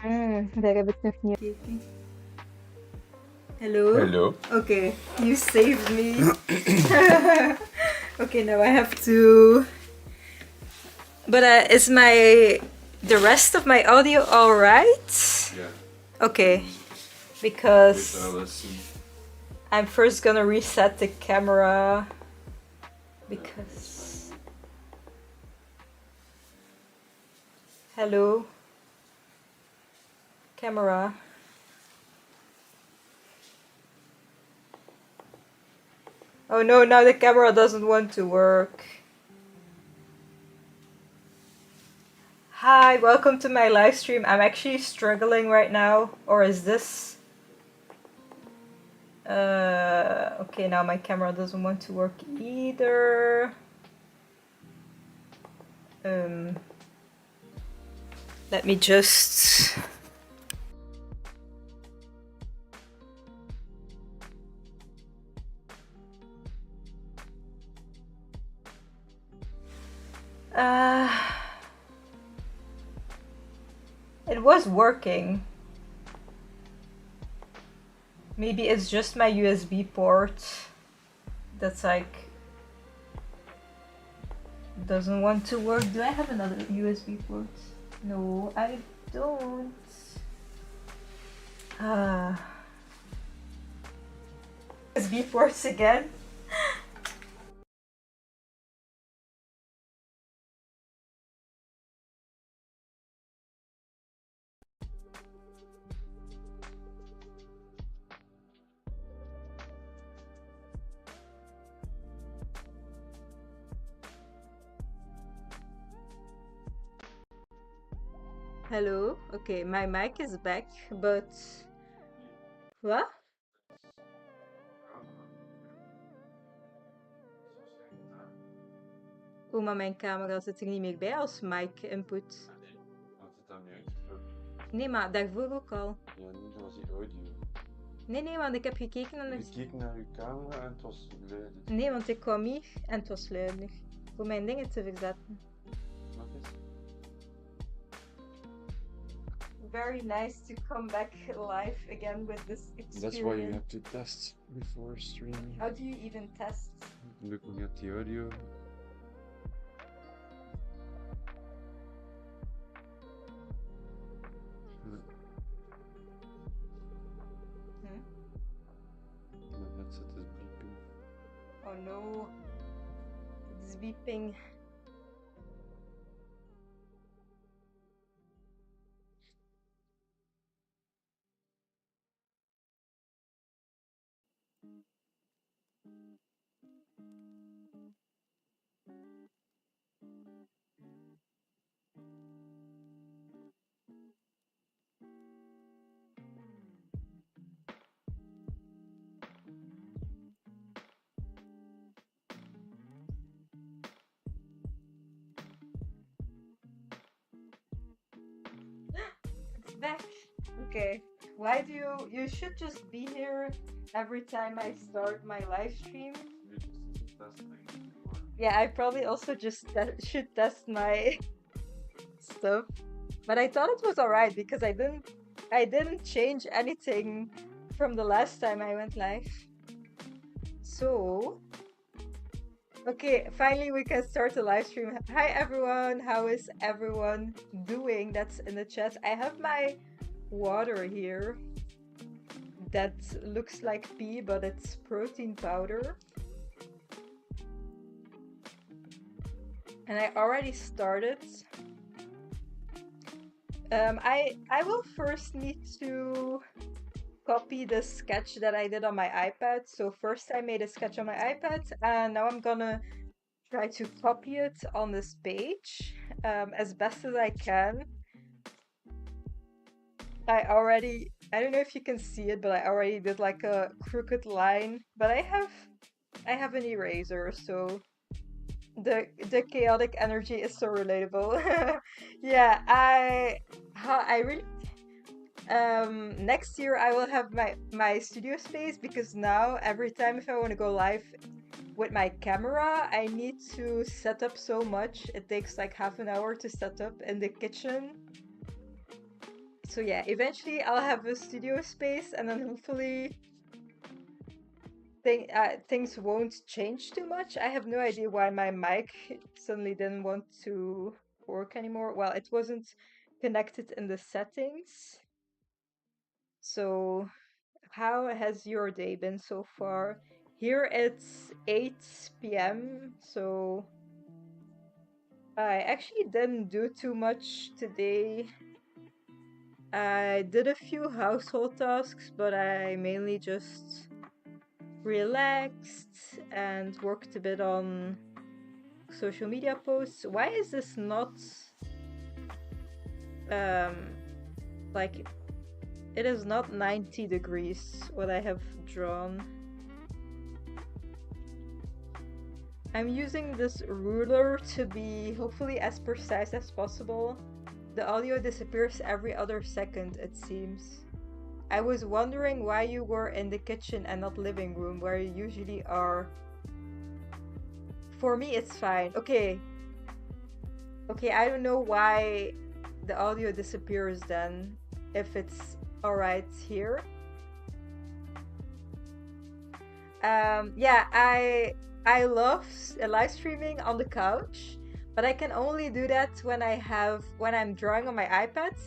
Daar heb ik nog niet gekeken. Hello? Hello. Okay, you saved me. Okay, now I have to... But is the rest of my audio alright? Yeah. Okay, because I'm first gonna reset the camera because... Hello? Camera. Oh no, now the camera doesn't want to work. Hi, welcome to my live stream. I'm actually struggling right now. Or is this... okay, now my camera doesn't want to work either. Let me just... It was working. Maybe it's just my USB port that's like doesn't want to work. Do I have another USB port? No, I don't. USB ports again. Hello. Okay, my mic is back, but what? Oh, maar mijn camera zit er niet meer bij als mic input. Had het dan niet uitgesproken? Nee, maar daarvoor ook al. Ja, niet, dat was die audio. Nee, want ik heb gekeken naar... Ik keek naar uw camera en het was luid. Nee, want ik kwam hier en het was luider. Voor mijn dingen te verzetten. Nog eens? Very nice to come back live again with this experience. That's why you have to test before streaming. How do you even test? Looking at the audio. My headset is beeping. Oh no, it's beeping. It's back. Okay. Why do you should just be here every time I start my live stream? Yeah, I probably also just should test my stuff. But I thought it was alright because I didn't change anything from the last time I went live. So, okay, finally we can start the live stream. Hi everyone, how is everyone doing? That's in the chat. I have my water here that looks like pee, but it's protein powder. And I already started. I will first need to copy the sketch that I did on my iPad. So first I made a sketch on my iPad and now I'm gonna try to copy it on this page as best as I can. I don't know if you can see it, but I already did like a crooked line, but I have an eraser, so the chaotic energy is so relatable. Yeah, I really next year I will have my studio space because now every time if I want to go live with my camera I need to set up so much. It takes like half an hour to set up in the kitchen. So yeah, eventually I'll have a studio space, and then hopefully things won't change too much. I have no idea why my mic suddenly didn't want to work anymore. Well, it wasn't connected in the settings. So, how has your day been so far? Here it's 8 p.m., so I actually didn't do too much today. I did a few household tasks, but I mainly just relaxed and worked a bit on social media posts. Why is this not um like it is not 90 degrees what I have drawn? I'm using this ruler to be hopefully as precise as possible. The audio disappears every other second, it seems. I was wondering why you were in the kitchen and not living room where you usually are. For me, it's fine. Okay. Okay, I don't know why the audio disappears then, if it's alright here. Yeah, I love live streaming on the couch, but I can only do that when I'm drawing on my iPad,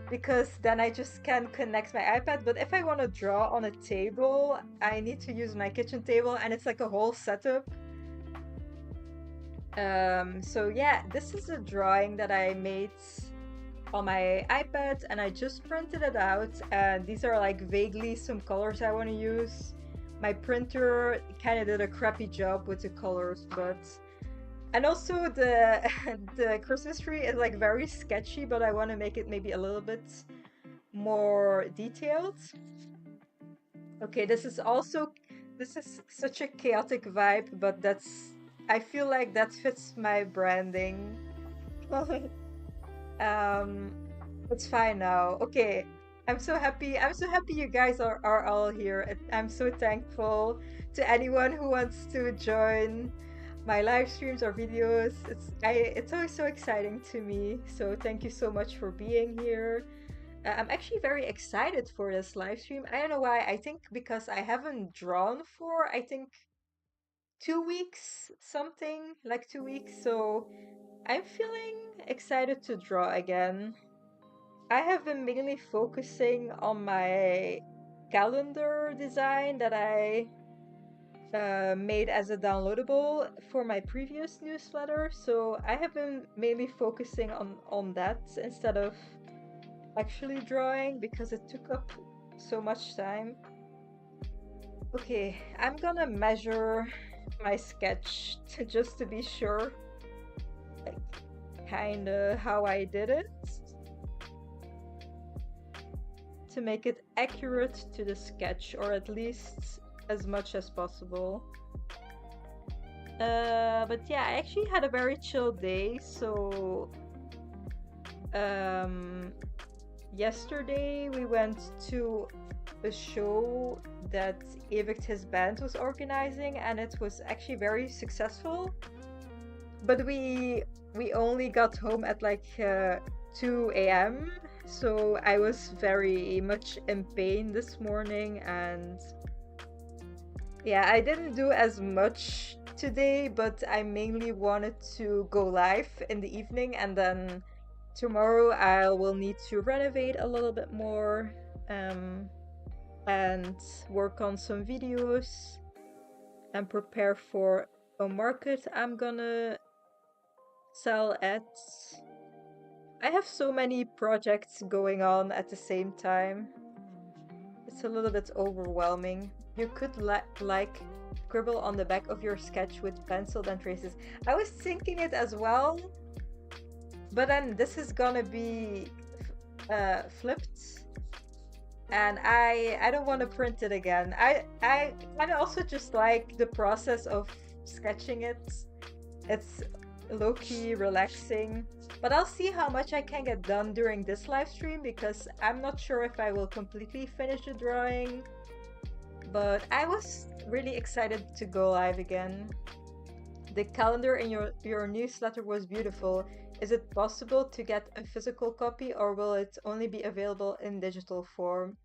because then I just can connect my iPad. But if I want to draw on a table, I need to use my kitchen table, and it's like a whole setup. So yeah, this is a drawing that I made on my iPad, and I just printed it out, and these are like vaguely some colors I want to use. My printer kind of did a crappy job with the colors, but... And also the the Christmas tree is like very sketchy, but I want to make it maybe a little bit more detailed. Okay, this is such a chaotic vibe, but I feel like that fits my branding. It's fine now. Okay, I'm so happy. I'm so happy you guys are all here. I'm so thankful to anyone who wants to join my live streams or videos. It's always so exciting to me. So thank you so much for being here. I'm actually very excited for this live stream. I don't know why. I think because I haven't drawn for, I think, 2 weeks, something like 2 weeks. So I'm feeling excited to draw again. I have been mainly focusing on my calendar design that I made as a downloadable for my previous newsletter. So I have been mainly focusing on that instead of actually drawing, because it took up so much time. Okay, I'm gonna measure my sketch just to be sure, like, kinda how I did it, to make it accurate to the sketch, or at least as much as possible. But yeah, I actually had a very chill day, so yesterday we went to a show that Evict, his band, was organizing, and it was actually very successful. But we only got home at like 2 a.m. So I was very much in pain this morning, and yeah, I didn't do as much today, but I mainly wanted to go live in the evening, and then tomorrow I will need to renovate a little bit more and work on some videos and prepare for a market I'm gonna sell at. I have so many projects going on at the same time. It's a little bit overwhelming. You could like scribble on the back of your sketch with pencil and traces. I was thinking it as well, but then this is gonna be flipped, and I don't want to print it again. I kind of also just like the process of sketching it. It's low-key relaxing. But I'll see how much I can get done during this live stream, because I'm not sure if I will completely finish the drawing. But I was really excited to go live again. The calendar in your newsletter was beautiful. Is it possible to get a physical copy, or will it only be available in digital form?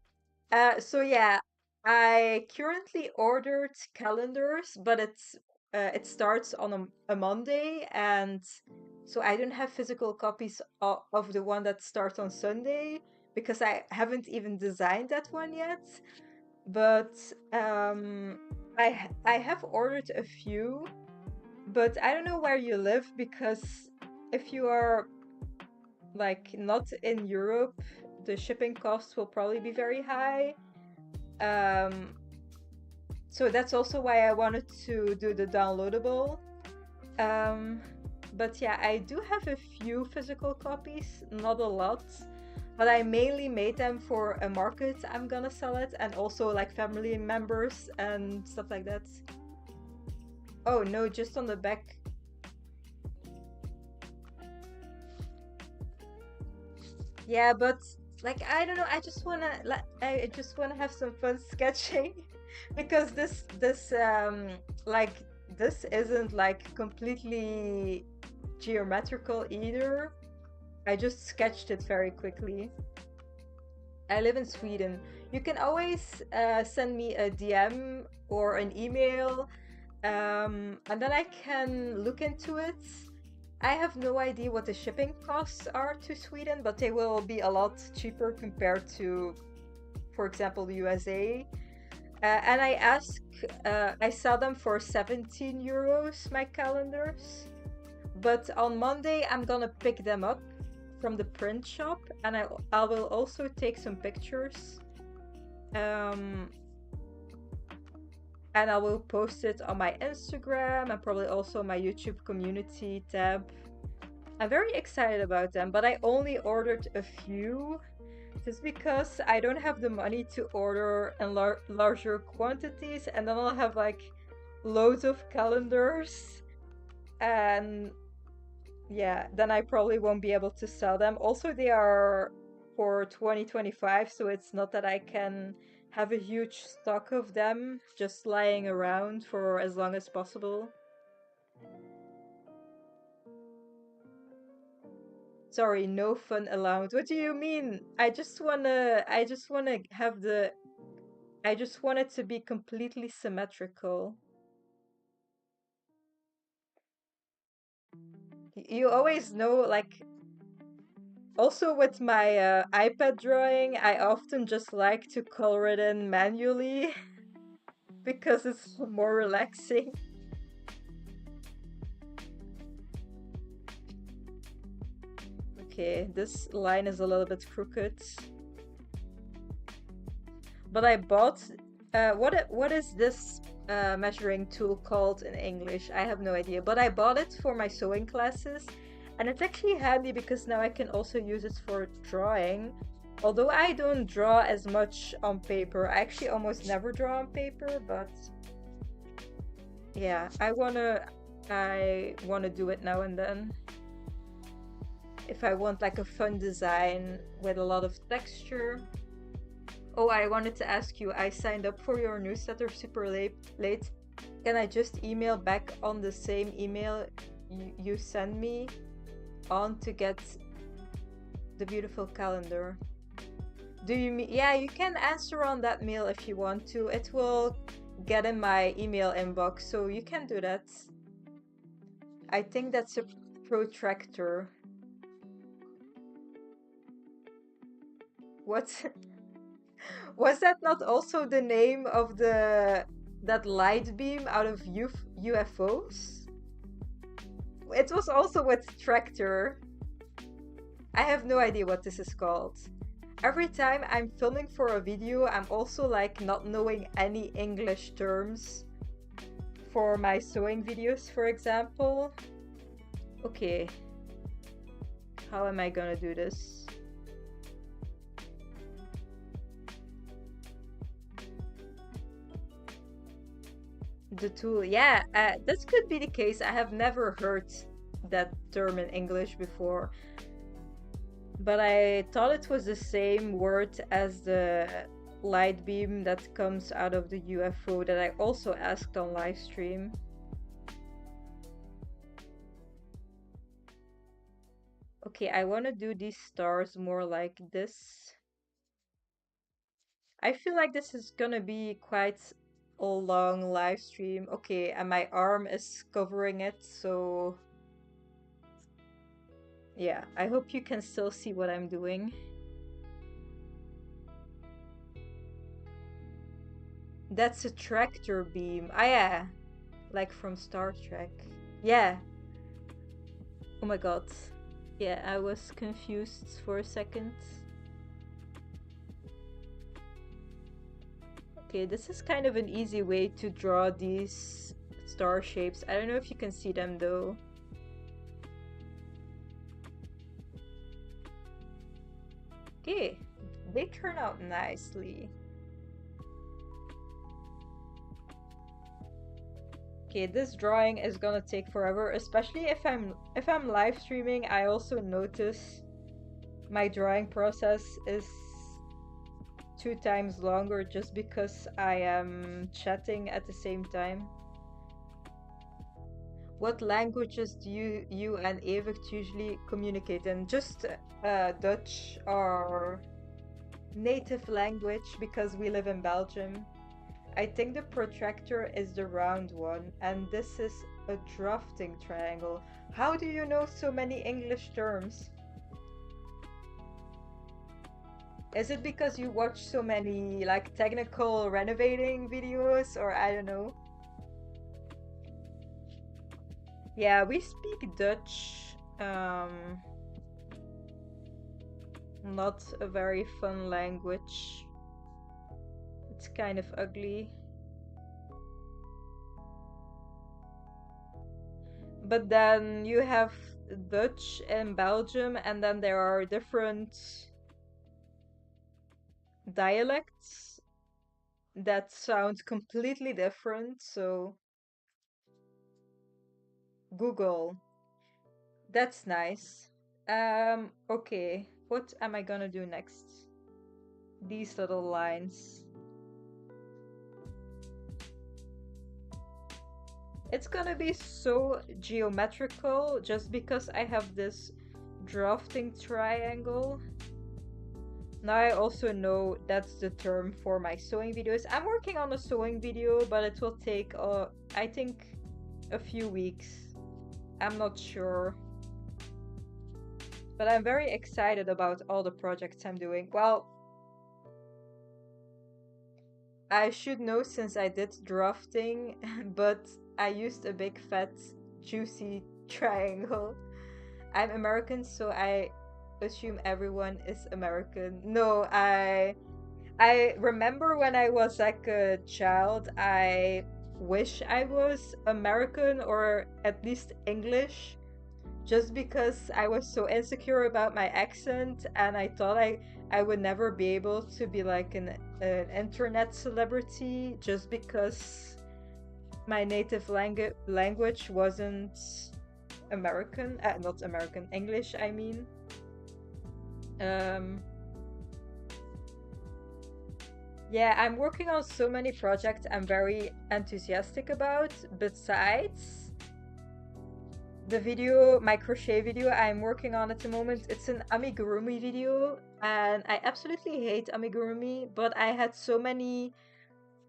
So yeah, I currently ordered calendars, but it starts on a Monday, and so I don't have physical copies of the one that starts on Sunday because I haven't even designed that one yet. But I have ordered a few, but I don't know where you live because if you are like not in Europe, the shipping costs will probably be very high. Um, so that's also why I wanted to do the downloadable. Um, but yeah, I do have a few physical copies, not a lot, but I mainly made them for a market I'm gonna sell it, and also like family members and stuff like that. Oh no, just on the back. Yeah, but like I don't know, I just wanna have some fun sketching because this like this isn't like completely geometrical either. I just sketched it very quickly. I live in Sweden. You can always send me a DM or an email, and then I can look into it. I have no idea what the shipping costs are to Sweden, but they will be a lot cheaper compared to, for example, the USA. And I sell them for 17 euros, my calendars. But on Monday, I'm gonna pick them up from the print shop, and I will also take some pictures. Um, and I will post it on my Instagram and probably also my YouTube community tab. I'm very excited about them, but I only ordered a few just because I don't have the money to order in larger quantities, and then I'll have like loads of calendars, and yeah, then I probably won't be able to sell them. Also, they are for 2025, so it's not that I can have a huge stock of them just lying around for as long as possible. Sorry, no fun allowed. What do you mean? I just want it to be completely symmetrical. You always know, like, also with my iPad drawing, I often just like to color it in manually because it's more relaxing. Okay, this line is a little bit crooked. But I bought what is this measuring tool called in English? I have no idea. But I bought it for my sewing classes, and it's actually handy because now I can also use it for drawing. Although I don't draw as much on paper. I actually almost never draw on paper, but yeah, I wanna do it now and then. If I want like a fun design with a lot of texture. Oh, I wanted to ask you, I signed up for your newsletter super late. Can I just email back on the same email you send me on to get the beautiful calendar? Do you mean, yeah, you can answer on that mail if you want to. It will get in my email inbox, so you can do that. I think that's a protractor. What? Was that not also the name of that light beam out of UFOs? It was also with tractor. I have no idea what this is called. Every time I'm filming for a video, I'm also like not knowing any English terms for my sewing videos, for example. Okay. How am I gonna do this? The tool, yeah, this could be the case. I have never heard that term in English before, but I thought it was the same word as the light beam that comes out of the UFO that I also asked on live stream. Okay, I want to do these stars more like this. I feel like this is gonna be quite a long live stream. Okay, and my arm is covering it, so yeah, I hope you can still see what I'm doing. That's a tractor beam. Ah, yeah, like from Star Trek. Yeah. Oh my god. Yeah, I was confused for a second. Okay, this is kind of an easy way to draw these star shapes. I don't know if you can see them though. Okay, they turn out nicely. Okay, this drawing is gonna take forever, especially if I'm live streaming. I also notice my drawing process is 2 times longer just because I am chatting at the same time. What languages do you and Evert usually communicate in? Just Dutch, our native language, because we live in Belgium. I think the protractor is the round one, and this is a drafting triangle. How do you know so many English terms? Is it because you watch so many like technical renovating videos, or I don't know? Yeah, we speak Dutch. Not a very fun language. It's kind of ugly. But then you have Dutch in Belgium, and then there are different dialects that sound completely different. So, Google. That's nice. Okay. What am I gonna do next? These little lines. It's gonna be so geometrical just because I have this drafting triangle. Now I also know that's the term for my sewing videos. I'm working on a sewing video, but it will take, I think, a few weeks. I'm not sure. But I'm very excited about all the projects I'm doing. Well, I should know since I did drafting, but I used a big fat juicy triangle. I'm American, so I assume everyone is American. No, I remember when I was like a child, I wish I was American or at least English, just because I was so insecure about my accent, and I thought I would never be able to be like an internet celebrity just because my native language wasn't American, not American, English, I mean. Um, yeah, I'm working on so many projects I'm very enthusiastic about, besides the video, my crochet video I'm working on at the moment. It's an amigurumi video, and I absolutely hate amigurumi, but I had so many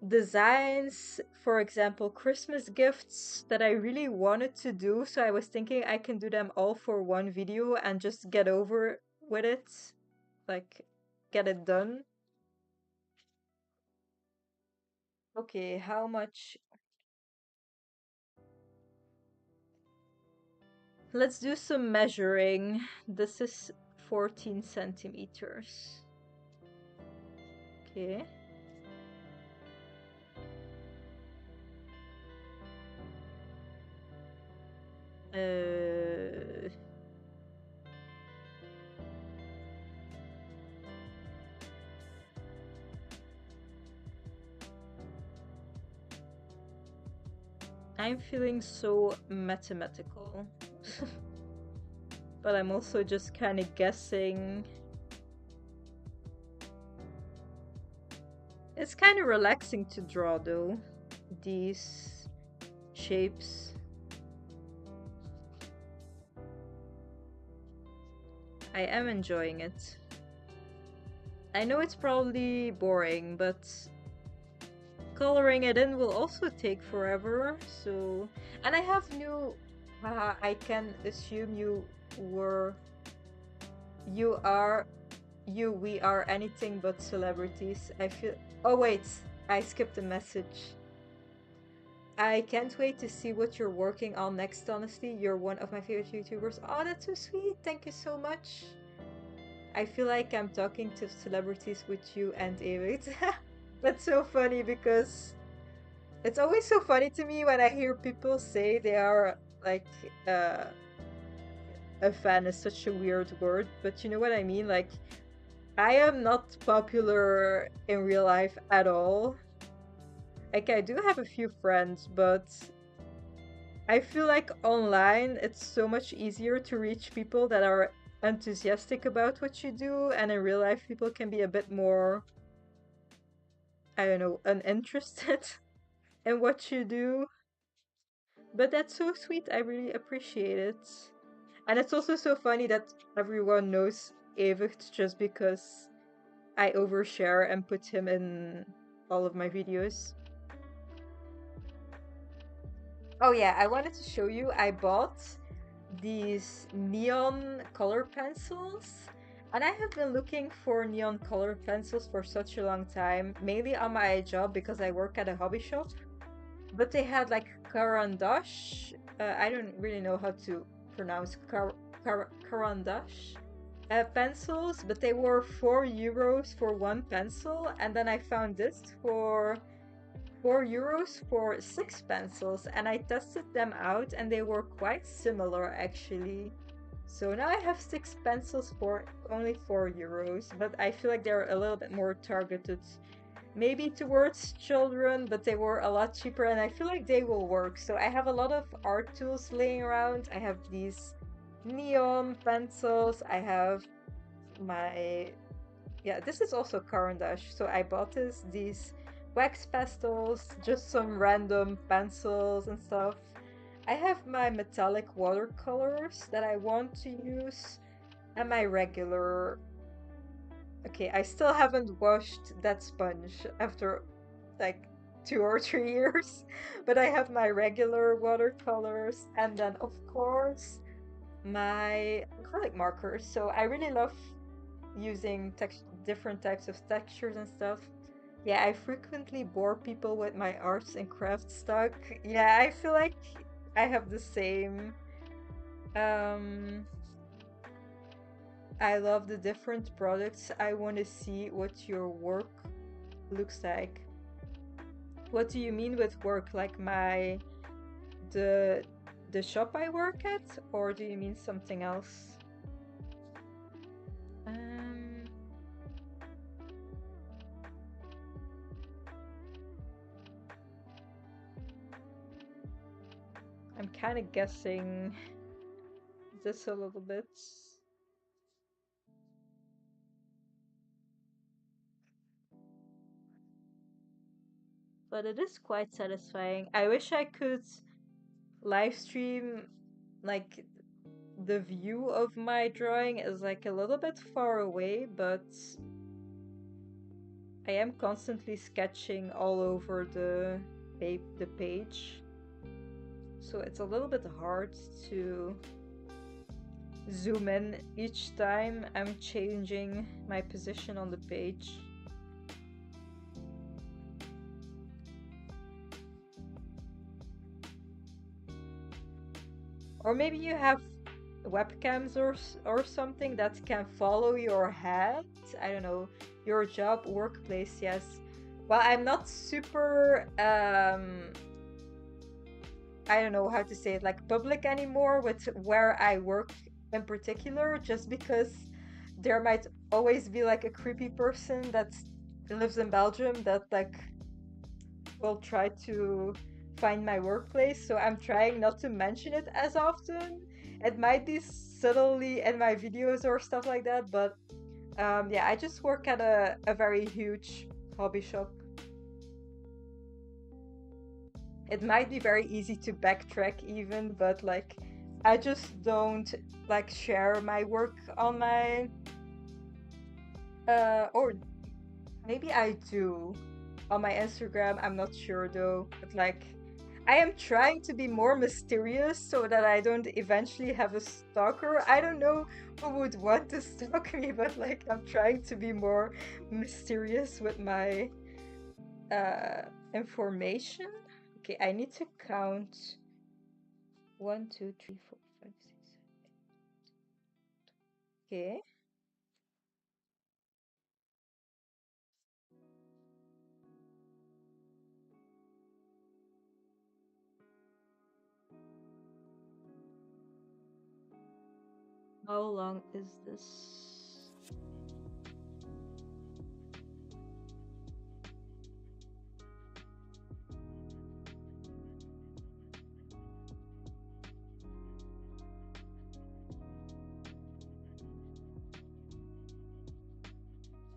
designs, for example, Christmas gifts that I really wanted to do, so I was thinking I can do them all for one video and just get over with it, like get it done. Okay, how much? Let's do some measuring. This is 14 centimeters. Okay. Uh, I'm feeling so mathematical. But I'm also just kind of guessing. It's kind of relaxing to draw though, these shapes. I am enjoying it. I know it's probably boring, but coloring it in will also take forever. So, and I have new. I can assume were, you are, we are anything but celebrities. I feel. Oh wait, I skipped a message. I can't wait to see what you're working on next, honestly. You're one of my favorite YouTubers. Oh, that's so sweet. Thank you so much. I feel like I'm talking to celebrities with you and David. That's so funny because it's always so funny to me when I hear people say they are like uh, a fan is such a weird word, but you know what I mean? Like, I am not popular in real life at all. Like, I do have a few friends, but I feel like online it's so much easier to reach people that are enthusiastic about what you do, and in real life, people can be a bit more, I don't know, uninterested in what you do. But that's so sweet. I really appreciate it. And it's also so funny that everyone knows Evert just because I overshare and put him in all of my videos. Oh yeah, I wanted to show you. I bought these neon color pencils. And I have been looking for neon color pencils for such a long time, mainly on my job because I work at a hobby shop. But they had like Carandash. I don't really know how to pronounce Carandash pencils, but they were €4 for one pencil. And then I found this for €4 for six pencils, and I tested them out, and they were quite similar actually. So now I have six pencils for only €4, but I feel like they're a little bit more targeted maybe towards children, but they were a lot cheaper and I feel like they will work. So I have a lot of art tools laying around. I have these neon pencils. I have my, yeah, this is also Caran d'Ache. So I bought these wax pastels, just some random pencils and stuff. I have my metallic watercolors that I want to use and my regular. Okay, I still haven't washed that sponge after like 2 or 3 years, but I have my regular watercolors and then, of course, my acrylic markers. So I really love using different types of textures and stuff. Yeah, I frequently bore people with my arts and crafts talk. Yeah, I feel like I have the same. Um, I love the different products. I want to see what your work looks like. What do you mean with work? Like the the shop I work at, or do you mean something else? Um, I'm kind of guessing this a little bit. But it is quite satisfying. I wish I could live stream like the view of my drawing is like a little bit far away, but I am constantly sketching all over the page. So it's a little bit hard to zoom in each time I'm changing my position on the page. Or maybe you have webcams or something that can follow your head. I don't know, your job, workplace, yes. Well, I'm not super I don't know how to say it, like public anymore with where I work in particular, just because there might always be like a creepy person that lives in Belgium that like will try to find my workplace. So I'm trying not to mention it as often. It might be subtly in my videos or stuff like that, but yeah, I just work at a very huge hobby shop. It might be very easy to backtrack even, but like I just don't like share my work on my or maybe I do on my Instagram. I'm not sure though. But like I am trying to be more mysterious so that I don't eventually have a stalker. I don't know who would want to stalk me, but like I'm trying to be more mysterious with my information. Okay, I need to count 1, 2, 3, 4, 5, 6. Okay. How long is this?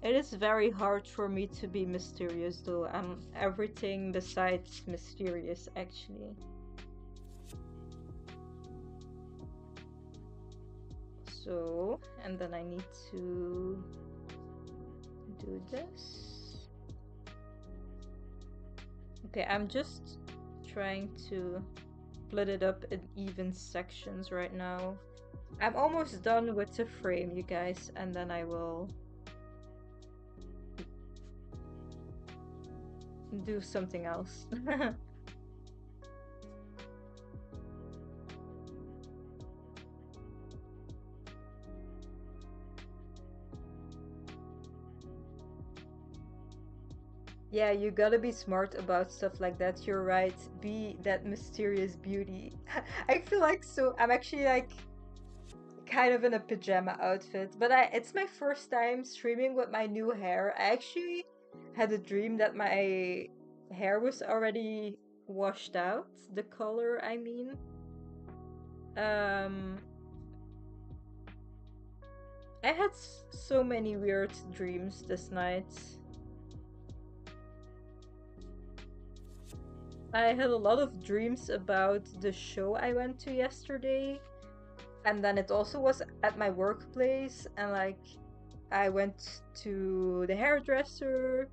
It is very hard for me to be mysterious though. I'm everything besides mysterious actually. So, and then I need to do this. Okay, I'm just trying to split it up in even sections right now. I'm almost done with the frame, you guys, and then I will do something else. Yeah, you gotta be smart about stuff like that. You're right. Be that mysterious beauty. I feel like so. I'm actually like kind of in a pajama outfit, but it's my first time streaming with my new hair. I actually had a dream that my hair was already washed out, the color, I mean. Um, I had so many weird dreams this night. I had a lot of dreams about the show I went to yesterday, and then it also was at my workplace, and like I went to the hairdresser,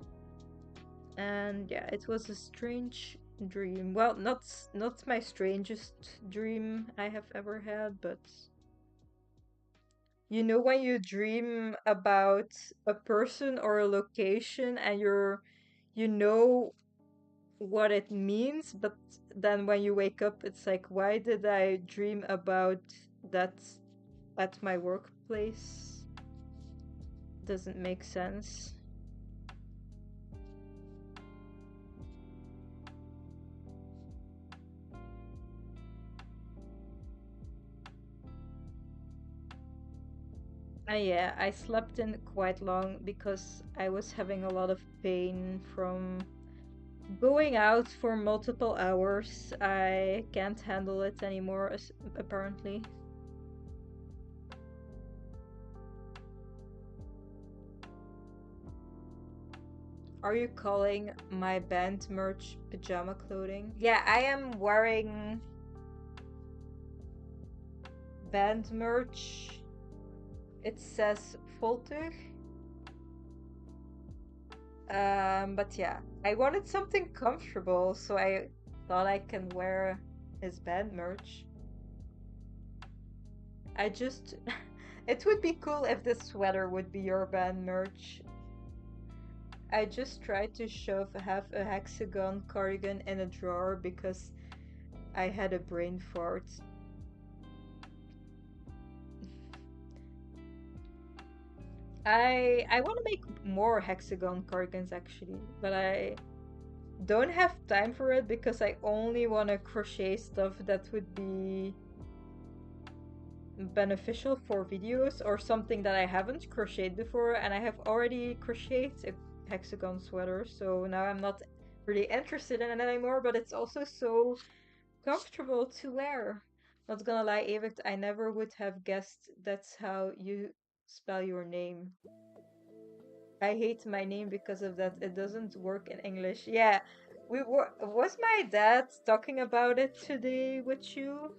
and yeah, it was a strange dream. Well, not my strangest dream I have ever had, but you know when you dream about a person or a location and you know what it means, but then when you wake up, it's like, why did I dream about that at my workplace? Doesn't make sense. Yeah, I slept in quite long because I was having a lot of pain from going out for multiple hours. I can't handle it anymore, apparently. Are you calling my band merch pajama clothing? Yeah, I am wearing band merch. It says Volter. But yeah, I wanted something comfortable, so I thought I can wear his band merch. I just, it would be cool if the sweater would be your band merch. I just tried to shove half a hexagon cardigan in a drawer because I had a brain fart. I want to make more hexagon cardigans actually, but I don't have time for it because I only want to crochet stuff that would be beneficial for videos or something that I haven't crocheted before, and I have already crocheted a hexagon sweater, so now I'm not really interested in it anymore, but it's also so comfortable to wear. Not gonna lie, Evict, I never would have guessed that's how you spell your name. I hate my name because of that. It doesn't work in English. Yeah, we were. Was my dad talking about it today with you?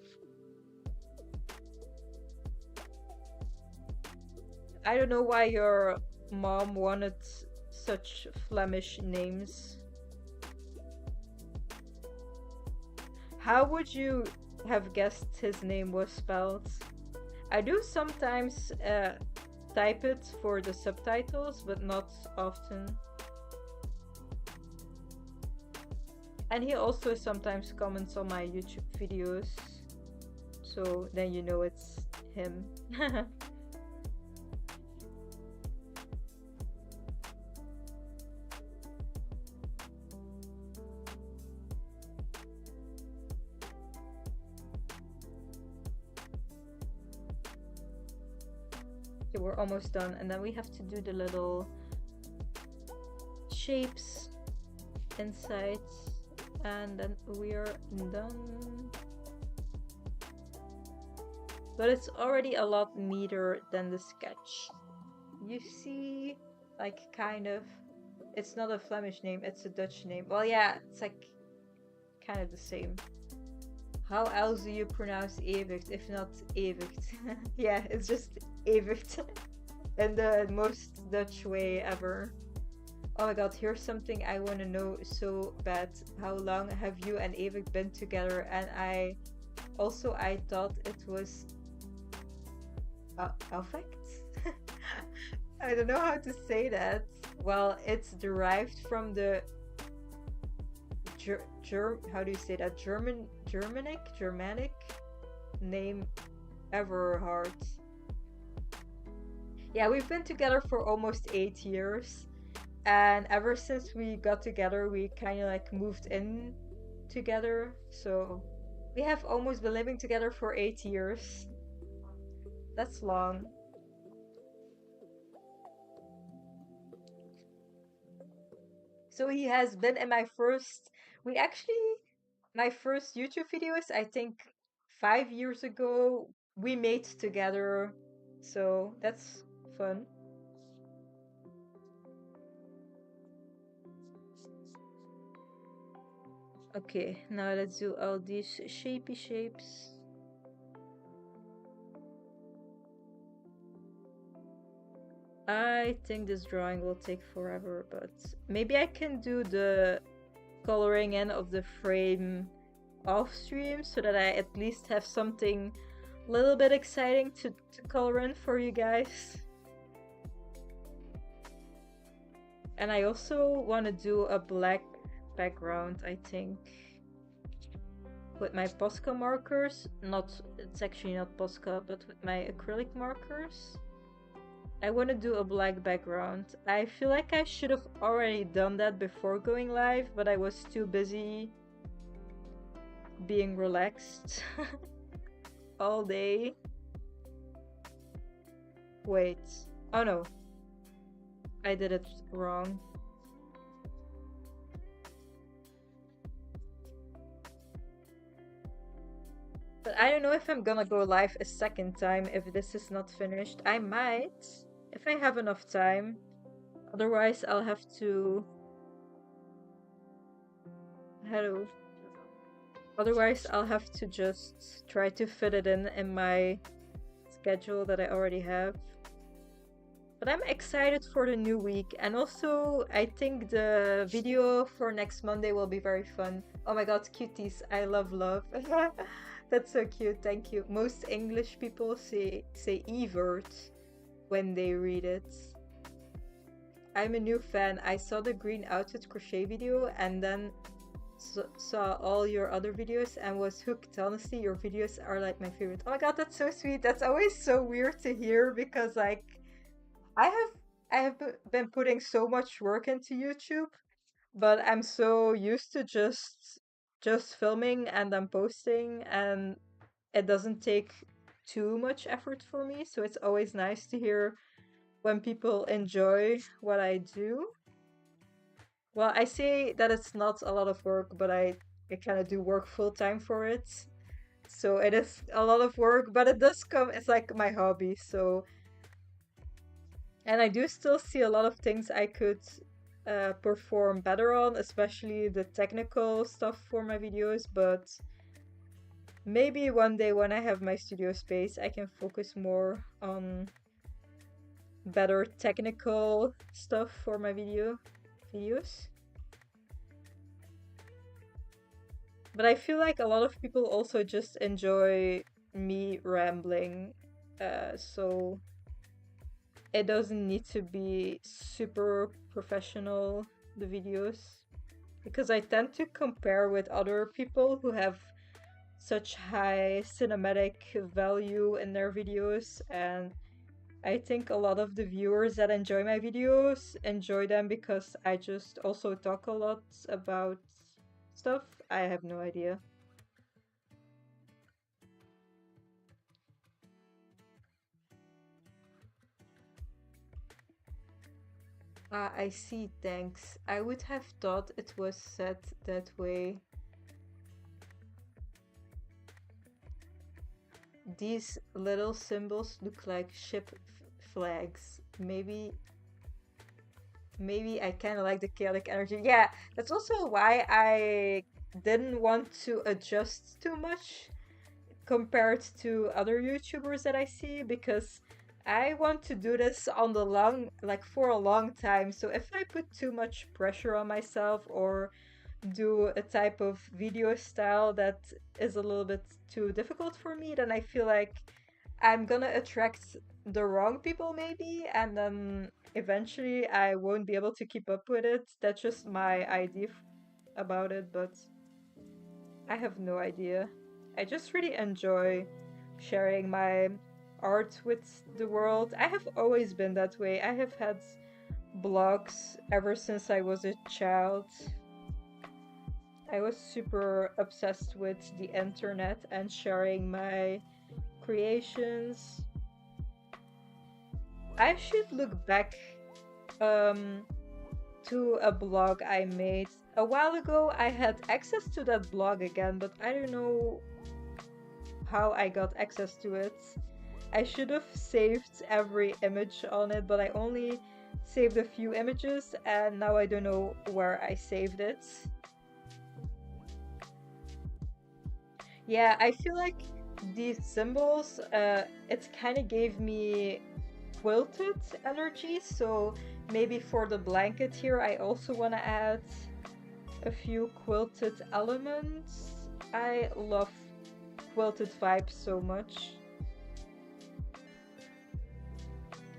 I don't know why your mom wanted such Flemish names. How would you have guessed his name was spelled? I do sometimes type it for the subtitles, but not often. And he also sometimes comments on my YouTube videos, so then you know it's him. Okay, we're almost done, and then we have to do the little shapes inside, and then we are done. But it's already a lot neater than the sketch. You see, like, kind of, it's not a Flemish name, it's a Dutch name. Well, yeah, it's like kind of the same. How else do you pronounce Evicht if not Evicht? Yeah, it's just Evicht in the most Dutch way ever. Oh my god, here's something I want to know so bad. How long have you and Evicht been together? And I thought it was affect. I don't know how to say that. Well, it's derived from the how do you say that? Germanic name Everhard. Yeah, we've been together for almost 8 years, and ever since we got together, we kind of like moved in together. So we have almost been living together for 8 years. That's long. So he has been in my first, my first YouTube videos, I think 5 years ago, we made together. So that's fun. Okay, now let's do all these shapey shapes. I think this drawing will take forever, but maybe I can do the coloring in of the frame off stream so that I at least have something a little bit exciting to color in for you guys. And I also want to do a black background, I think, with my Posca markers. It's actually not Posca, but with my acrylic markers. I want to do a black background. I feel like I should have already done that before going live, but I was too busy being relaxed all day. Wait. Oh no. I did it wrong. But I don't know if I'm gonna go live a second time if this is not finished. I might, if I have enough time. Otherwise, I'll have to... Hello. Otherwise, I'll have to just try to fit it in my schedule that I already have. But I'm excited for the new week, and also I think the video for next Monday will be very fun. Oh my god, cuties, I love love. That's so cute, thank you. Most English people say Evert when they read it. I'm a new fan. I saw the green outfit crochet video and then saw all your other videos and was hooked. Honestly, your videos are like my favorite. Oh my god, that's so sweet. That's always so weird to hear because like I have been putting so much work into YouTube, but I'm so used to just filming and then posting, and it doesn't take too much effort for me, so it's always nice to hear when people enjoy what I do. Well, I say that it's not a lot of work, but I kind of do work full time for it. So it is a lot of work, but it does come, it's like my hobby, so. And I do still see a lot of things I could perform better on, especially the technical stuff for my videos, but maybe one day when I have my studio space, I can focus more on better technical stuff for my videos. But I feel like a lot of people also just enjoy me rambling, so it doesn't need to be super professional, the videos, because I tend to compare with other people who have such high cinematic value in their videos, and I think a lot of the viewers that enjoy my videos enjoy them because I just also talk a lot about stuff. I have no idea. Ah, I see, thanks. I would have thought it was set that way. These little symbols look like ship flags. Maybe I kind of like the chaotic energy. Yeah, that's also why I didn't want to adjust too much compared to other YouTubers that I see, because I want to do this on the long, like for a long time. So if I put too much pressure on myself or do a type of video style that is a little bit too difficult for me, then I feel like I'm gonna attract the wrong people maybe, and then eventually I won't be able to keep up with it. That's just my idea about it, but I have no idea. I just really enjoy sharing my art with the world. I have always been that way. I have had blogs ever since I was a child. I was super obsessed with the internet and sharing my creations. I should look back um, to a blog I made. A while ago, I had access to that blog again, but I don't know how I got access to it. I should have saved every image on it, but I only saved a few images, and now I don't know where I saved it. Yeah, I feel like these symbols, it kind of gave me quilted energy, so maybe for the blanket here, I also want to add a few quilted elements. I love quilted vibes so much.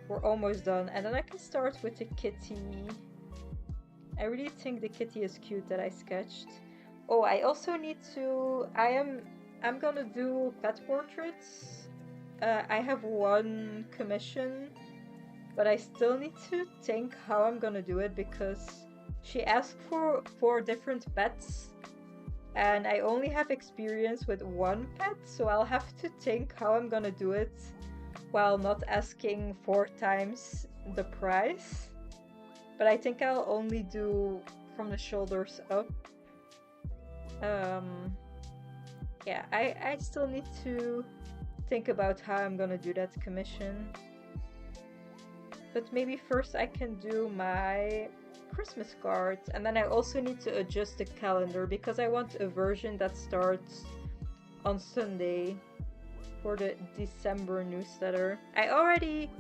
We're almost done, and then I can start with the kitty. I really think the kitty is cute that I sketched. Oh, I also need to. I'm gonna do pet portraits. I have one commission, but I still need to think how I'm gonna do it because she asked for 4 different pets, and I only have experience with one pet, so I'll have to think how I'm gonna do it while not asking 4 times the price. But I think I'll only do from the shoulders up. Um, yeah, I still need to think about how I'm gonna do that commission. But maybe first I can do my Christmas cards, and then I also need to adjust the calendar because I want a version that starts on Sunday for the December newsletter. I already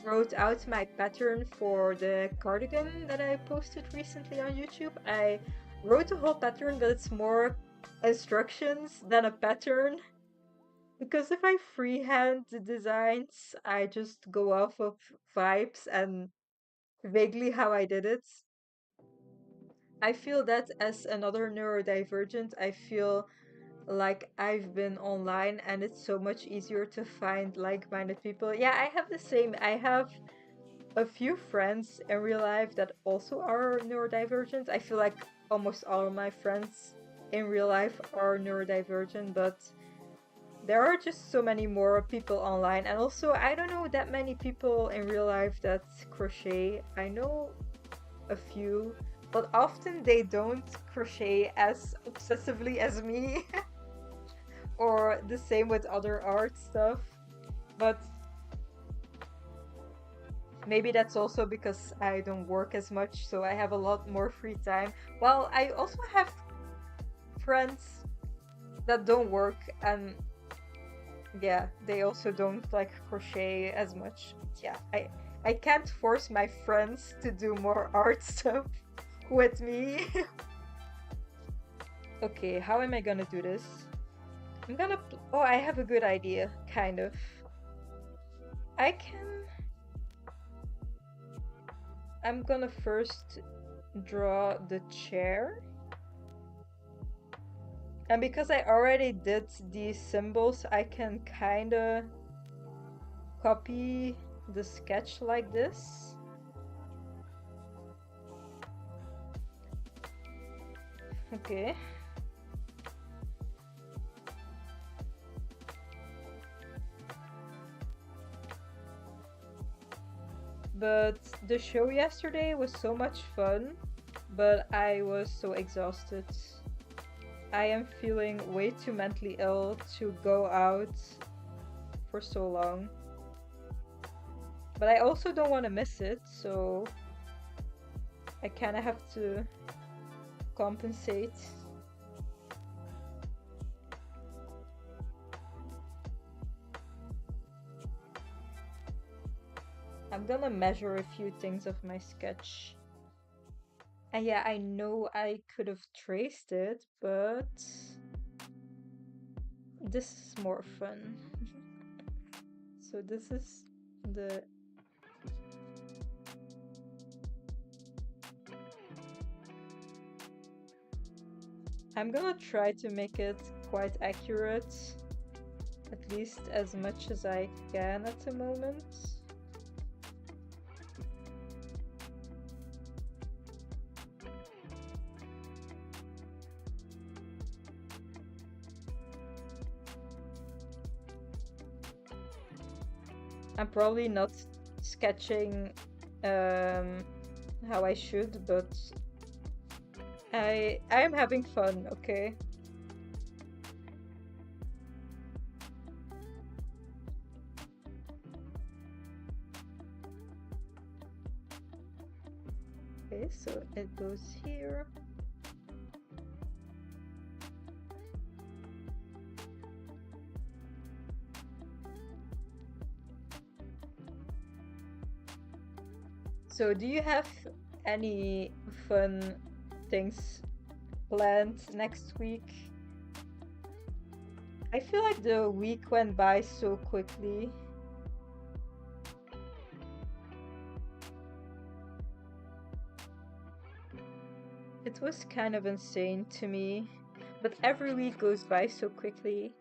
wrote out my pattern for the cardigan that I posted recently on YouTube. I wrote the whole pattern, but it's more instructions than a pattern. Because if I freehand the designs, I just go off of vibes and vaguely how I did it. I feel that as another neurodivergent, I feel like I've been online and it's so much easier to find like-minded people. Yeah, I have the same. I have a few friends in real life that also are neurodivergent. I feel like almost all of my friends in real life are neurodivergent, but there are just so many more people online. And also, I don't know that many people in real life that crochet. I know a few, but often they don't crochet as obsessively as me. Or the same with other art stuff. But maybe that's also because I don't work as much, so I have a lot more free time. Well, I also have friends that don't work, and yeah, they also don't like crochet as much. Yeah, I can't force my friends to do more art stuff with me. Okay, how am I gonna do this? Oh, I have a good idea, kind of. I can. I'm gonna first draw the chair. And because I already did these symbols, I can kinda copy the sketch like this. Okay. But the show yesterday was so much fun, but I was so exhausted. I am feeling way too mentally ill to go out for so long. But I also don't want to miss it, so I kind of have to compensate. I'm gonna measure a few things of my sketch. And yeah, I know I could have traced it, but this is more fun. So this is the... I'm gonna try to make it quite accurate, at least as much as I can at the moment. I'm probably not sketching how I should, but I'm having fun, okay? Okay, so it goes here. So do you have any fun things planned next week? I feel like the week went by so quickly. It was kind of insane to me, but every week goes by so quickly.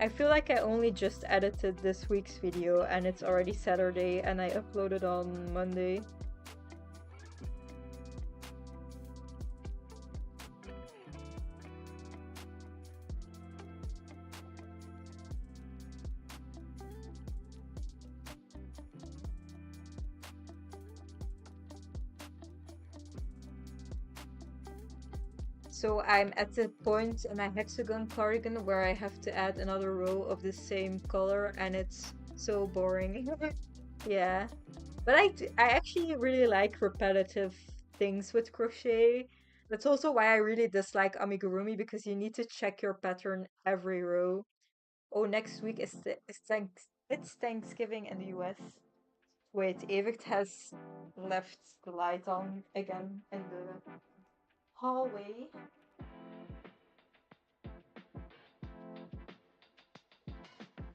I feel like I only just edited this week's video and it's already Saturday and I uploaded on Monday. So I'm at the point in my hexagon cardigan where I have to add another row of the same color and it's so boring. Yeah. But I actually really like repetitive things with crochet. That's also why I really dislike amigurumi because you need to check your pattern every row. Oh, next week it's Thanksgiving in the US. Wait, Evert has left the light on again in the hallway.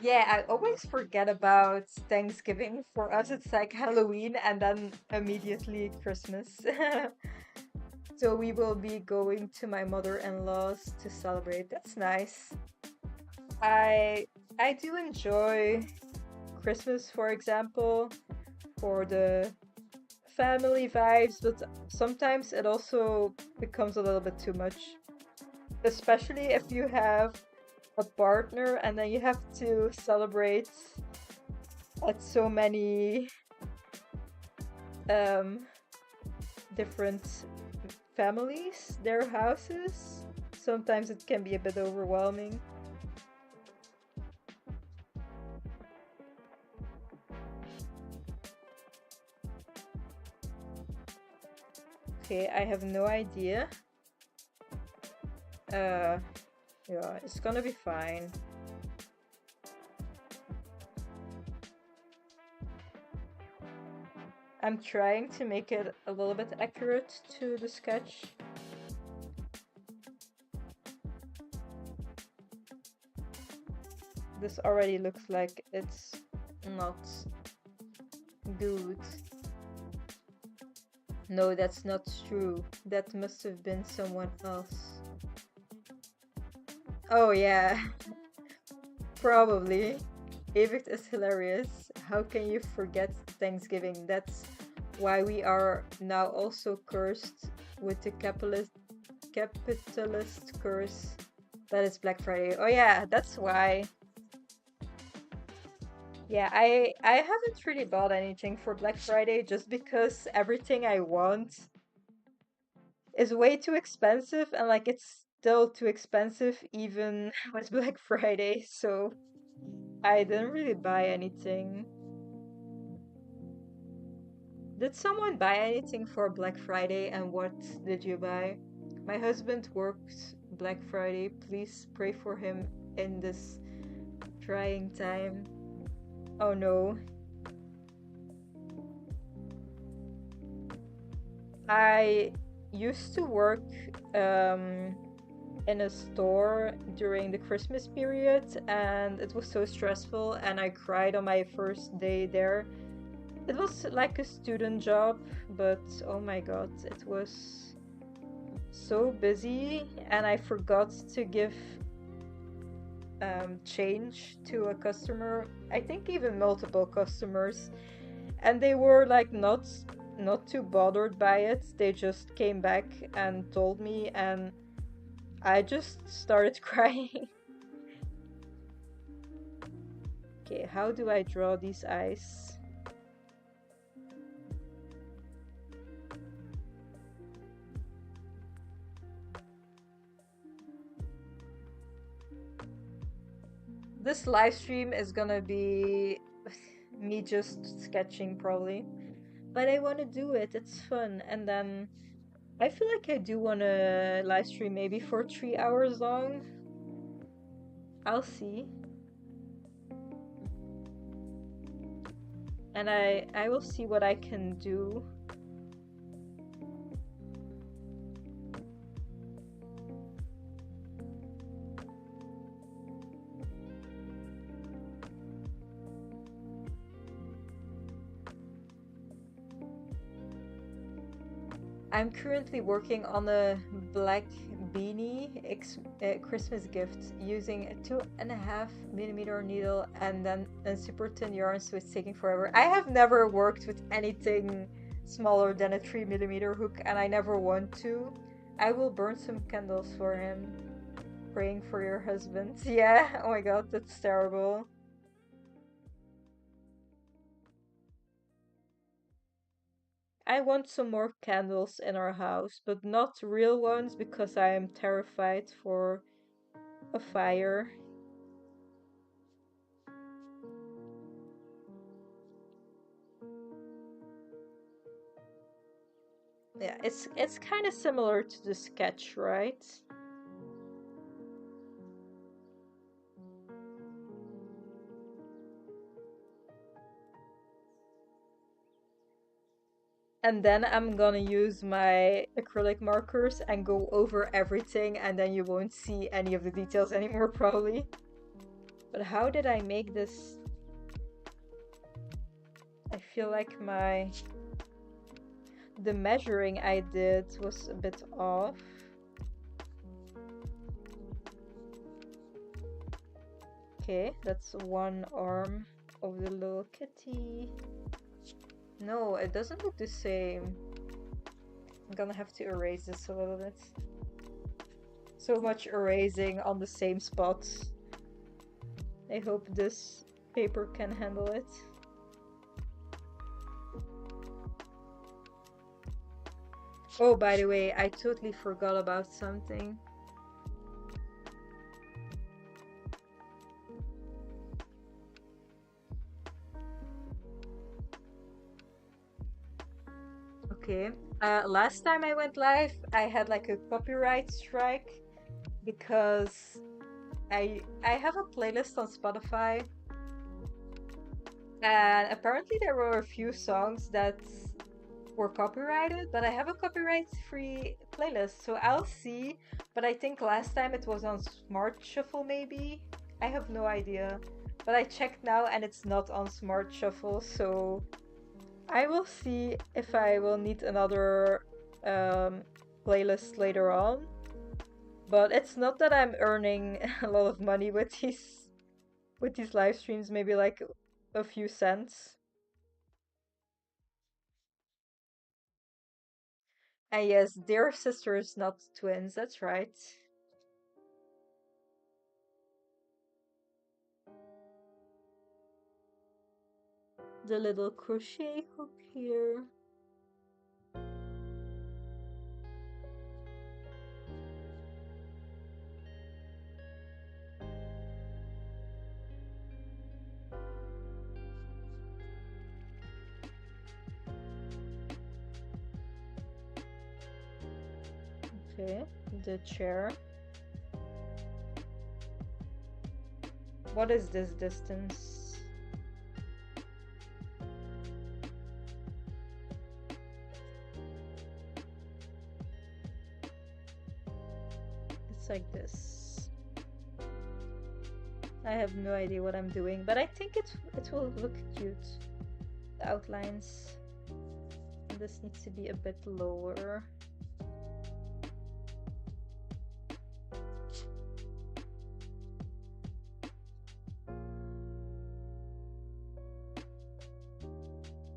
Yeah, I always forget about Thanksgiving. For us, it's like Halloween and then immediately Christmas. So we will be going to my mother-in-law's to celebrate. That's nice. I I do enjoy Christmas, for example, for the family vibes, but sometimes it also becomes a little bit too much. Especially if you have a partner and then you have to celebrate at so many um different families, their houses. Sometimes it can be a bit overwhelming. Okay, I have no idea. Uh, Yeah, it's gonna be fine. I'm trying to make it a little bit accurate to the sketch. This already looks like it's not good. No, that's not true. That must have been someone else. Oh yeah, probably. Evict is hilarious. How can you forget Thanksgiving? That's why we are now also cursed with the capitalist curse that is Black Friday. Oh yeah, that's why. Yeah, I haven't really bought anything for Black Friday just because everything I want is way too expensive and like it's still too expensive even with Black Friday, so I didn't really buy anything. Did someone buy anything for Black Friday and what did you buy? My husband worked Black Friday. Please pray for him in this trying time. Oh no. I used to work um, in a store during the Christmas period, and it was so stressful, and I cried on my first day there. It was like a student job, but oh my god, it was so busy, and I forgot to give change to a customer. I think even multiple customers, and they were like not too bothered by it. They just came back and told me, and I just started crying. Okay, how do I draw these eyes? This live stream is gonna be me just sketching probably, but I want to do it. It's fun, and then I feel like I do want to live stream maybe for 3 hours long. I'll see. And I will see what I can do. I'm currently working on a black beanie Christmas gift using a 2.5 millimeter needle and then a super thin yarn, so it's taking forever. I have never worked with anything smaller than a 3 millimeter hook, and I never want to. I will burn some candles for him. Praying for your husband. Yeah, oh my god, that's terrible. I want some more candles in our house, but not real ones because I am terrified for a fire. Yeah, it's kind of similar to the sketch, right? And then I'm gonna use my acrylic markers and go over everything, and then you won't see any of the details anymore, probably. But how did I make this? I feel like the measuring I did was a bit off. Okay, that's one arm of the little kitty. No, it doesn't look the same. I'm gonna have to erase this a little bit. So much erasing on the same spot. I hope this paper can handle it. Oh, by the way, I totally forgot about something. Okay. Last time I went live, I had like a copyright strike because I have a playlist on Spotify, and apparently there were a few songs that were copyrighted, but I have a copyright-free playlist, so I'll see. But I think last time it was on Smart Shuffle, maybe? I have no idea. But I checked now and it's not on Smart Shuffle, so I will see if I will need another um, playlist later on. But it's not that I'm earning a lot of money with these live streams, maybe like a few cents. And yes, they're sisters, not twins, that's right. The little crochet hook here. Okay, the chair. What is this distance? It's like this. I have no idea what I'm doing, but I think it will look cute. The outlines. And this needs to be a bit lower.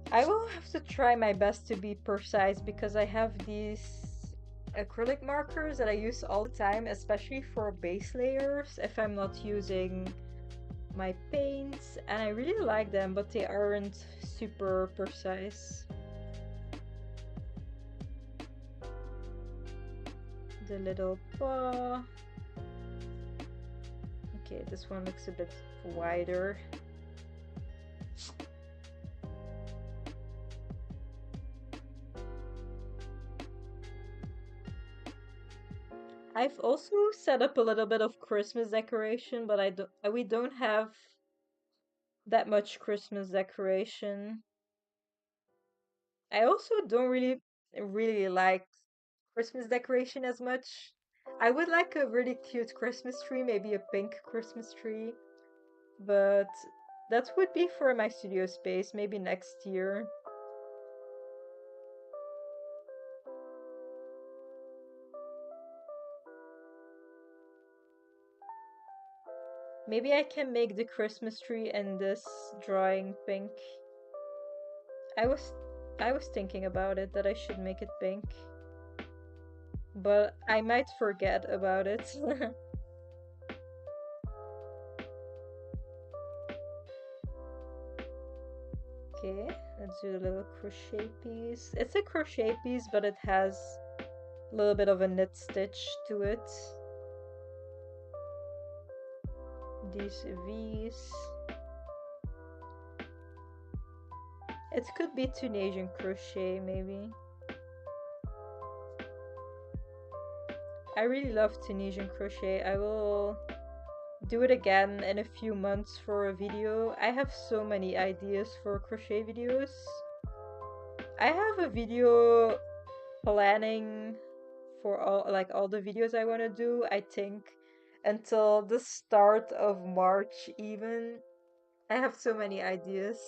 I will have to try my best to be precise because I have these acrylic markers that I use all the time, especially for base layers if I'm not using my paints, and I really like them, but they aren't super precise. The little paw. Okay, this one looks a bit wider. I've also set up a little bit of Christmas decoration, but we don't have that much Christmas decoration. I also don't really like Christmas decoration as much. I would like a really cute Christmas tree, maybe a pink Christmas tree, but that would be for my studio space, maybe next year. Maybe I can make the Christmas tree in this drawing pink. I was I was thinking about it that I should make it pink, but I might forget about it. Okay, let's do a little crochet piece. It's a crochet piece, but it has a little bit of a knit stitch to it. These V's. It could be Tunisian crochet, maybe. I really love Tunisian crochet. I will do it again in a few months for a video. I have so many ideas for crochet videos. I have a video planning for all the videos I want to do, I think until the start of March even. I have so many ideas.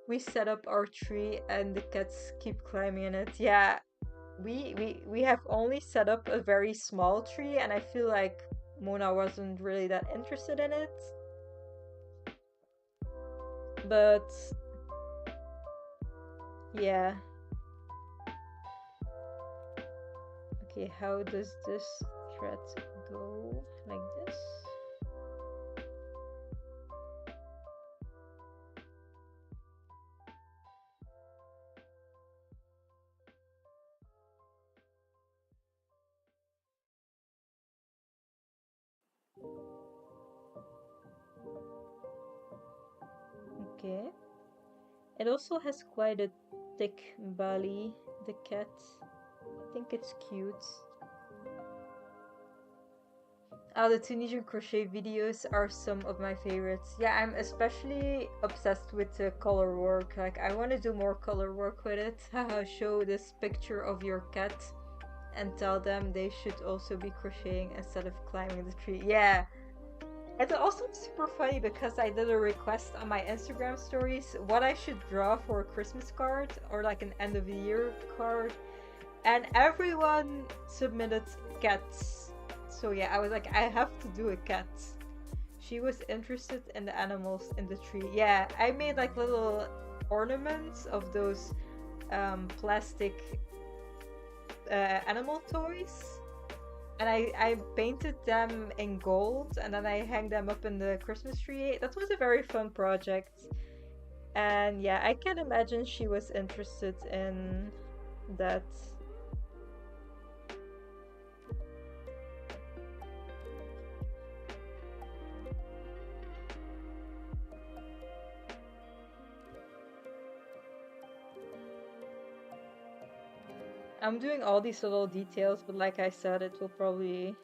We set up our tree and the cats keep climbing in it. Yeah, we have only set up a very small tree, and I feel like Mona wasn't really that interested in it. But yeah. Okay, how does this thread go? Like this? Okay. It also has quite a thick belly, the cat. I think it's cute. Oh, the Tunisian crochet videos are some of my favorites. Yeah, I'm especially obsessed with the color work. Like, I want to do more color work with it. Show this picture of your cat and tell them they should also be crocheting instead of climbing the tree. Yeah. It's also super funny because I did a request on my Instagram stories what I should draw for a Christmas card or like an end of the year card, and everyone submitted cats. So yeah, I was like, I have to do a cat. She was interested in the animals in the tree. Yeah, I made like little ornaments of those plastic animal toys. And I painted them in gold and then I hang them up in the Christmas tree. That was a very fun project. And yeah, I can imagine she was interested in that. I'm doing all these little details, but like I said, it will probably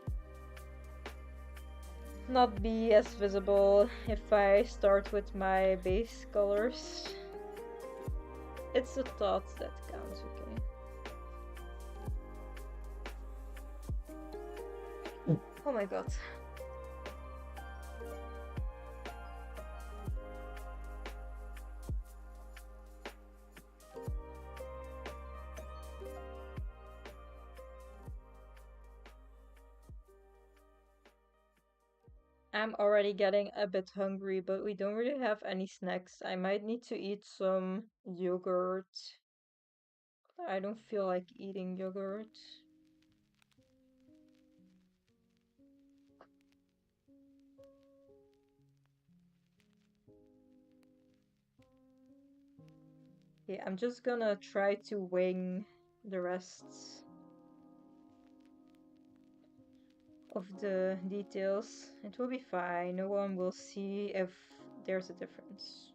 not be as visible if I start with my base colors. It's the thought that counts, okay? Oh my god. I'm already getting a bit hungry, but we don't really have any snacks. I might need to eat some yogurt. I don't feel like eating yogurt. Yeah, I'm just gonna try to wing the rest of the details. It will be fine. No one will see if there's a difference.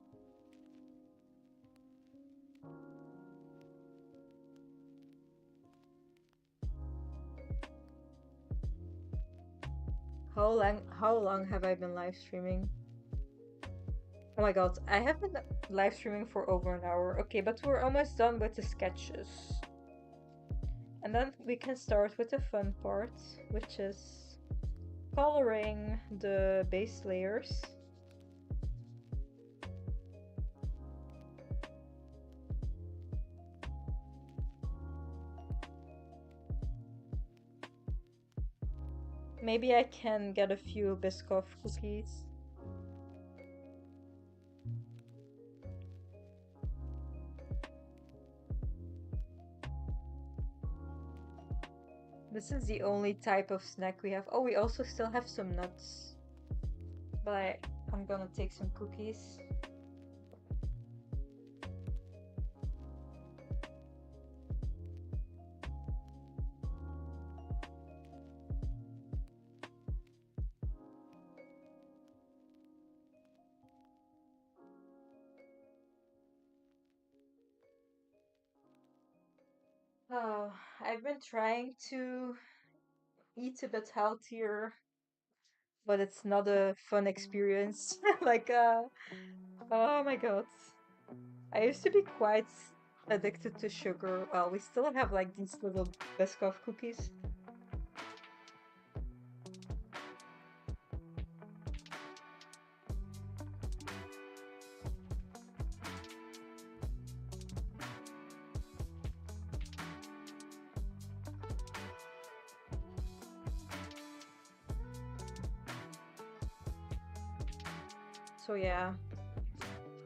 How long have I been live streaming? Oh my god, I have been live streaming for over an hour. Okay, but we're almost done with the sketches. And then we can start with the fun part, which is coloring the base layers. Maybe I can get a few Biscoff cookies. This is the only type of snack we have. Oh, we also still have some nuts. But I'm gonna take some cookies. Oh, I've been trying to eat a bit healthier, but it's not a fun experience. Like, oh my god. I used to be quite addicted to sugar. Well, we still have like these little Biscoff cookies. So yeah,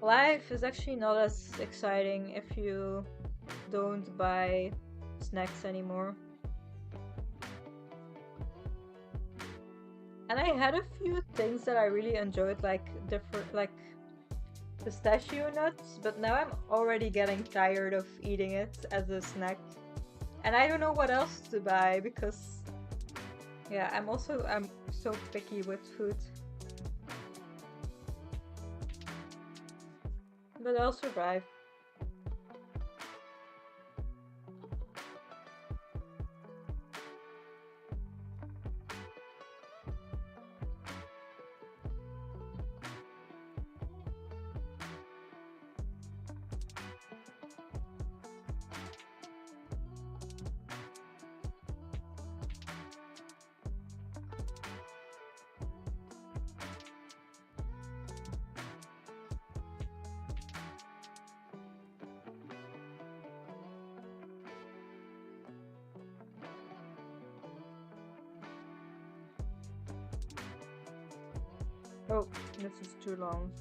life is actually not as exciting if you don't buy snacks anymore. And I had a few things that I really enjoyed, like different, like pistachio nuts, but now I'm already getting tired of eating it as a snack. And I don't know what else to buy because, yeah, I'm so picky with food. But I'll survive. Oh, this is too long.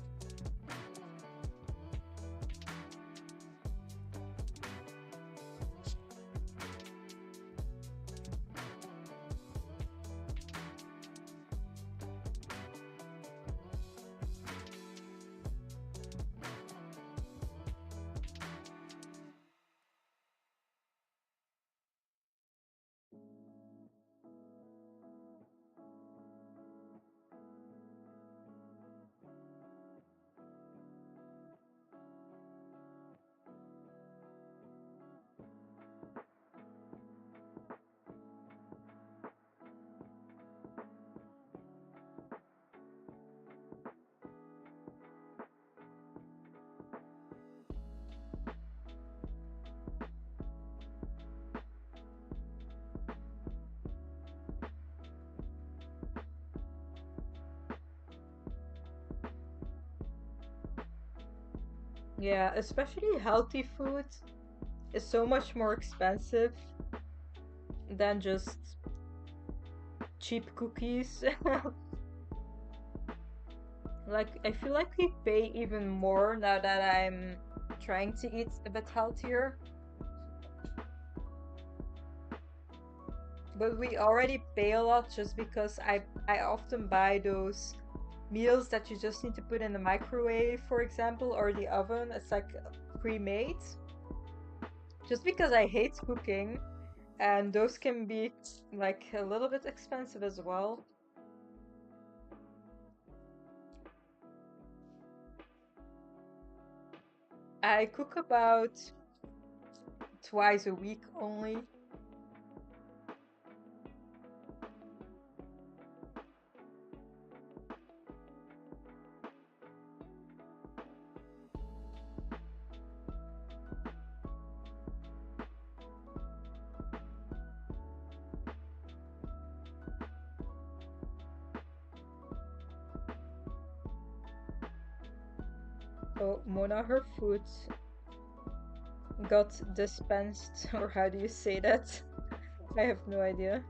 Yeah, especially healthy food is so much more expensive than just cheap cookies. Like, I feel like we pay even more now that I'm trying to eat a bit healthier. But we already pay a lot just because I often buy those meals that you just need to put in the microwave, for example, or the oven. It's like pre-made. Just because I hate cooking, and those can be like a little bit expensive as well. I cook about twice a week only. Oh, Mona, her food got dispensed, or how do you say that? I have no idea.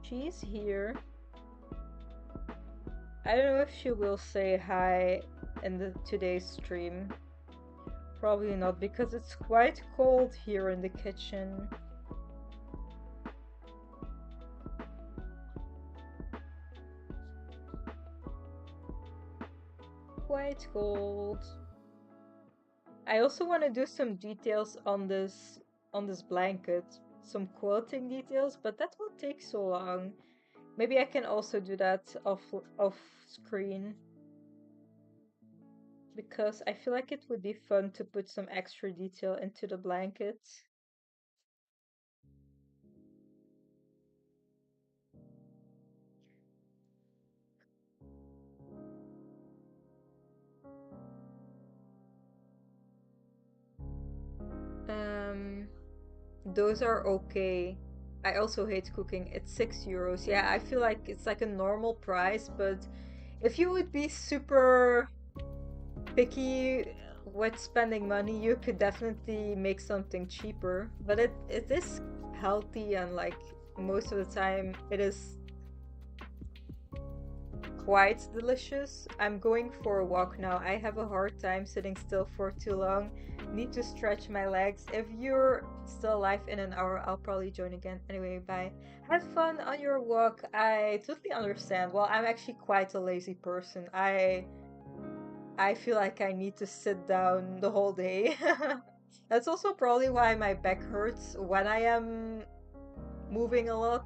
She's here. I don't know if she will say hi in today's stream. Probably not, because it's quite cold here in the kitchen. Quite cold. I also want to do some details on this blanket, some quilting details, but that will take so long. Maybe I can also do that off screen, because I feel like it would be fun to put some extra detail into the blanket. Um, those are okay. I also hate cooking. It's €6. Yeah, I feel like it's like a normal price, but if you would be super picky with spending money, you could definitely make something cheaper. But it is healthy, and like most of the time it is quite delicious. I'm going for a walk now. I have a hard time sitting still for too long. Need to stretch my legs. If you're still alive in an hour, I'll probably join again. Anyway, bye. Have fun on your walk. I totally understand. Well, I'm actually quite a lazy person. I feel like I need to sit down the whole day. That's also probably why my back hurts when I am moving a lot.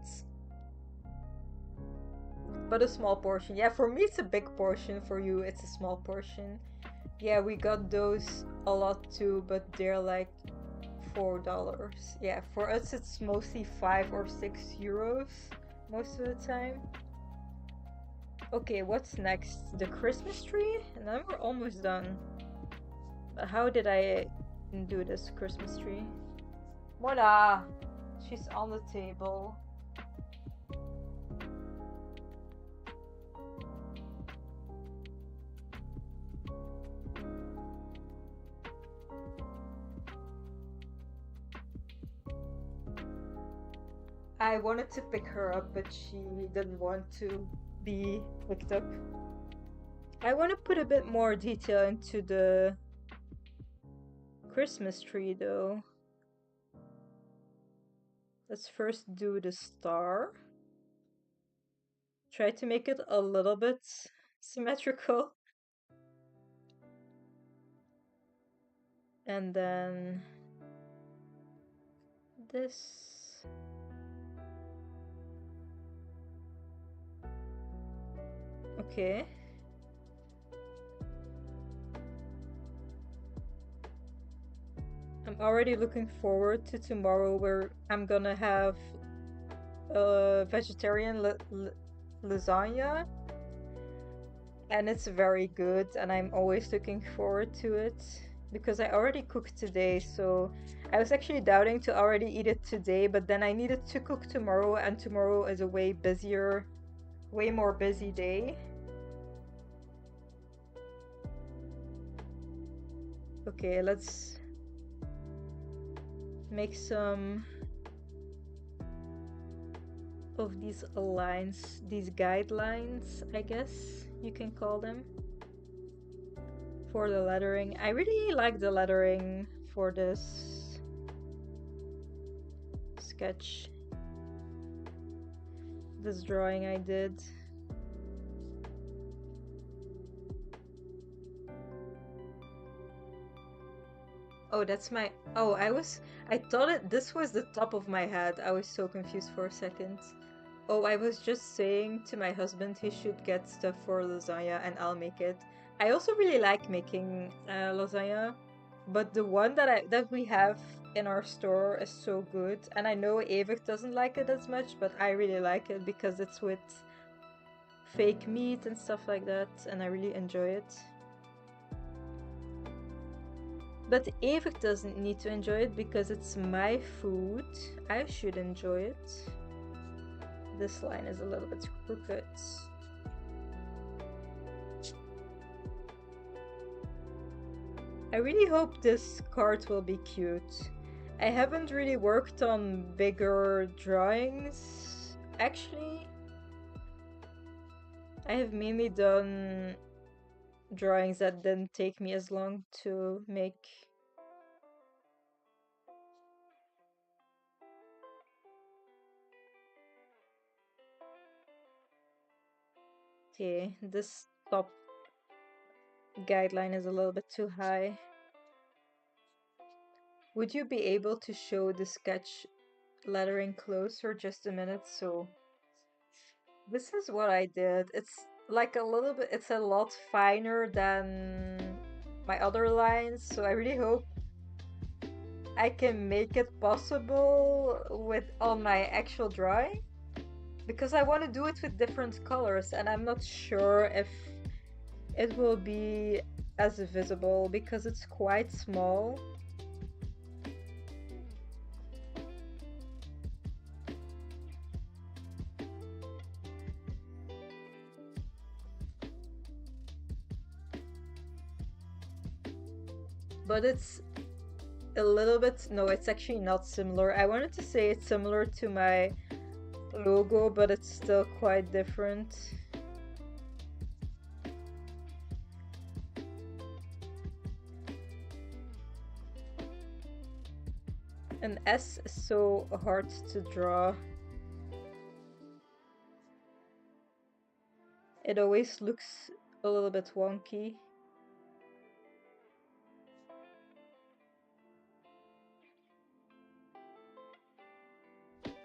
But a small portion. Yeah, for me it's a big portion. For you it's a small portion. Yeah, we got those a lot too, but they're like $4. Yeah, for us it's mostly €5 or €6 most of the time. Okay, what's next? The Christmas tree? And then we're almost done. But how did I do this Christmas tree? Mona! She's on the table. I wanted to pick her up, but she didn't want to be picked up. I want to put a bit more detail into the Christmas tree though. Let's first do the star. Try to make it a little bit symmetrical. And then this. Okay. I'm already looking forward to tomorrow where I'm gonna have a vegetarian lasagna, and it's very good, and I'm always looking forward to it because I already cooked today, so I was actually doubting to already eat it today, but then I needed to cook tomorrow, and tomorrow is a way more busy day. Okay, let's make some of these lines, these guidelines, I guess you can call them, for the lettering. I really like the lettering for this sketch, this drawing I did. Oh, that's my. Oh, I thought this was the top of my head. I was so confused for a second. Oh, I was just saying to my husband he should get stuff for lasagna and I'll make it. I also really like making lasagna, but the one that we have in our store is so good. And I know Evert doesn't like it as much, but I really like it because it's with fake meat and stuff like that, and I really enjoy it. But Evert doesn't need to enjoy it because it's my food. I should enjoy it. This line is a little bit crooked. I really hope this card will be cute. I haven't really worked on bigger drawings, actually. I have mainly done drawings that didn't take me as long to make. Okay, this top guideline is a little bit too high. Would you be able to show the sketch lettering closer just a minute? So this is what I did. It's like a little bit, it's a lot finer than my other lines, so I really hope I can make it possible with on my actual drawing, because I want to do it with different colors and I'm not sure if it will be as visible because it's quite small. But it's a little bit, no, it's actually not similar. I wanted to say it's similar to my logo, but it's still quite different. An S is so hard to draw. It always looks a little bit wonky.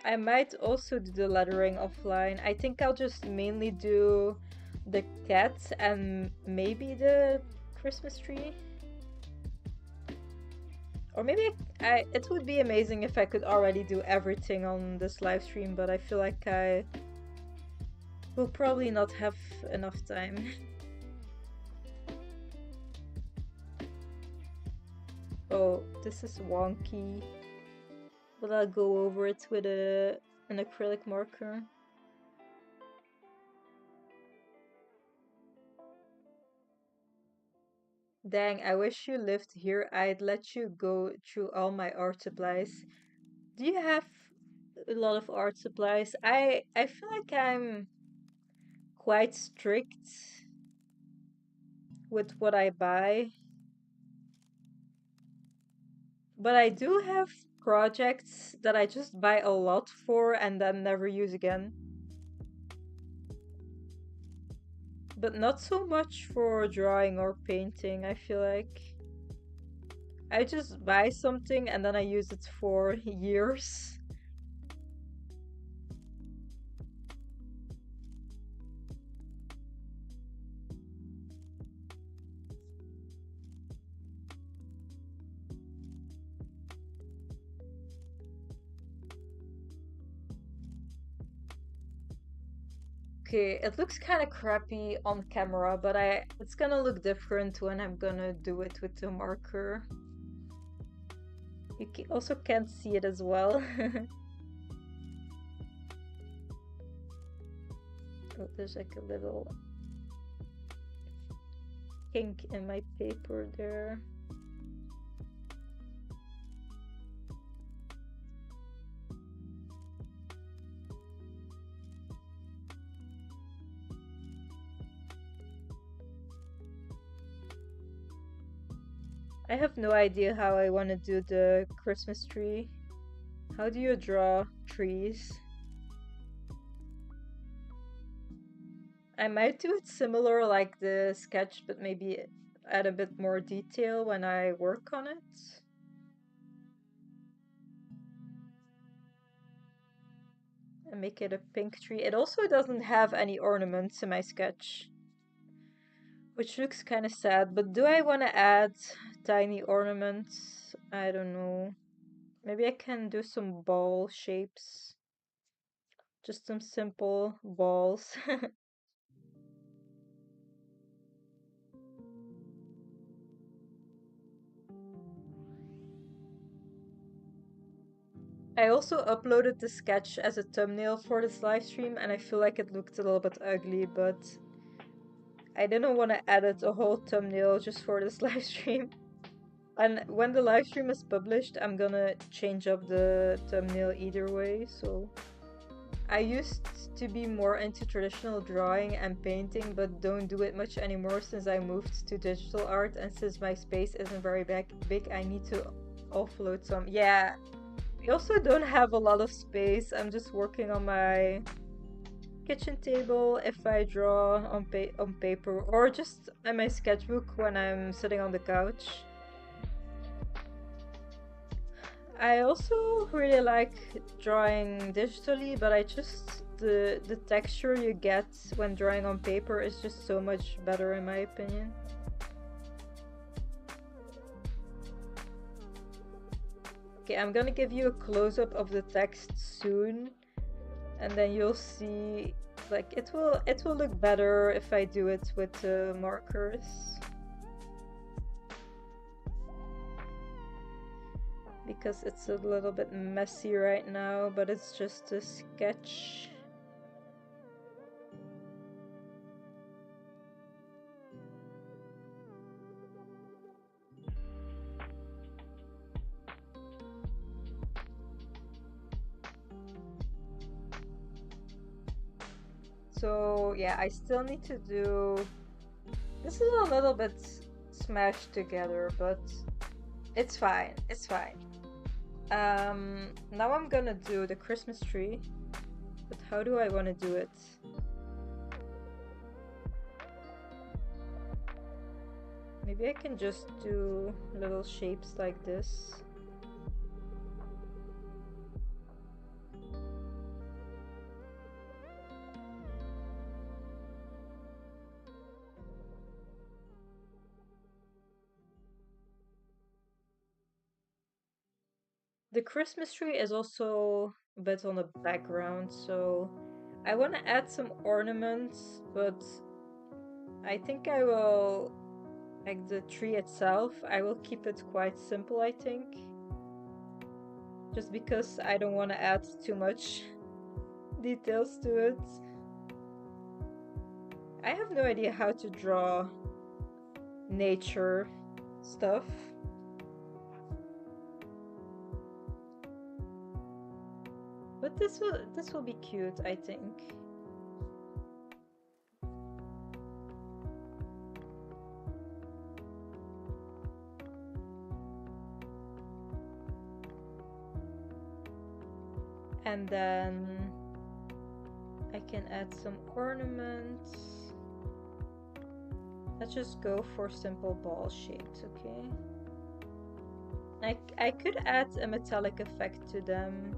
I might also do the lettering offline. I think I'll just mainly do the cat and maybe the Christmas tree. Or maybe it would be amazing if I could already do everything on this live stream, but I feel like I will probably not have enough time. Oh, this is wonky. But I'll go over it with an acrylic marker. Dang, I wish you lived here. I'd let you go through all my art supplies. Do you have a lot of art supplies. I feel like I'm quite strict with what I buy, but I do have projects that I just buy a lot for and then never use again. But not so much for drawing or painting, I feel like. I just buy something and then I use it for years. Okay, it looks kind of crappy on camera, but it's gonna look different when I'm gonna do it with the marker. You also can't see it as well. Oh, there's like a little kink in my paper there. I have no idea how I want to do the Christmas tree. How do you draw trees? I might do it similar like the sketch, but maybe add a bit more detail when I work on it. And make it a pink tree. It also doesn't have any ornaments in my sketch, which looks kind of sad, but do I want to add tiny ornaments? I don't know. Maybe I can do some ball shapes. Just some simple balls. I also uploaded the sketch as a thumbnail for this live stream and I feel like it looked a little bit ugly, but I didn't want to edit a whole thumbnail just for this live stream. And when the live stream is published, I'm gonna change up the thumbnail either way, so... I used to be more into traditional drawing and painting, but don't do it much anymore since I moved to digital art, and since my space isn't very big, I need to offload some. Yeah, I also don't have a lot of space. I'm just working on my kitchen table if I draw on paper, or just in my sketchbook when I'm sitting on the couch. I also really like drawing digitally, but I just the texture you get when drawing on paper is just so much better in my opinion. Okay, I'm gonna give you a close-up of the text soon, and then you'll see like it will look better if I do it with markers. Because it's a little bit messy right now, but it's just a sketch. So yeah, I still need to do... This is a little bit smashed together, but it's fine, it's fine. Now I'm gonna do the Christmas tree, but how do I want to do it? Maybe I can just do little shapes like this. The Christmas tree is also a bit on the background, so I want to add some ornaments, but I think I will, like the tree itself, I will keep it quite simple, I think. Just because I don't want to add too much details to it. I have no idea how to draw nature stuff. What this will be cute, I think. And then I can add some ornaments. Let's just go for simple ball shapes, okay? I could add a metallic effect to them.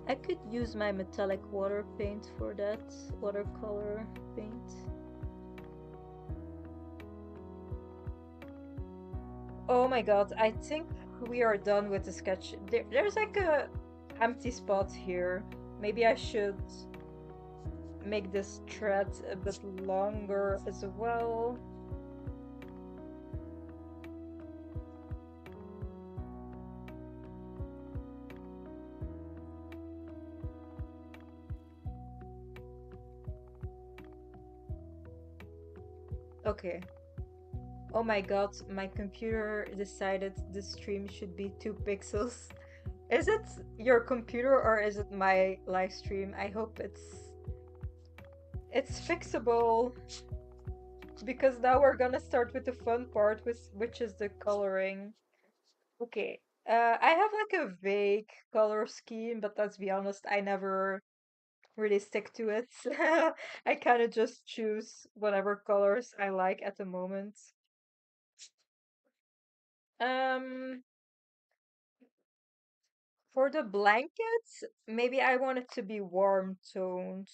I could use my metallic water paint for that, watercolor paint. Oh my god, I think we are done with the sketch. There's like a empty spot here. Maybe I should make this thread a bit longer as well. Okay. Oh my god, my computer decided the stream should be 2 pixels. Is it your computer or is it my live stream? I hope it's fixable, because now we're gonna start with the fun part, which is the coloring. Okay. I have like a vague color scheme, but let's be honest, I never really stick to it. I kind of just choose whatever colors I like at the moment. Um, for the blankets, maybe I want it to be warm toned.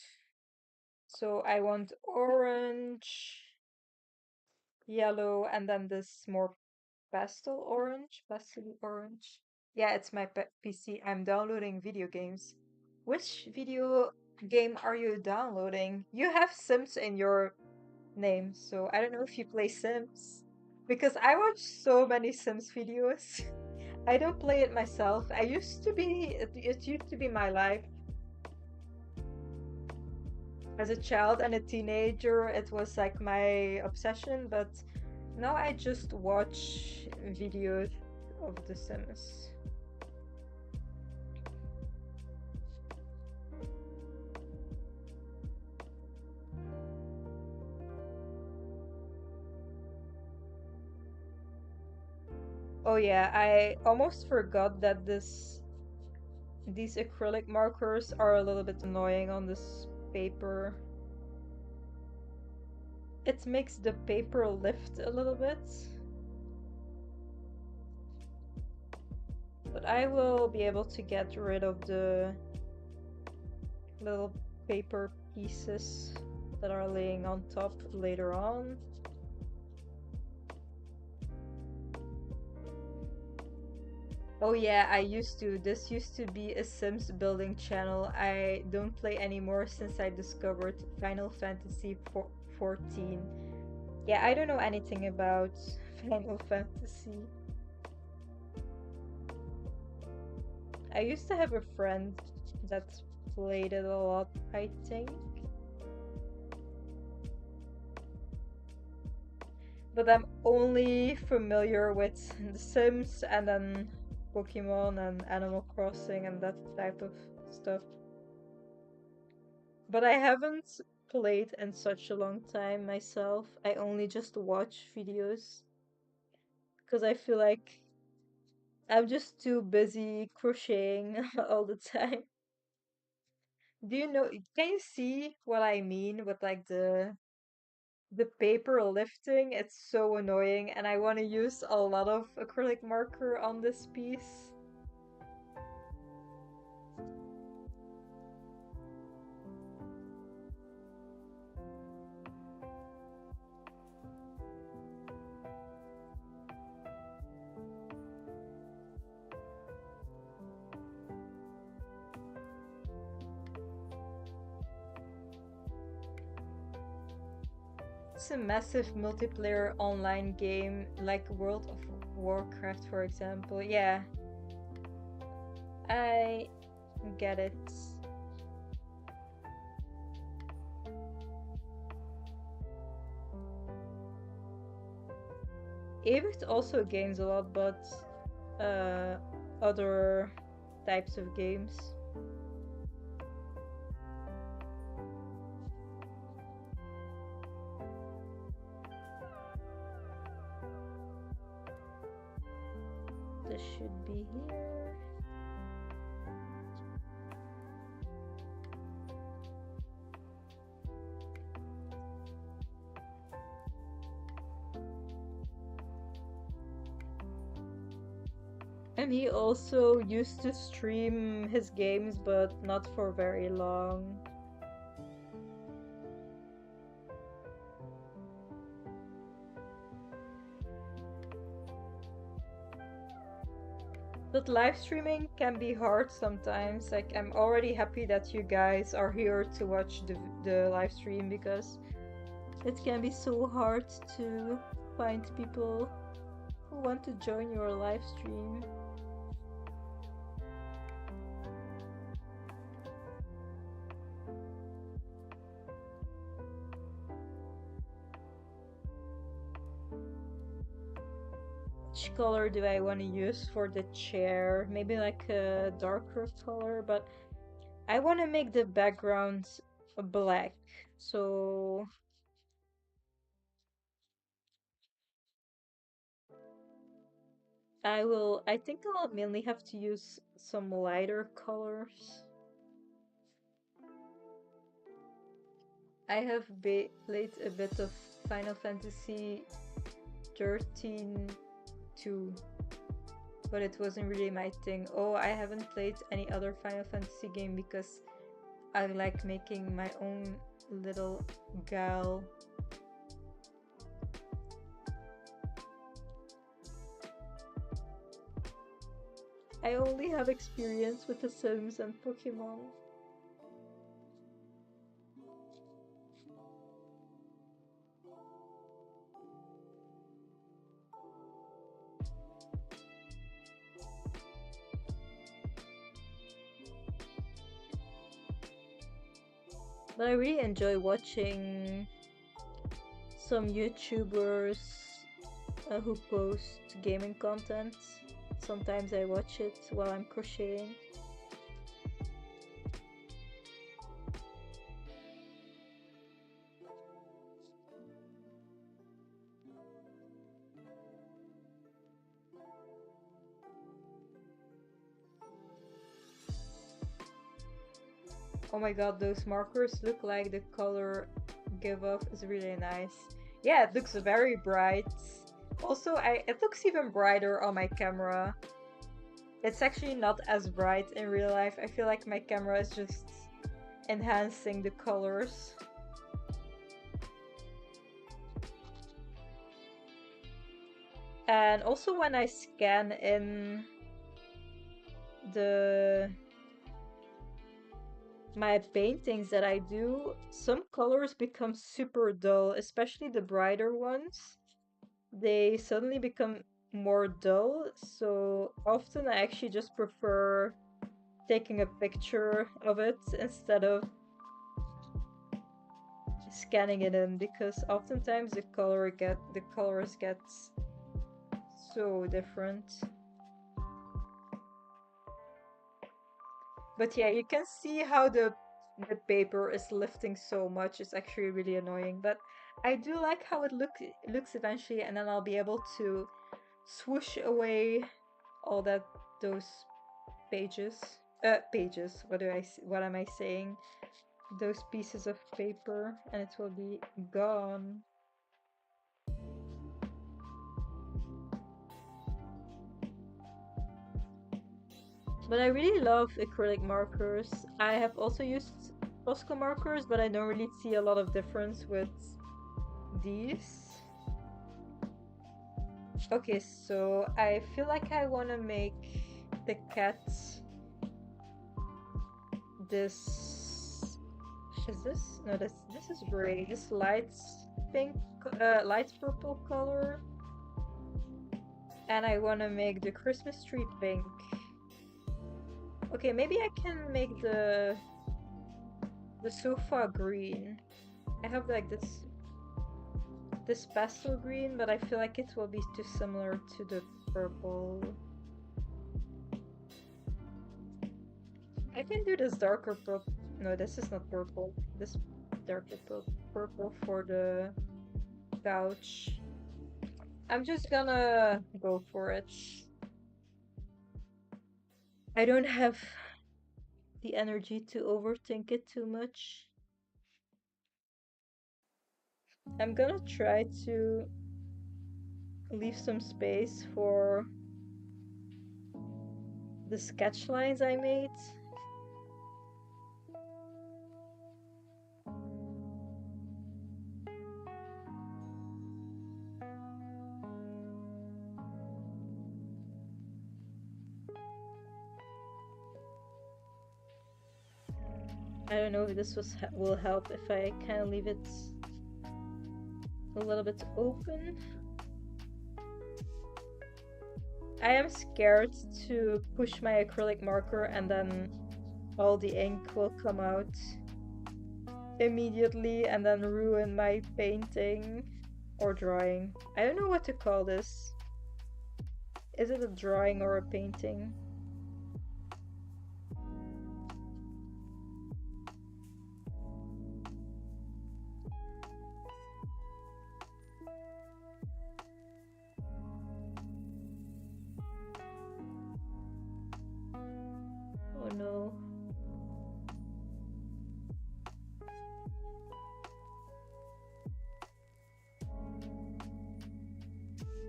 So I want orange, yellow, and then this more pastel orange. Yeah, it's my PC. I'm downloading video games. Which video game are you downloading? You have Sims in your name, so I don't know if you play Sims. Because I watch so many Sims videos. I don't play it myself. It used to be my life. As a child and a teenager, it was like my obsession, but now I just watch videos of The Sims. Oh yeah, I almost forgot that these acrylic markers are a little bit annoying on this paper. It makes the paper lift a little bit. But I will be able to get rid of the little paper pieces that are laying on top later on. Oh yeah, this used to be a Sims building channel. I don't play anymore since I discovered Final Fantasy 14. Yeah, I don't know anything about Final Fantasy. I used to have a friend that played it a lot, I think. But I'm only familiar with The Sims and then Pokemon and Animal Crossing and that type of stuff. But I haven't played in such a long time myself. I only just watch videos because I feel like I'm just too busy crocheting all the time. Do you know, can you see what I mean with like the paper lifting? It's so annoying and I want to use a lot of acrylic marker on this piece. It's a massive multiplayer online game like World of Warcraft, for example. Yeah, I get it. Avict also games a lot, but other types of games. This should be here. And he also used to stream his games, but not for very long. But live streaming can be hard sometimes. Like, I'm already happy that you guys are here to watch the live stream because it can be so hard to find people who want to join your live stream. Which color do I want to use for the chair? Maybe like a darker color, but I want to make the background black. So I think I'll mainly have to use some lighter colors. I have played a bit of Final Fantasy 13 2, but it wasn't really my thing. Oh, I haven't played any other Final Fantasy game because I like making my own little gal. I only have experience with The Sims and Pokemon. But I really enjoy watching some YouTubers who post gaming content. Sometimes I watch it while I'm crocheting. Oh my god, those markers look like the color give off is really nice. Yeah, it looks very bright. Also, it looks even brighter on my camera. It's actually not as bright in real life. I feel like my camera is just enhancing the colors. And also when I scan in my paintings that I do, some colors become super dull, especially the brighter ones. They suddenly become more dull, so often I actually just prefer taking a picture of it instead of scanning it in, because oftentimes the colors get so different. But yeah, you can see how the paper is lifting so much. It's actually really annoying, but I do like how it looks eventually, and then I'll be able to swoosh away all those pages. Pages. What am I saying? Those pieces of paper, and it will be gone. But I really love acrylic markers. I have also used Posca markers, but I don't really see a lot of difference with these. Okay, so I feel like I want to make the cat this. Is this? No, this is gray. This light pink, light purple color. And I want to make the Christmas tree pink. Okay, maybe I can make the sofa green. I have like this this pastel green, but I feel like it will be too similar to the purple. I can do this darker purple. No, this is not purple. This darker purple for the couch. I'm just gonna go for it. I don't have the energy to overthink it too much. I'm gonna try to leave some space for the sketch lines I made. I don't know if this will help if I kind of leave it a little bit open. I am scared to push my acrylic marker and then all the ink will come out immediately and then ruin my painting or drawing. I don't know what to call this. Is it a drawing or a painting? Oh no.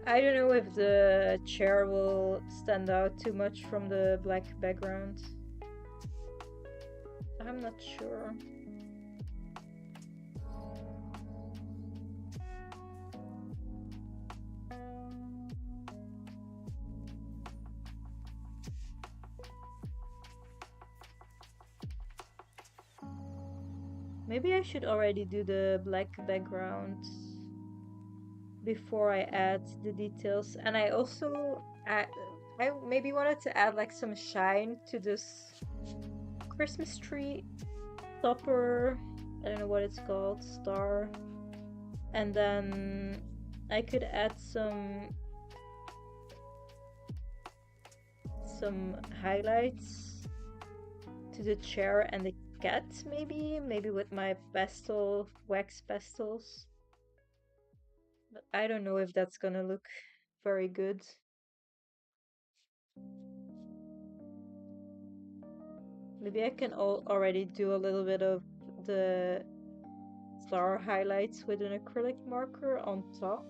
I don't know if the chair will stand out too much from the black background. I'm not sure. Maybe I should already do the black background before I add the details. And I also I maybe wanted to add like some shine to this Christmas tree topper. I don't know what it's called, star. And then I could add some highlights to the chair and the cat, maybe with my pastel wax pastels. But I don't know if that's gonna look very good. Maybe I can already do a little bit of the star highlights with an acrylic marker on top.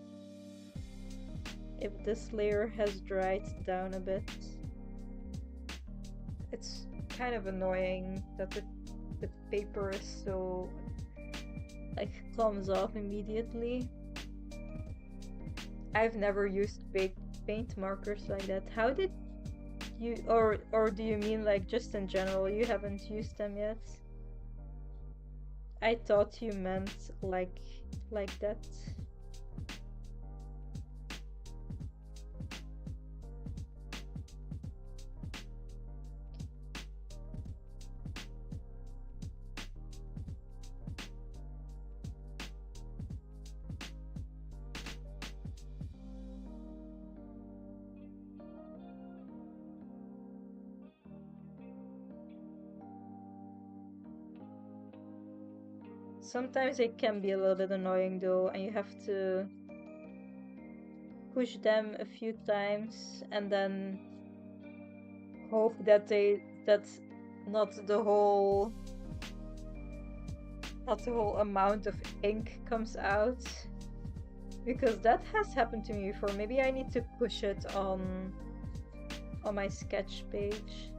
If this layer has dried down a bit. It's kind of annoying that the paper is so like comes off immediately. I've never used paint markers like that. How did you, or do you mean like just in general you haven't used them yet? I thought you meant like that. Sometimes it can be a little bit annoying though, and you have to push them a few times and then hope that that's not the whole amount of ink comes out, because that has happened to me before. Maybe I need to push it on my sketch page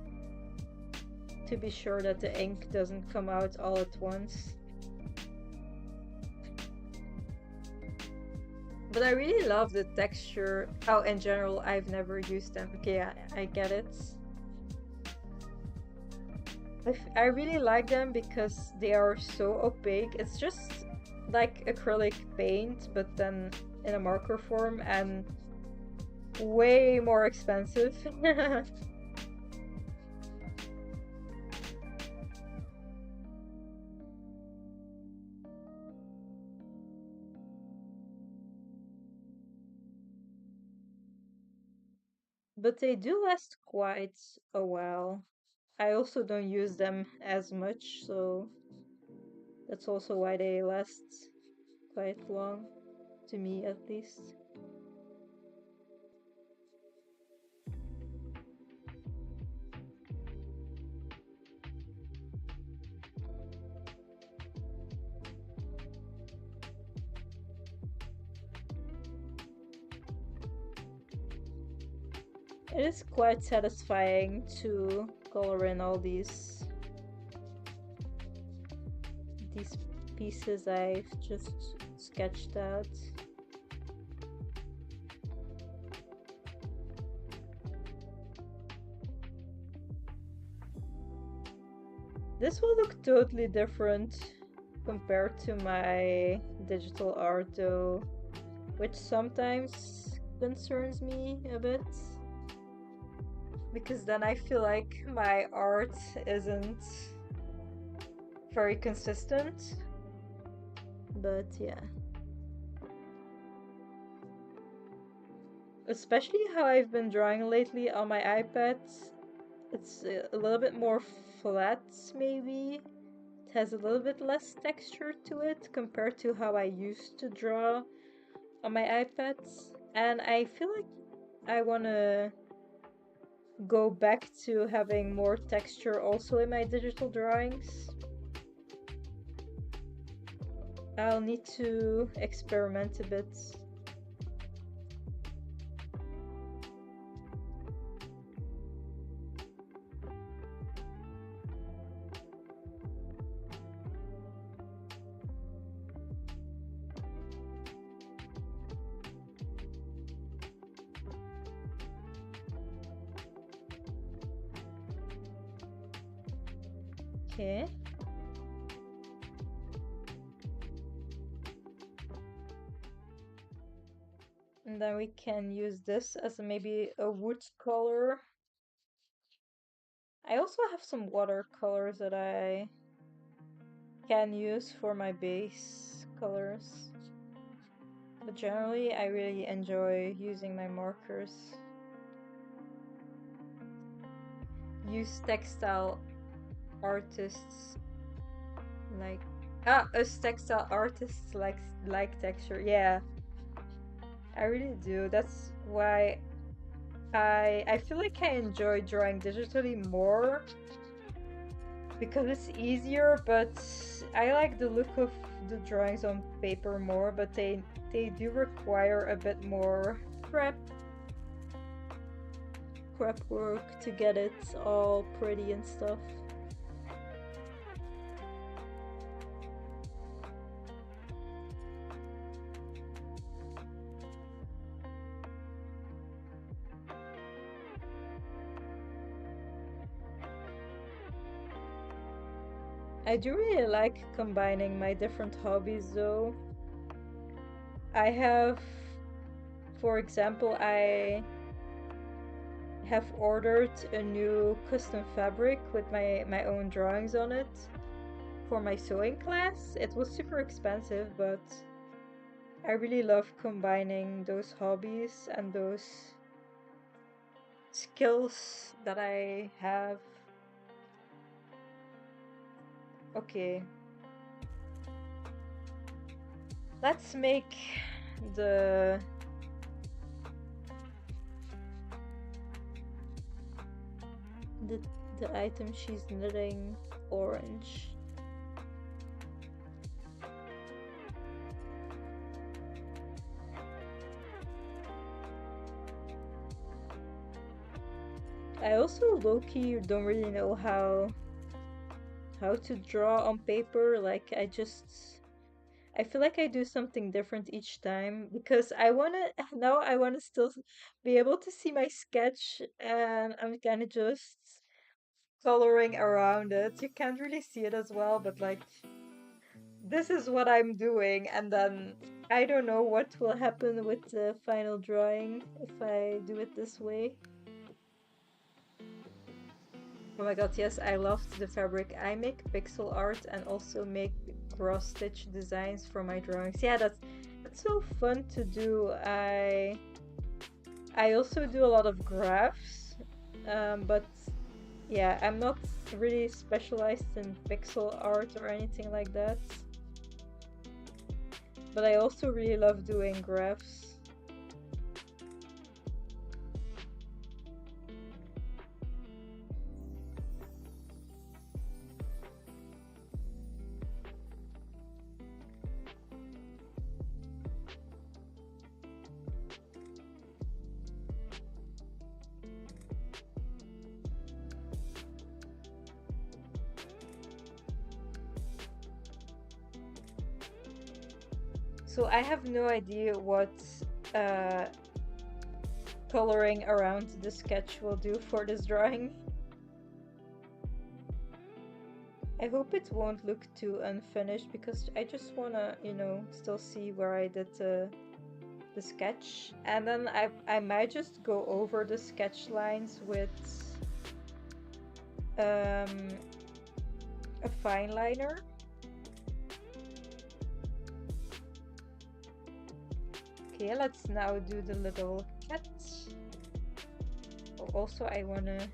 to be sure that the ink doesn't come out all at once. But I really love the texture. Oh, in general, I've never used them. Okay, I get it. I really like them because they are so opaque. It's just like acrylic paint, but then in a marker form and way more expensive. but they do last quite a while. I also don't use them as much, so that's also why they last quite long, to me at least. It is quite satisfying to color in all these pieces I've just sketched out. This will look totally different compared to my digital art though, which sometimes concerns me a bit. Because then I feel like my art isn't very consistent. But yeah. Especially how I've been drawing lately on my iPad. It's a little bit more flat, maybe. It has a little bit less texture to it compared to how I used to draw on my iPad. And I feel like I want to go back to having more texture also in my digital drawings. I'll need to experiment a bit. Okay. And then we can use this as maybe a wood color. I also have some watercolors that I can use for my base colors. But generally, I really enjoy using my markers. Use textile artists like us textile artists like texture. Yeah, I really do. That's why I feel like I enjoy drawing digitally more because it's easier, but I like the look of the drawings on paper more, but they do require a bit more prep work to get it all pretty and stuff. I do really like combining my different hobbies though. I have, for example, I have ordered a new custom fabric with my own drawings on it for my sewing class. It was super expensive, but I really love combining those hobbies and those skills that I have. Okay. Let's make the the the item she's knitting orange. I also low-key don't really know how to draw on paper. Like I feel like I do something different each time because I wanna now I wanna still be able to see my sketch and I'm kind of just coloring around it. You can't really see it as well, but like this is what I'm doing, and then I don't know what will happen with the final drawing if I do it this way. Oh my god, yes, I loved the fabric. I make pixel art and also make cross stitch designs for my drawings. Yeah, that's so fun to do. I also do a lot of graphs, but yeah, I'm not really specialized in pixel art or anything like that. But I also really love doing graphs. So I have no idea what uh, coloring around the sketch will do for this drawing. I hope it won't look too unfinished because I just wanna, still see where I did the sketch. And then I might just go over the sketch lines with a fine liner. Okay, let's now do the little cat. Oh, also, I wanna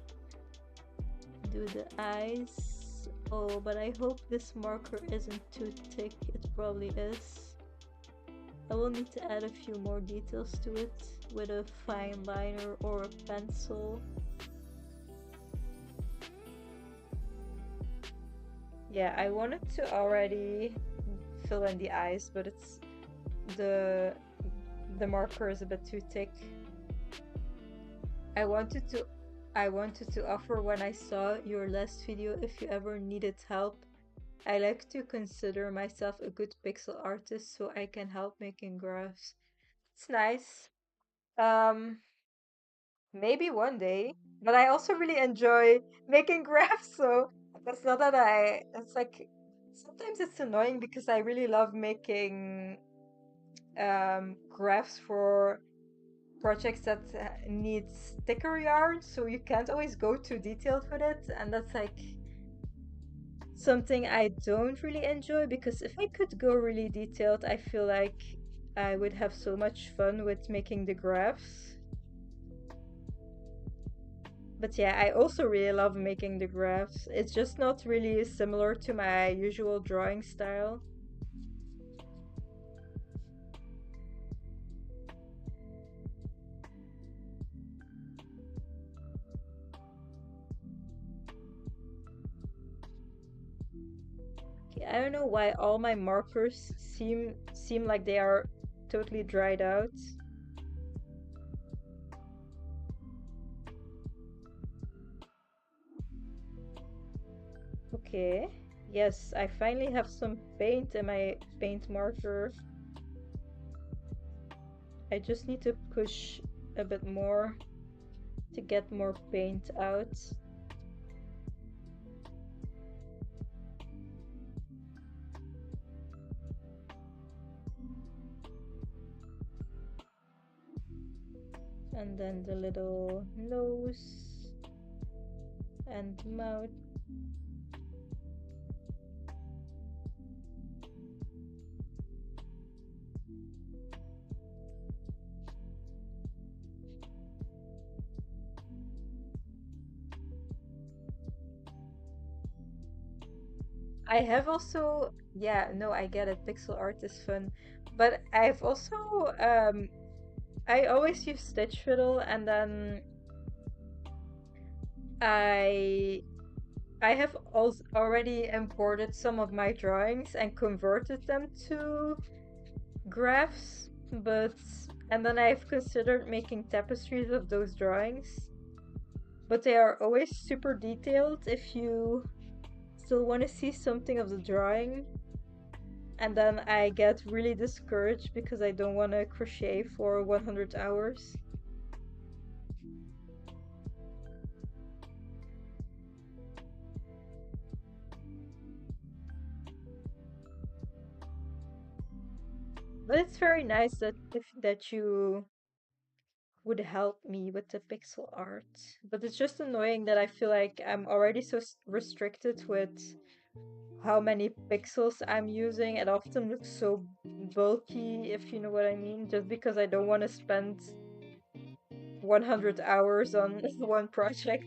do the eyes. Oh, but I hope this marker isn't too thick. It probably is. I will need to add a few more details to it with a fine liner or a pencil. Yeah, I wanted to already fill in the eyes, but it's the marker is a bit too thick. I wanted to offer when I saw your last video if you ever needed help. I like to consider myself a good pixel artist so I can help making graphs. It's nice. Um, maybe one day. But I also really enjoy making graphs, so that's not that it's like sometimes it's annoying because I really love making graphs for projects that need sticker yarn, so you can't always go too detailed with it, and that's like something I don't really enjoy because if I could go really detailed, I feel like I would have so much fun with making the graphs. But yeah, I also really love making the graphs. It's just not really similar to my usual drawing style. Okay, I don't know why all my markers seem like they are totally dried out. Okay. Yes, I finally have some paint in my paint marker. I just need to push a bit more to get more paint out. And then the little nose and mouth. I have also, yeah, no, I get it. Pixel art is fun, but I've also, I always use Stitch Fiddle, and then I, I have also already imported some of my drawings and converted them to graphs, but and then I've considered making tapestries of those drawings, but they are always super detailed if you still want to see something of the drawing. And then I get really discouraged because I don't want to crochet for 100 hours. But it's very nice that you would help me with the pixel art. But it's just annoying that I feel like I'm already so restricted with how many pixels I'm using. It often looks so bulky, if you know what I mean, just because I don't want to spend 100 hours on one project.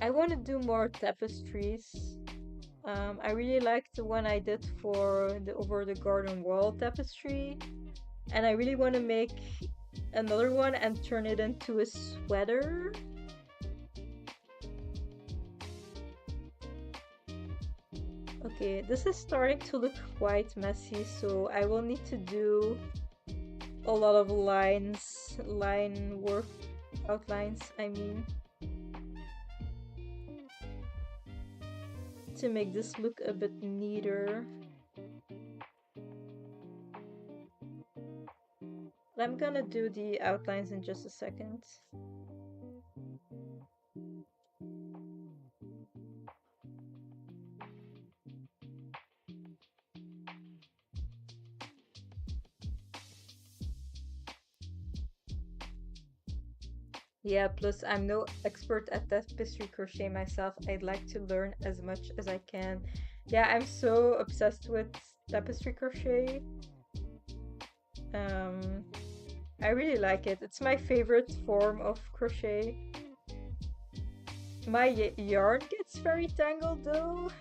I want to do more tapestries. I really liked the one I did for the over the garden wall tapestry, and I really want to make another one and turn it into a sweater. Okay, this is starting to look quite messy, so I will need to do a lot of line work, outlines, I mean, to make this look a bit neater. I'm gonna do the outlines in just a second. Yeah, plus I'm no expert at tapestry crochet myself. I'd like to learn as much as I can. Yeah, I'm so obsessed with tapestry crochet. Um, I really like it. It's my favorite form of crochet. My yarn gets very tangled though,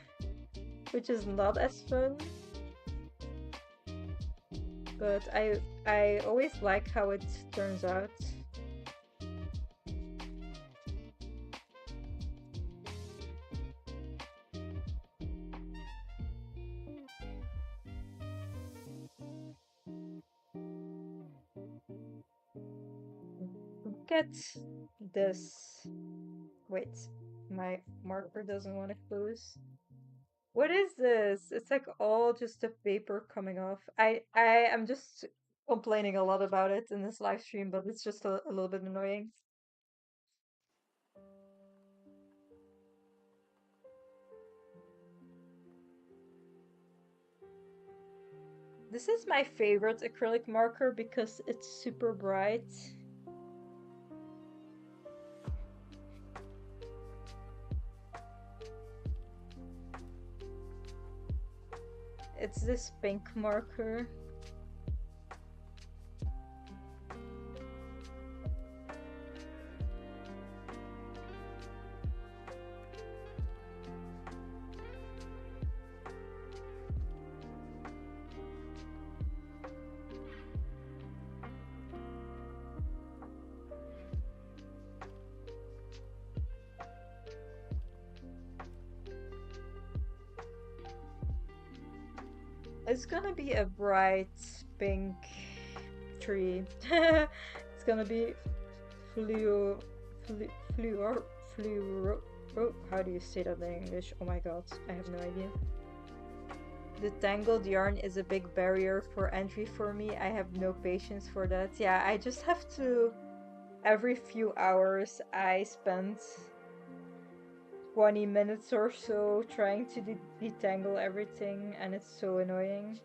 which is not as fun. But I always like how it turns out. Look at this. Wait, my marker doesn't want to close. What is this? It's like all just a paper coming off. I am just complaining a lot about it in this live stream, but it's just a little bit annoying. This is my favorite acrylic marker because it's super bright. It's this pink marker. It's gonna be a bright pink tree. It's gonna be fluo, fluor, fluoro. Oh, how do you say that in English? Oh my god, I have no idea. The tangled yarn is a big barrier for entry for me. I have no patience for that. Yeah, I just have to. Every few hours, I spend 20 minutes or so trying to detangle everything, and it's so annoying.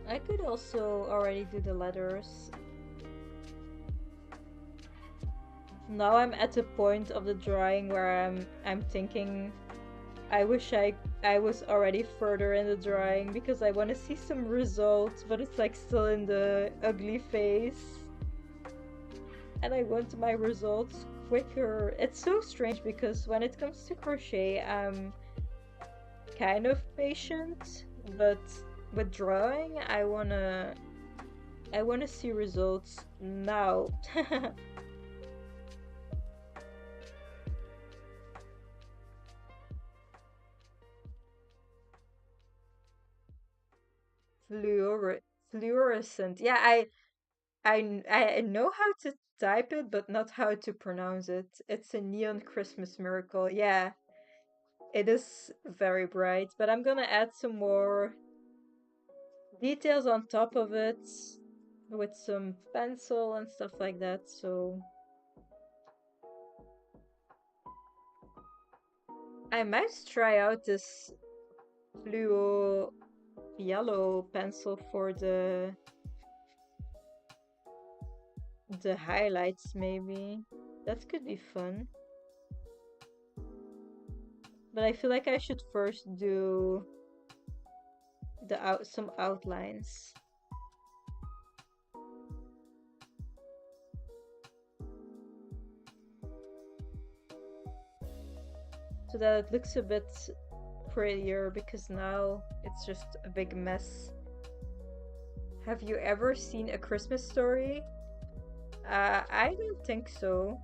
I could also already do the letters. Now I'm at the point of the drawing where I'm thinking I wish I was already further in the drawing because I want to see some results, but it's like still in the ugly phase. And I want my results quicker. It's so strange because when it comes to crochet, I'm kind of patient, but with drawing, I wanna see results now. Fluore Fluorescent. Yeah, I know how to type it, but not how to pronounce it. It's a neon Christmas miracle. Yeah, it is very bright, but I'm gonna add some more details on top of it with some pencil and stuff like that. So I might try out this fluo yellow pencil for the highlights maybe. That could be fun. But I feel like I should first do some outlines. So that it looks a bit prettier, because now it's just a big mess. Have you ever seen A Christmas Story? I don't think so.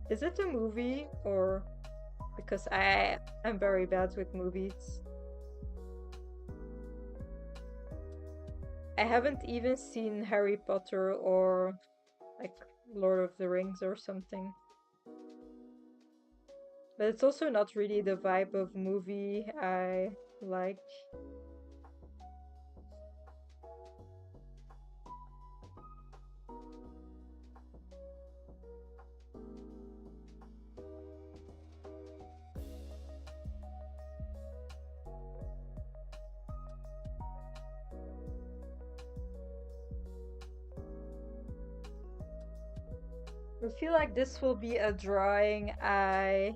Is it a movie, or because I am very bad with movies? I haven't even seen Harry Potter or like Lord of the Rings or something. But it's also not really the vibe of movie I like. I feel like this will be a drawing I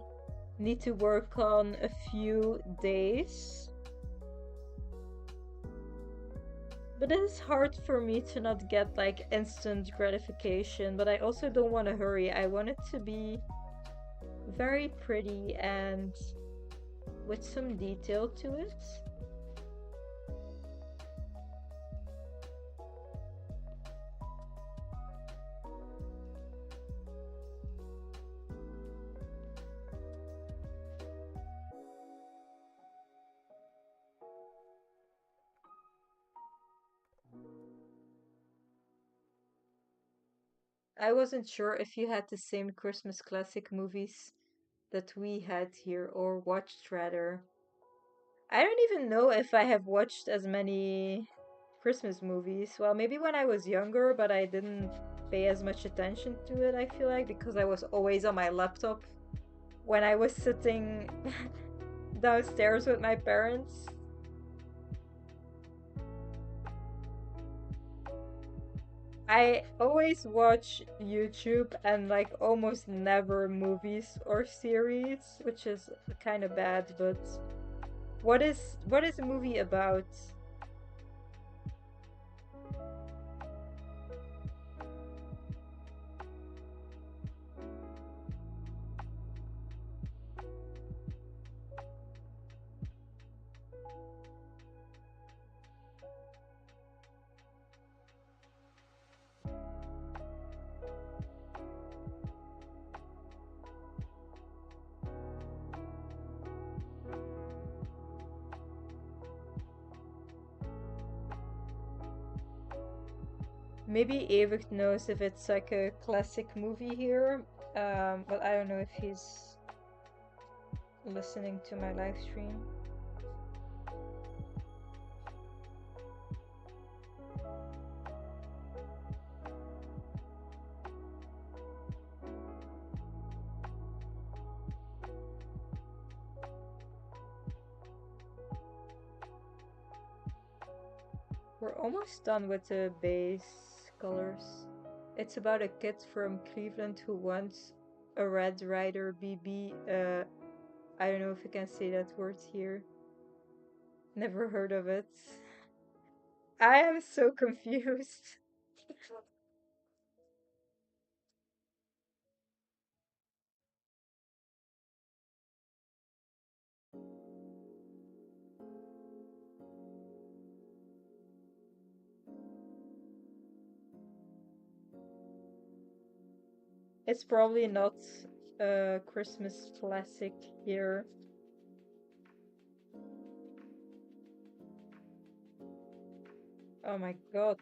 need to work on a few days. But it is hard for me to not get like instant gratification, but I also don't want to hurry. I want it to be very pretty and with some detail to it. I wasn't sure if you had the same Christmas classic movies that we had here, or watched rather. I don't even know if I have watched as many Christmas movies. Well, maybe when I was younger, but I didn't pay as much attention to it, I feel like, because I was always on my laptop when I was sitting downstairs with my parents. I always watch YouTube and like almost never movies or series, which is kind of bad, but what is a movie about? Maybe Avik knows if it's like a classic movie here, but I don't know if he's listening to my live stream. We're almost done with the base colors. It's about a kid from Cleveland who wants a Red Ryder BB. I don't know if I can say that word here. Never heard of it. I am so confused. It's probably not a Christmas classic here. Oh my god.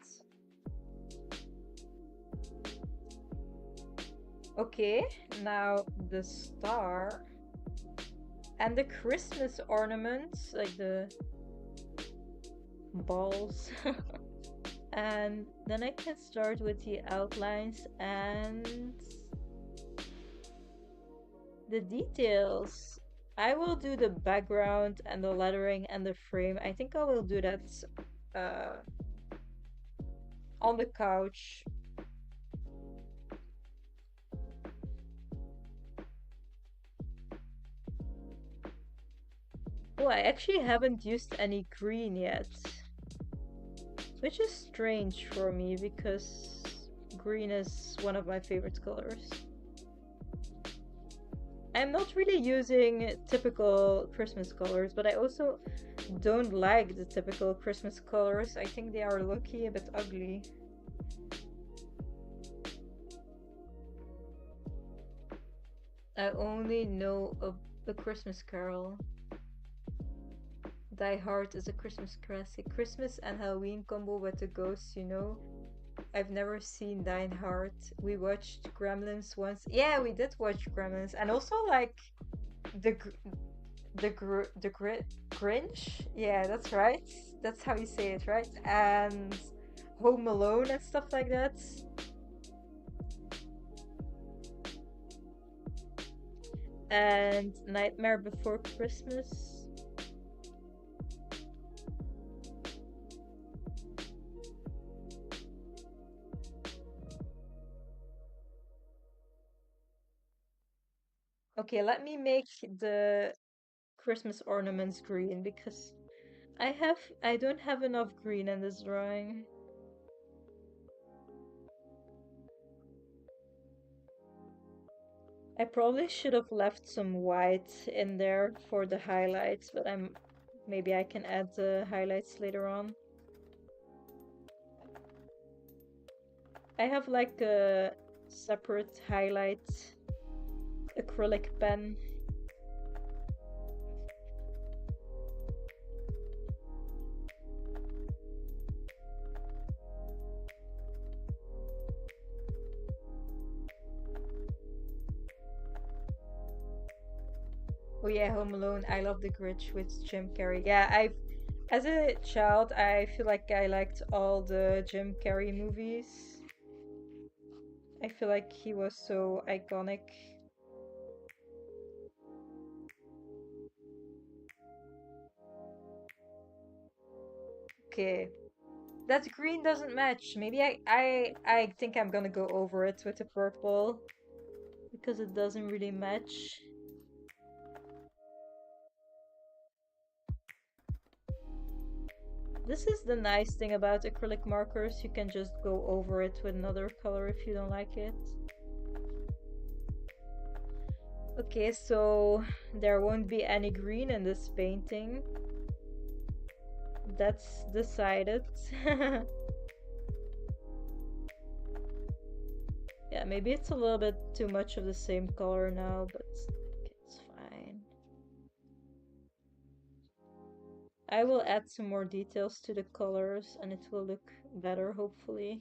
Okay, now the star and the Christmas ornaments, like the balls. And then I can start with the outlines and the details. I will do the background and the lettering and the frame. I think I will do that uh, on the couch. Oh, I actually haven't used any green yet, which is strange for me because green is one of my favorite colors. I'm not really using typical Christmas colors, but I also don't like the typical Christmas colors. I think they are looking a bit ugly. I only know of The Christmas Carol. Die Hard is a Christmas classic. Christmas and Halloween combo with the ghosts, you know. I've never seen Die Hard. We watched Gremlins once. Yeah, we did watch Gremlins, and also like the Grinch. Yeah, that's right. That's how you say it, right? And Home Alone and stuff like that. And Nightmare Before Christmas. Okay, let me make the Christmas ornaments green because I don't have enough green in this drawing. I probably should have left some white in there for the highlights, but maybe I can add the highlights later on. I have like a separate highlight acrylic pen. Oh yeah, Home Alone. I love The Grinch with Jim Carrey. Yeah, as a child, I feel like I liked all the Jim Carrey movies. I feel like he was so iconic. Okay, that green doesn't match. Maybe I think I'm gonna go over it with the purple because it doesn't really match. This is the nice thing about acrylic markers. You can just go over it with another color if you don't like it. Okay, so there won't be any green in this painting. That's decided. Yeah, maybe it's a little bit too much of the same color now, but it's fine. I will add some more details to the colors and it will look better, hopefully.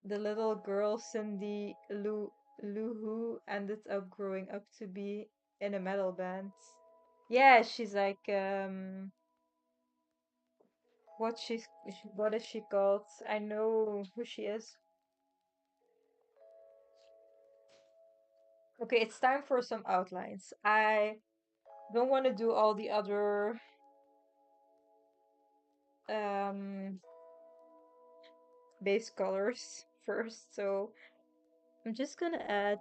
The little girl Cindy Lou Who ended up growing up to be in a metal band. Yeah, she's like what is she called? I know who she is. Okay, it's time for some outlines. I don't want to do all the other um base colors first, so I'm just gonna add.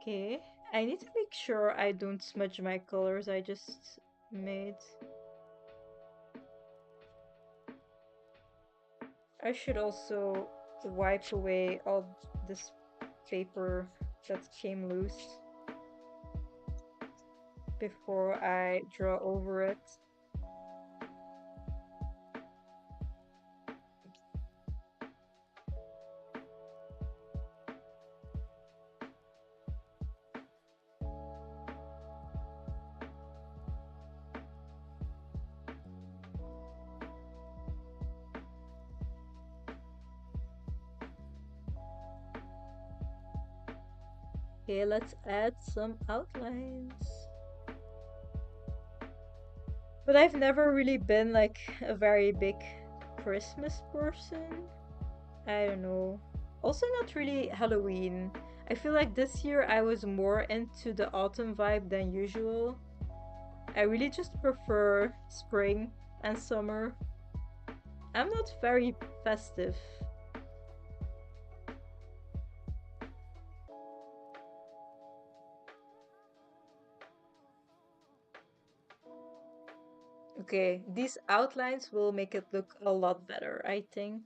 Okay, I need to make sure I don't smudge my colors I just made. I should also wipe away all this paper that came loose before I draw over it. Okay, let's add some outlines. But I've never really been like a very big Christmas person. I don't know. Also, not really Halloween. I feel like this year I was more into the autumn vibe than usual. I really just prefer spring and summer. I'm not very festive. Okay, these outlines will make it look a lot better, I think.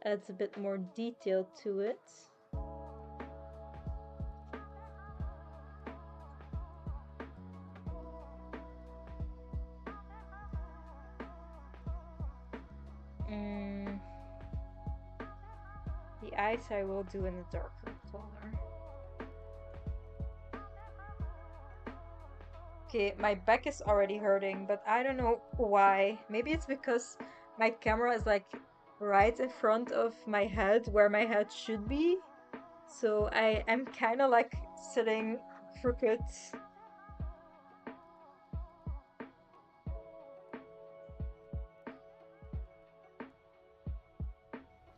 Adds a bit more detail to it. Mm, the eyes I will do in a darker color. Okay, my back is already hurting, but I don't know why. Maybe it's because my camera is like right in front of my head where my head should be. So I am kind of like sitting crooked.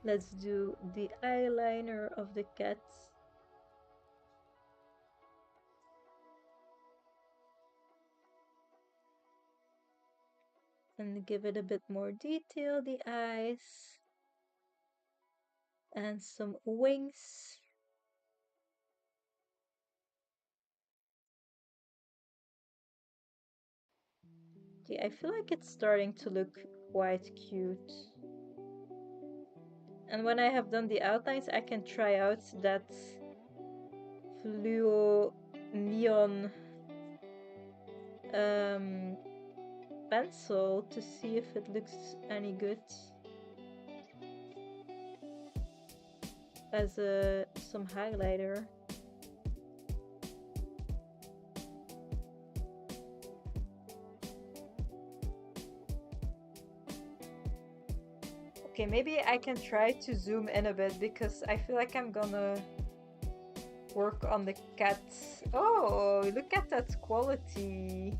Let's do the eyeliner of the cat. And give it a bit more detail, the eyes. And some wings. Okay, I feel like it's starting to look quite cute. And when I have done the outlines, I can try out that fluo neon um, pencil to see if it looks any good as some highlighter. Okay, maybe I can try to zoom in a bit because I feel like I'm gonna work on the cat. Oh, look at that quality.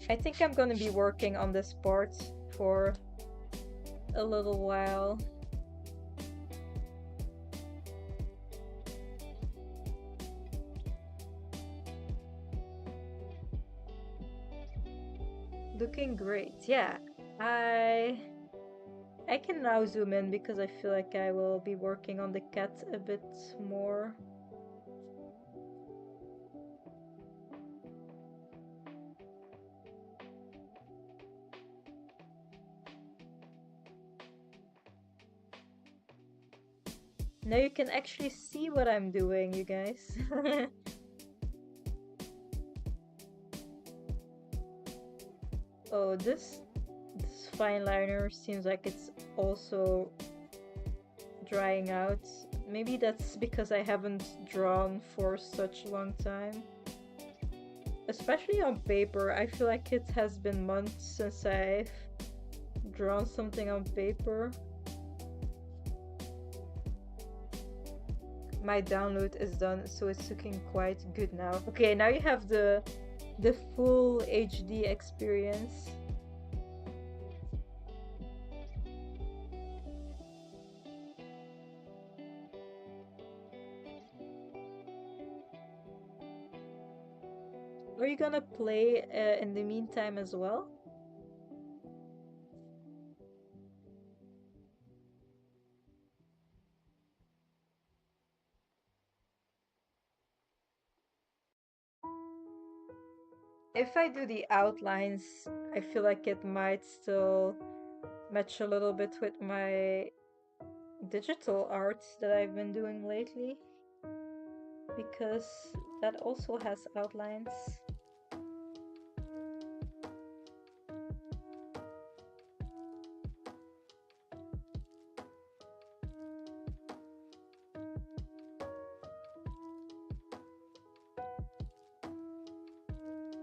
I think I'm gonna be working on this part for a little while. Looking great. Yeah, I can now zoom in because I feel like I will be working on the cat a bit more. Now you can actually see what I'm doing, you guys. Oh, this fine liner seems like it's also drying out. Maybe that's because I haven't drawn for such a long time. Especially on paper, I feel like it has been months since I've drawn something on paper. My download is done, so it's looking quite good now. Okay, now you have the full HD experience. Are you gonna play in the meantime as well? If I do the outlines, I feel like it might still match a little bit with my digital art that I've been doing lately, because that also has outlines.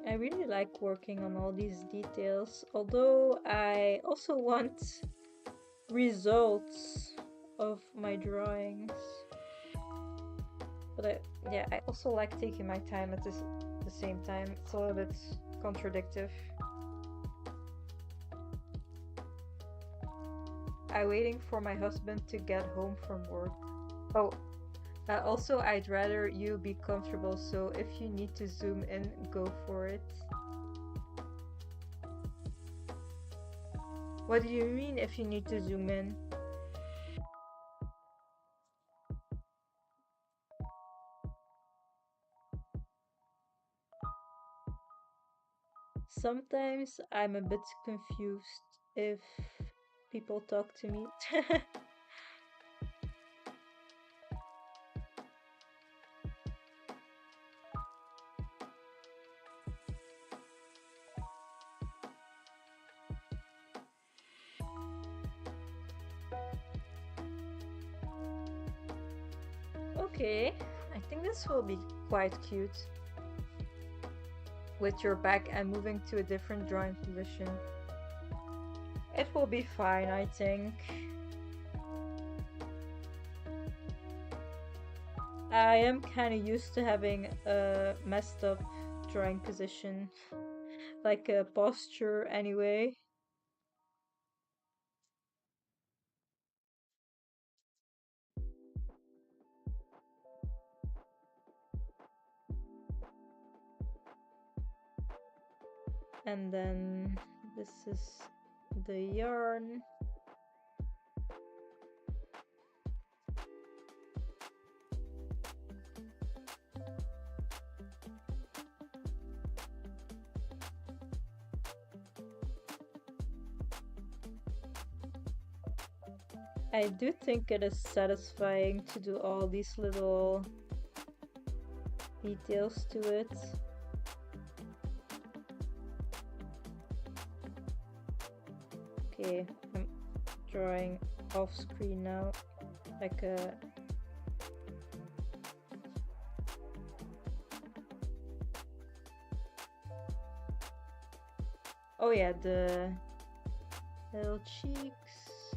I really like working on all these details, although I also want results of my drawings. But yeah, I also like taking my time at the same time. It's a little bit contradictive. I'm waiting for my husband to get home from work. Oh, also, I'd rather you be comfortable, so if you need to zoom in, go for it. What do you mean if you need to zoom in? Sometimes I'm a bit confused if people talk to me. Okay, I think this will be quite cute. With your back and moving to a different drawing position. It will be fine, I think. I am kind of used to having a messed up drawing position, like a posture anyway. And then this is the yarn. I do think it is satisfying to do all these little details to it. Okay, I'm drawing off screen now, like a oh yeah, the little cheeks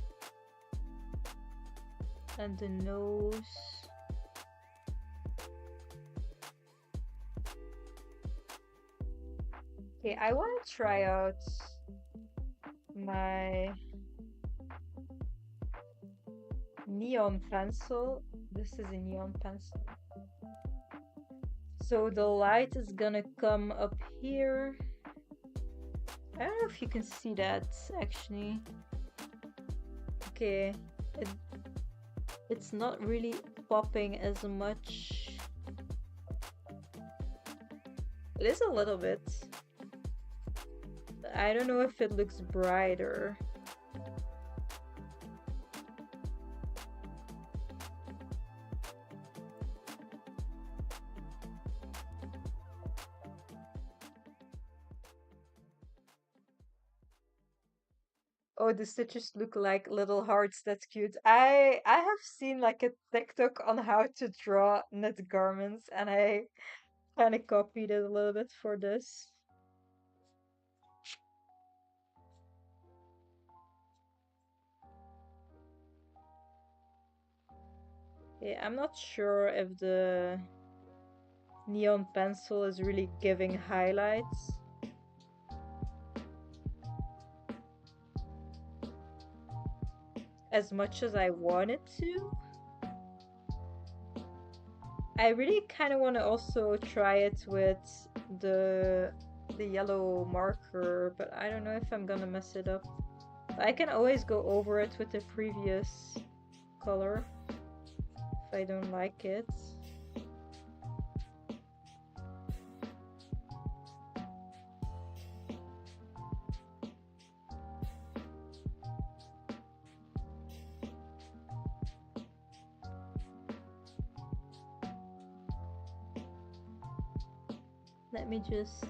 and the nose. Okay, I want to try out my neon pencil. This is a neon pencil. So the light is gonna come up here. I don't know if you can see that actually. Okay, it's not really popping as much. It is a little bit. I don't know if it looks brighter. Oh, the stitches look like little hearts. That's cute. I have seen like a TikTok on how to draw knit garments, and I kind of copied it a little bit for this. Yeah, I'm not sure if the neon pencil is really giving highlights as much as I want it to. I really kind of want to also try it with the yellow marker, but I don't know if I'm gonna mess it up. I can always go over it with the previous color if I don't like it. Let me just...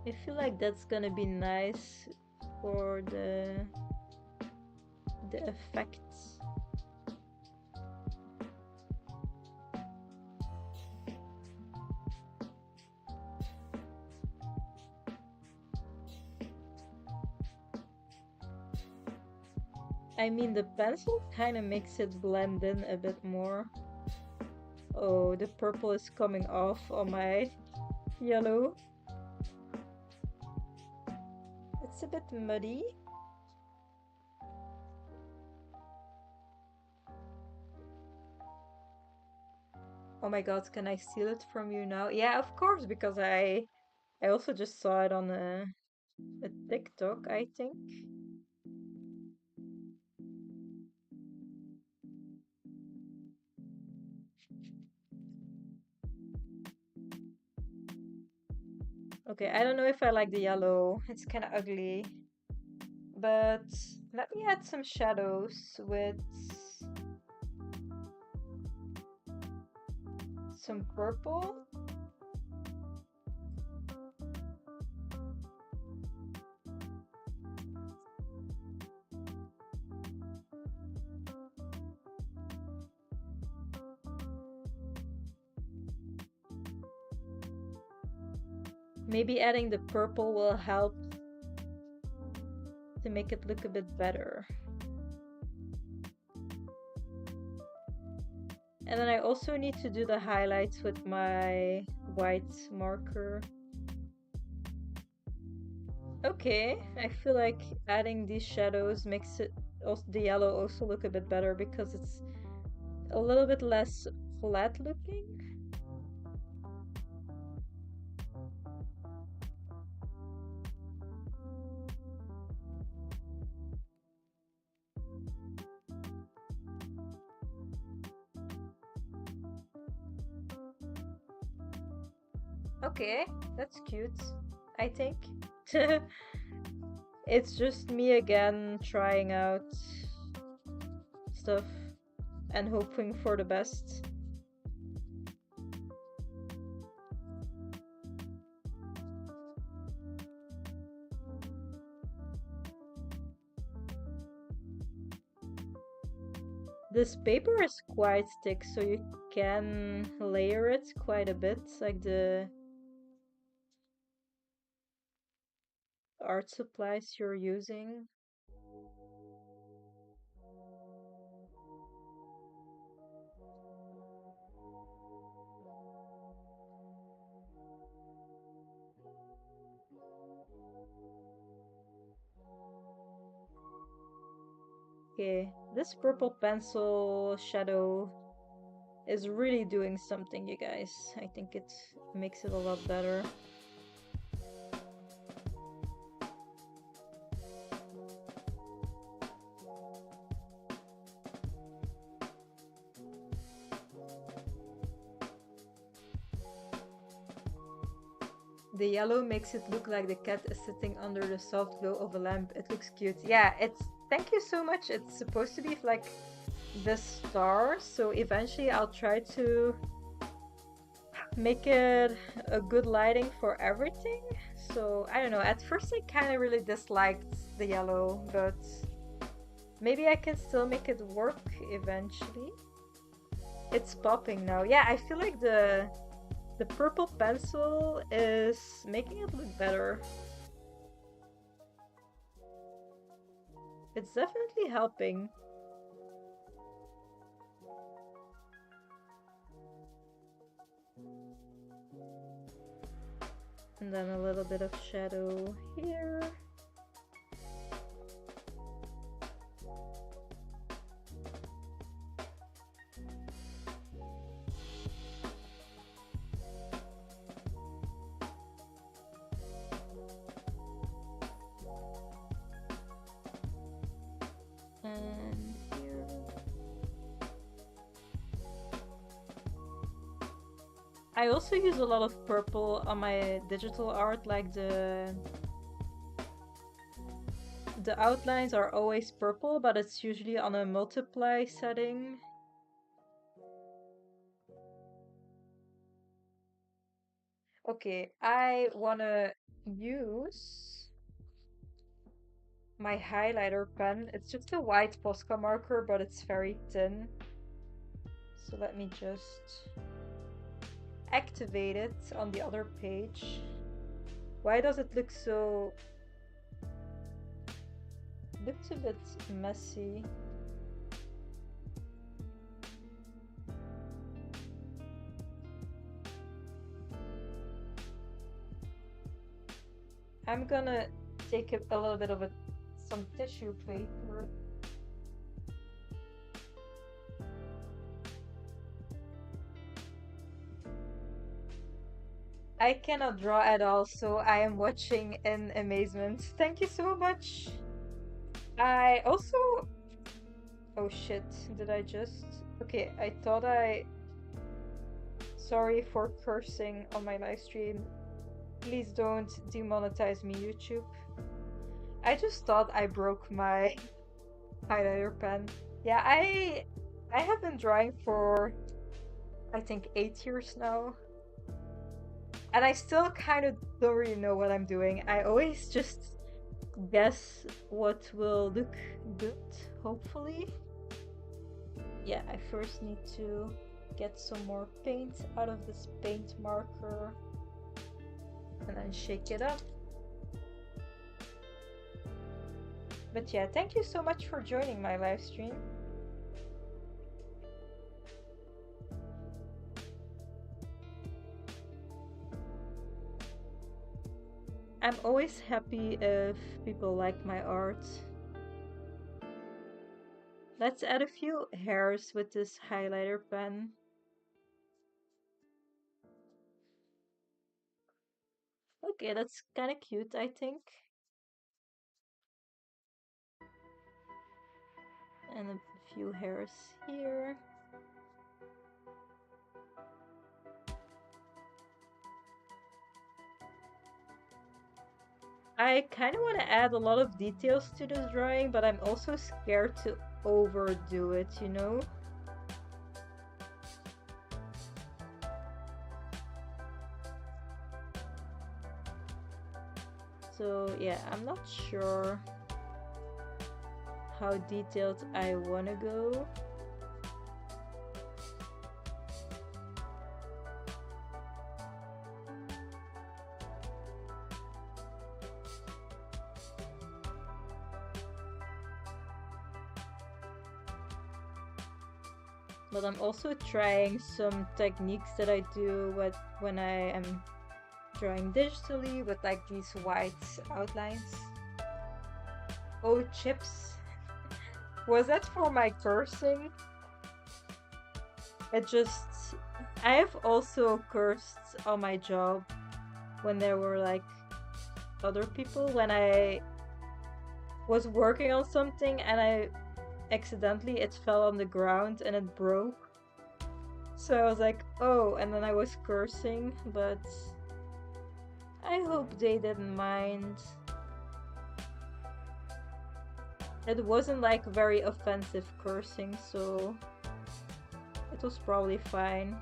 I feel like that's gonna be nice for the effects. I mean, the pencil kind of makes it blend in a bit more. Oh, the purple is coming off on my yellow. It's a bit muddy. Oh my god, can I steal it from you now? Yeah, of course, because I also just saw it on a TikTok, I think. Okay, I don't know if I like the yellow. It's kind of ugly. But let me add some shadows with some purple. Maybe adding the purple will help to make it look a bit better. And then I also need to do the highlights with my white marker. Okay, I feel like adding these shadows makes it also the yellow also look a bit better because it's a little bit less flat looking. Okay, that's cute, I think. It's just me again trying out stuff and hoping for the best. This paper is quite thick, so you can layer it quite a bit, like the art supplies you're using. Okay, this purple pencil shadow is really doing something, you guys. I think it makes it a lot better. The yellow makes it look like the cat is sitting under the soft glow of a lamp. It looks cute. Yeah, it's... Thank you so much. It's supposed to be like the star, so eventually I'll try to make it a good lighting for everything. So, I don't know. At first I kind of really disliked the yellow, but maybe I can still make it work eventually. It's popping now. Yeah, I feel like the purple pencil is making it look better. It's definitely helping. And then a little bit of shadow here. And here. I also use a lot of purple on my digital art, like the outlines are always purple, but it's usually on a multiply setting. Okay, I wanna use my highlighter pen. It's just a white Posca marker, but it's very thin. So let me just activate it on the other page. Why does it look so... looks a bit messy. I'm gonna take a little bit of some tissue paper. I cannot draw at all, so I am watching in amazement. Thank you so much. I also... Oh shit, did I just... Okay, I thought I... Sorry for cursing on my live stream. Please don't demonetize me, YouTube. I just thought I broke my highlighter pen. Yeah, I have been drawing for I think 8 years now. And I still kind of don't really know what I'm doing. I always just guess what will look good, hopefully. Yeah, I first need to get some more paint out of this paint marker and then shake it up. But yeah, thank you so much for joining my live stream. I'm always happy if people like my art. Let's add a few hairs with this highlighter pen. Okay, that's kind of cute, I think. And a few hairs here. I kind of want to add a lot of details to this drawing, but I'm also scared to overdo it, you know? So yeah, I'm not sure how detailed I want to go. But I'm also trying some techniques that I do when I am drawing digitally with like these white outlines. Oh, chips. Was that for my cursing? I have also cursed on my job when there were like other people, when I was working on something and it fell on the ground and it broke. So I was like, oh, and then I was cursing, but I hope they didn't mind. It wasn't like very offensive cursing, so it was probably fine.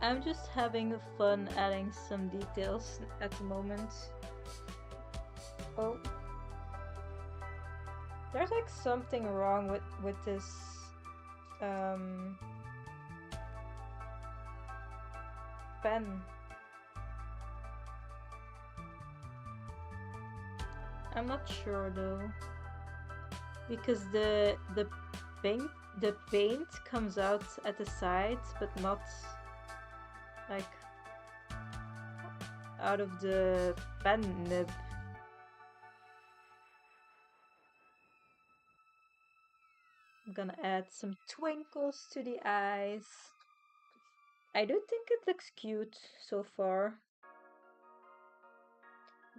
I'm just having fun adding some details at the moment. Oh. There's like something wrong with this pen. I'm not sure though. Because the paint comes out at the sides, but not like out of the pen nib. I'm gonna add some twinkles to the eyes. I do think it looks cute so far.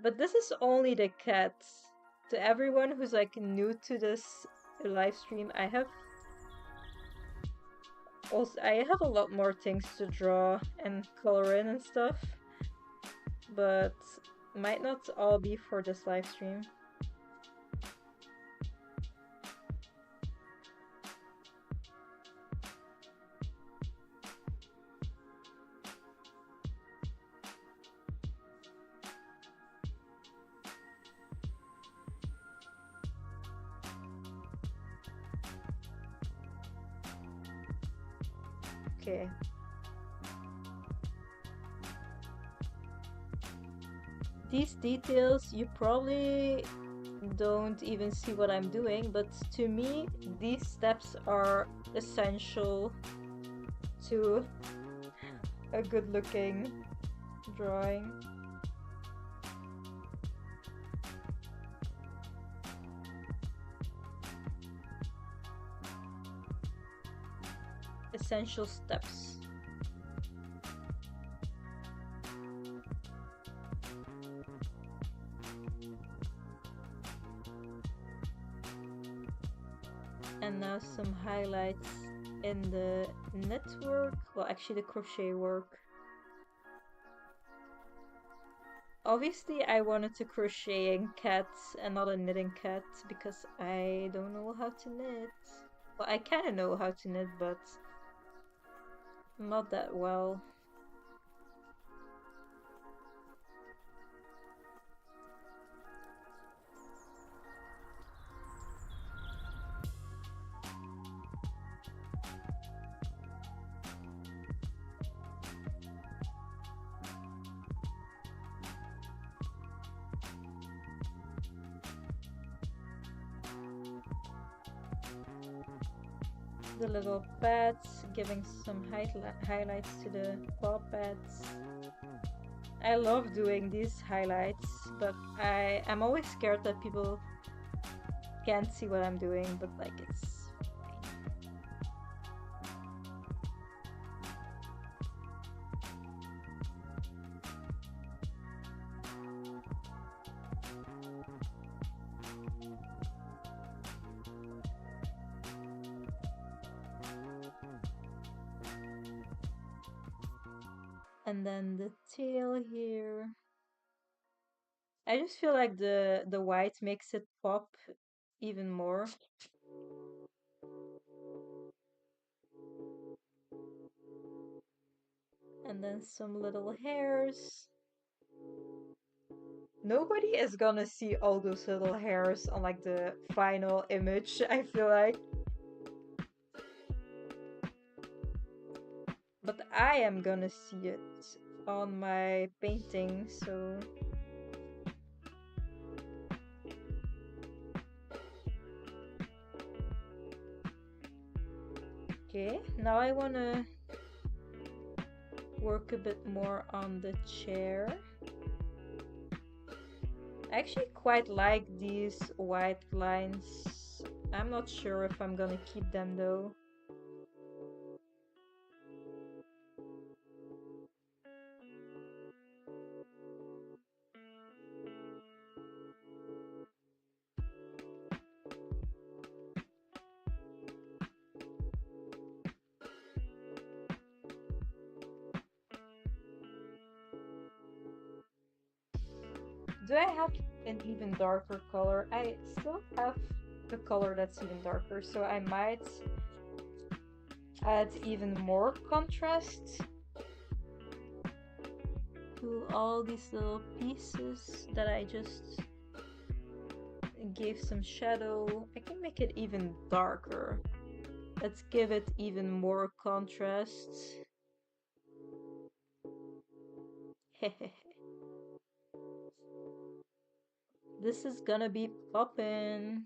But this is only the cat. To everyone who's like new to this live stream, I have a lot more things to draw and color in and stuff, but might not all be for this live stream. Okay. These details, you probably don't even see what I'm doing, but to me, these steps are essential to a good looking drawing. Essential steps. And now some highlights in the knitwork, well actually the crochet work. Obviously I wanted to crocheting cat and not a knitting cat because I don't know how to knit. Well, I kind of know how to knit, but not that well. The little pads, giving some highlights to the paw pads. I love doing these highlights, but I'm always scared that people can't see what I'm doing, but like it's fine. And then the tail here. I just feel like the white makes it pop even more. And then some little hairs. Nobody is gonna see all those little hairs on like the final image, I feel like. But I am gonna see it on my painting, so okay, now I wanna work a bit more on the chair. I actually quite like these white lines. I'm not sure if I'm gonna keep them though. Do I have an even darker color? I still have the color that's even darker, so I might add even more contrast to all these little pieces that I just gave some shadow. I can make it even darker. Let's give it even more contrast. This is gonna be poppin'.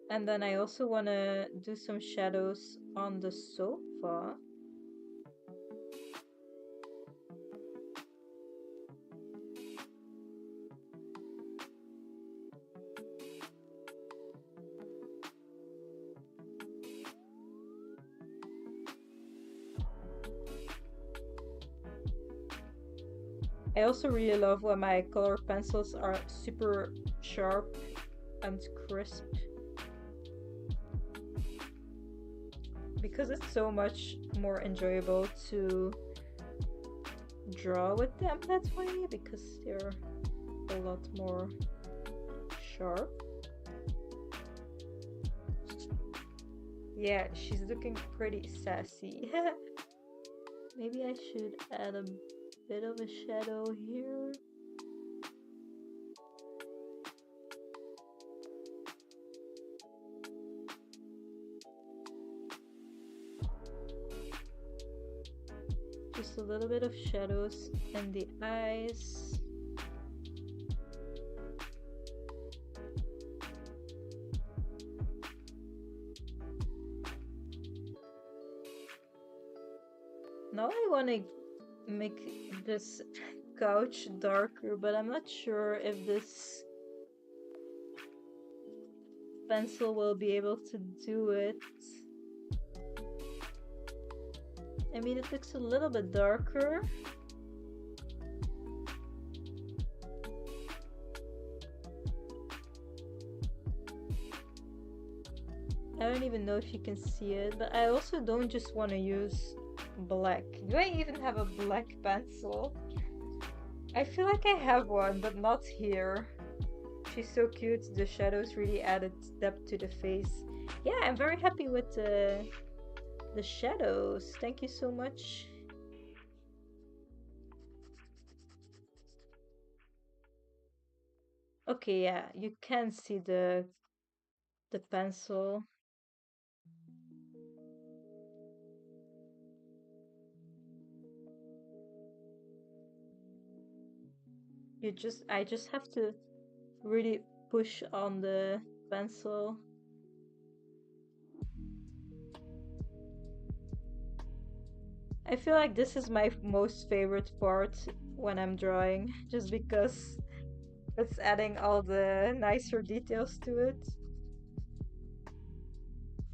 And then I also want to do some shadows on the sofa. I also really love when my color pencils are super sharp and crisp, because it's so much more enjoyable to draw with them that way, because they're a lot more sharp. Yeah, she's looking pretty sassy. Maybe I should add a bit of a shadow here. Just a little bit of shadows in the eyes. Now I want to make this couch darker, but I'm not sure if this pencil will be able to do it. I mean, it looks a little bit darker. I don't even know if you can see it, but I also don't just want to use black. Do I even have a black pencil? I feel like I have one, but not here. She's so cute. The shadows really added depth to the face. Yeah, I'm very happy with the shadows. Thank you so much. Okay, yeah, you can see the pencil. I just have to really push on the pencil. I feel like this is my most favorite part when I'm drawing, just because it's adding all the nicer details to it.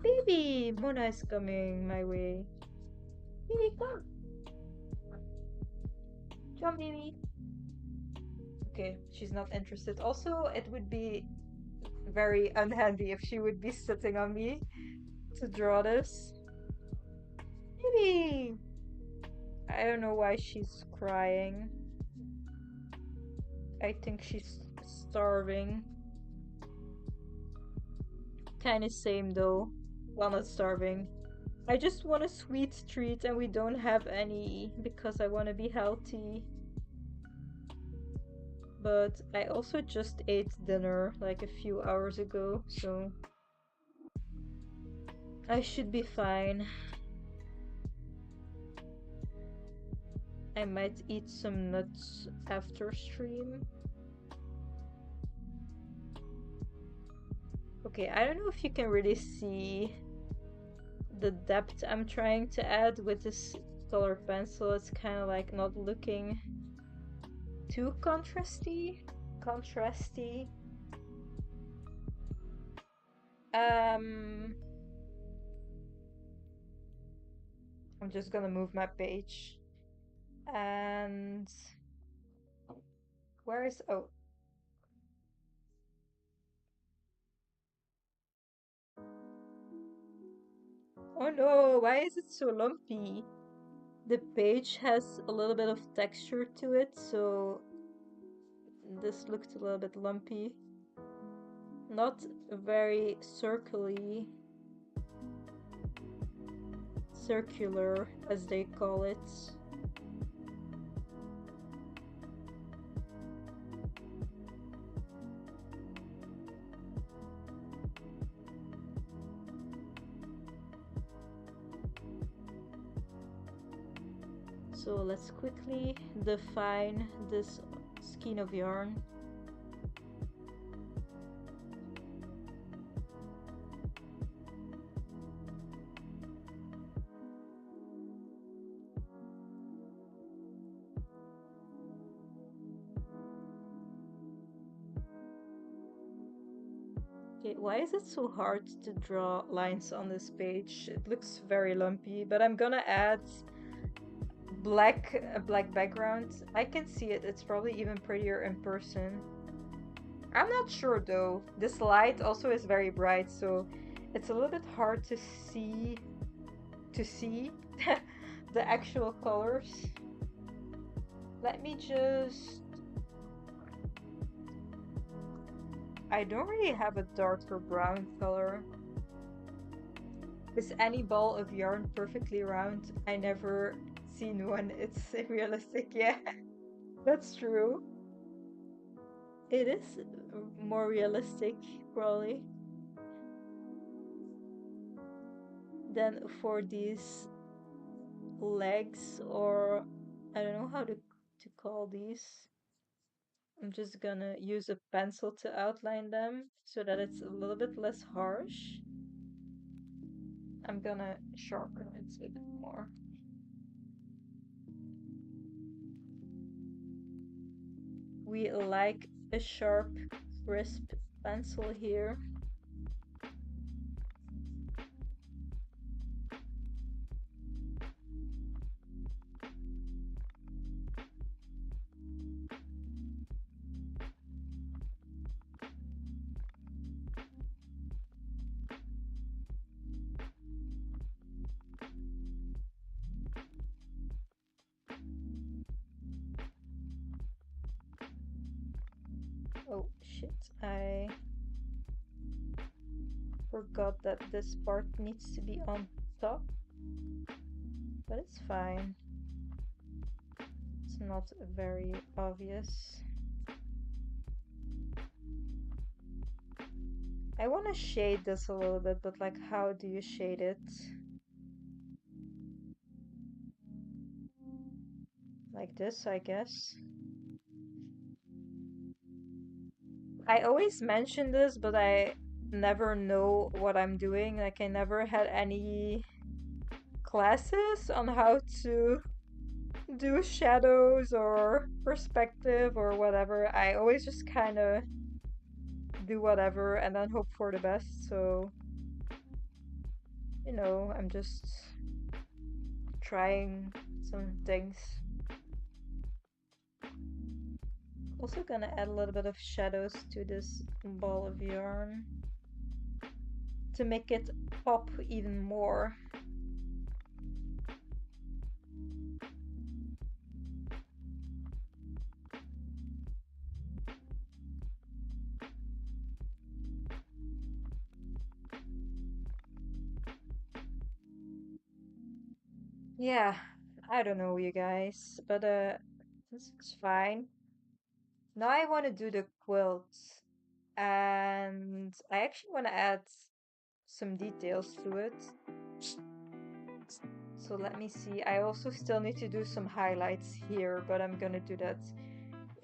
Baby! Mona is coming my way. Baby, come! Come, baby! Okay, she's not interested. Also, it would be very unhandy if she would be sitting on me to draw this. Baby! I don't know why she's crying. I think she's starving. Kinda same though. Well, not starving. I just want a sweet treat and we don't have any because I want to be healthy. But I also just ate dinner like a few hours ago, so I should be fine. I might eat some nuts after stream. Okay, I don't know if you can really see the depth I'm trying to add with this color pencil. It's kind of like not looking too contrasty. I'm just gonna move my page. And where is oh no, why is it so lumpy? The page has a little bit of texture to it, so this looked a little bit lumpy. Not very circular, as they call it. So let's quickly define this skein of yarn. Okay, why is it so hard to draw lines on this page? It looks very lumpy, but I'm gonna add a black background. I can see it. It's probably even prettier in person. I'm not sure though. This light also is very bright, so it's a little bit hard to see the actual colors. Let me just... I don't really have a darker brown color. Is any ball of yarn perfectly round? I never seen one. It's realistic. Yeah, that's true. It is more realistic, probably, than for these legs, or I don't know how to call these. I'm just gonna use a pencil to outline them so that it's a little bit less harsh. I'm gonna sharpen it a bit more. We like a sharp, crisp pencil here. Oh shit, I forgot that this part needs to be on top, but it's fine. It's not very obvious. I want to shade this a little bit, but like, how do you shade it? Like this, I guess. I always mention this, but I never know what I'm doing. Like, I never had any classes on how to do shadows or perspective or whatever. I always just kind of do whatever and then hope for the best. So, you know, I'm just trying some things. Also gonna add a little bit of shadows to this ball of yarn to make it pop even more. Yeah, I don't know, you guys, but this is fine. Now I want to do the quilt, and I actually want to add some details to it. So let me see. I also still need to do some highlights here, but I'm gonna do that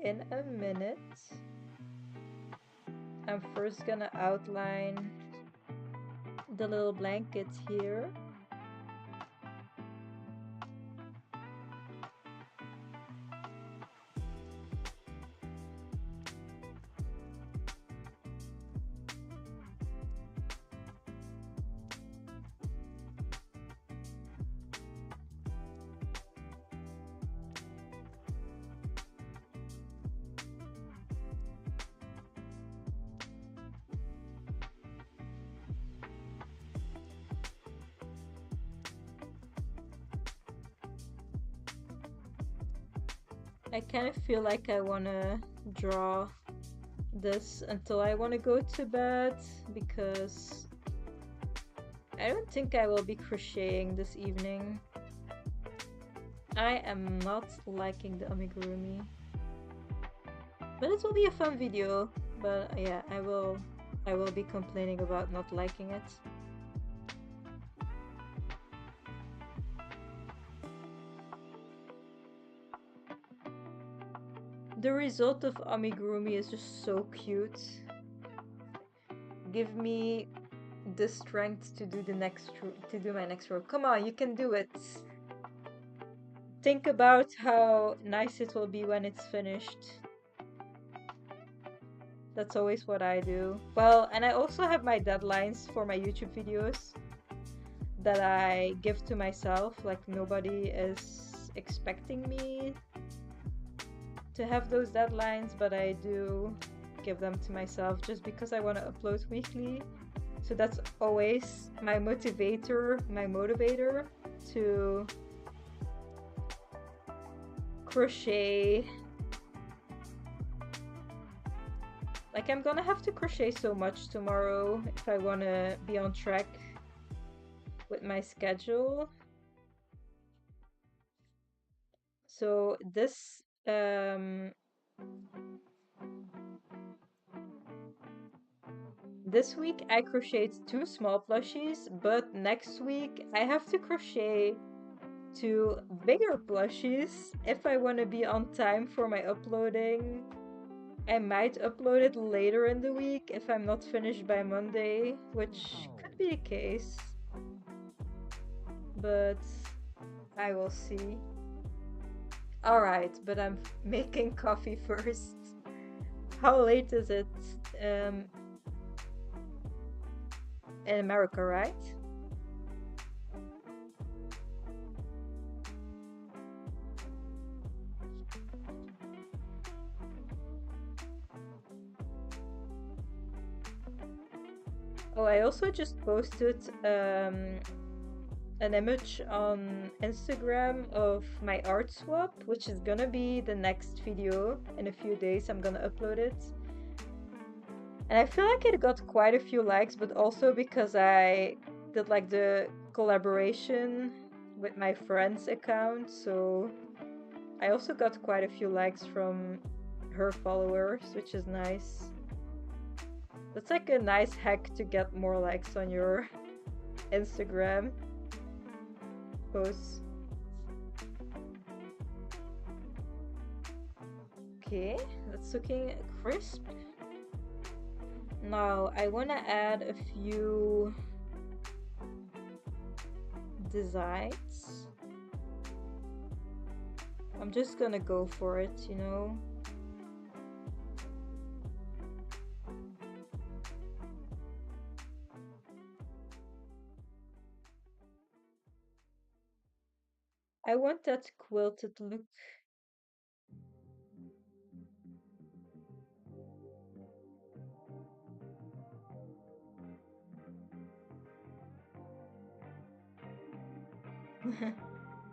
in a minute. I'm first gonna outline the little blanket here. I kind of feel like I want to draw this until I want to go to bed, because I don't think I will be crocheting this evening. I am not liking the amigurumi, but it will be a fun video. But yeah, I will be complaining about not liking it. The result of amigurumi is just so cute. Give me the strength to do my next row. Come on, you can do it. Think about how nice it will be when it's finished. That's always what I do. Well, and I also have my deadlines for my YouTube videos that I give to myself. Like, nobody is expecting me to have those deadlines, but I do give them to myself just because I want to upload weekly. So that's always my motivator to crochet. Like, I'm gonna have to crochet so much tomorrow if I want to be on track with my schedule. So this this week I crocheted 2 small plushies, but next week I have to crochet to bigger plushies if I want to be on time for my uploading. I might upload it later in the week if I'm not finished by Monday, which could be the case. But I will see. Alright, but I'm making coffee first. How late is it? In America, right? Oh, I also just posted an image on Instagram of my art swap, which is gonna be the next video. In a few days, I'm gonna upload it. And I feel like it got quite a few likes, but also because I did like the collaboration with my friend's account, so I also got quite a few likes from her followers, which is nice. That's like a nice hack to get more likes on your Instagram posts. Okay, that's looking crisp. Now I want to add a few designs. I'm just gonna go for it, you know. I want that quilted look.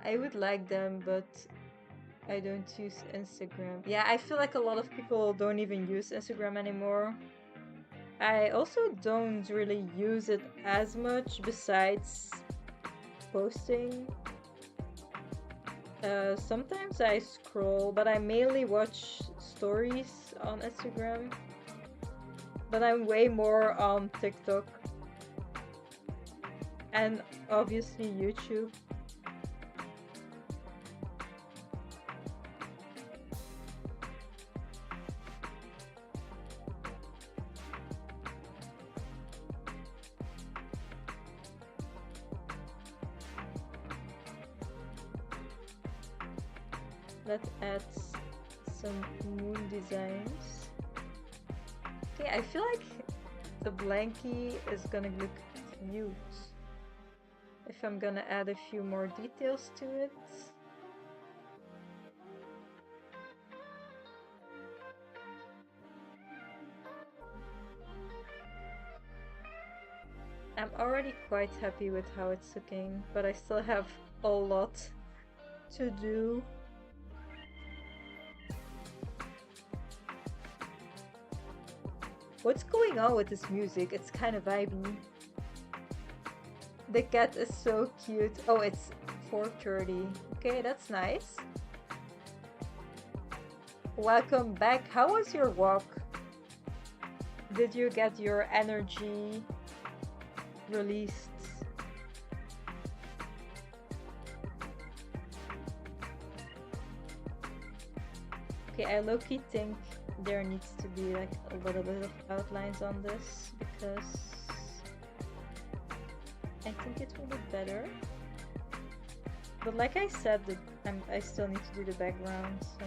I would like them, but I don't use Instagram. Yeah, I feel like a lot of people don't even use Instagram anymore. I also don't really use it as much besides posting. Sometimes I scroll, but I mainly watch stories on Instagram. But I'm way more on TikTok. And obviously YouTube. Let's add some moon designs. Okay, I feel like the blankie is gonna look cute if I'm gonna add a few more details to it. I'm already quite happy with how it's looking, but I still have a lot to do. What's going on with this music? It's kind of vibey. The cat is so cute. Oh, it's 4:30. Okay, that's nice. Welcome back. How was your walk? Did you get your energy released? Okay, I low-key think there needs to be like a little bit of outlines on this because I think it will look better. But like I said, I still need to do the background, so...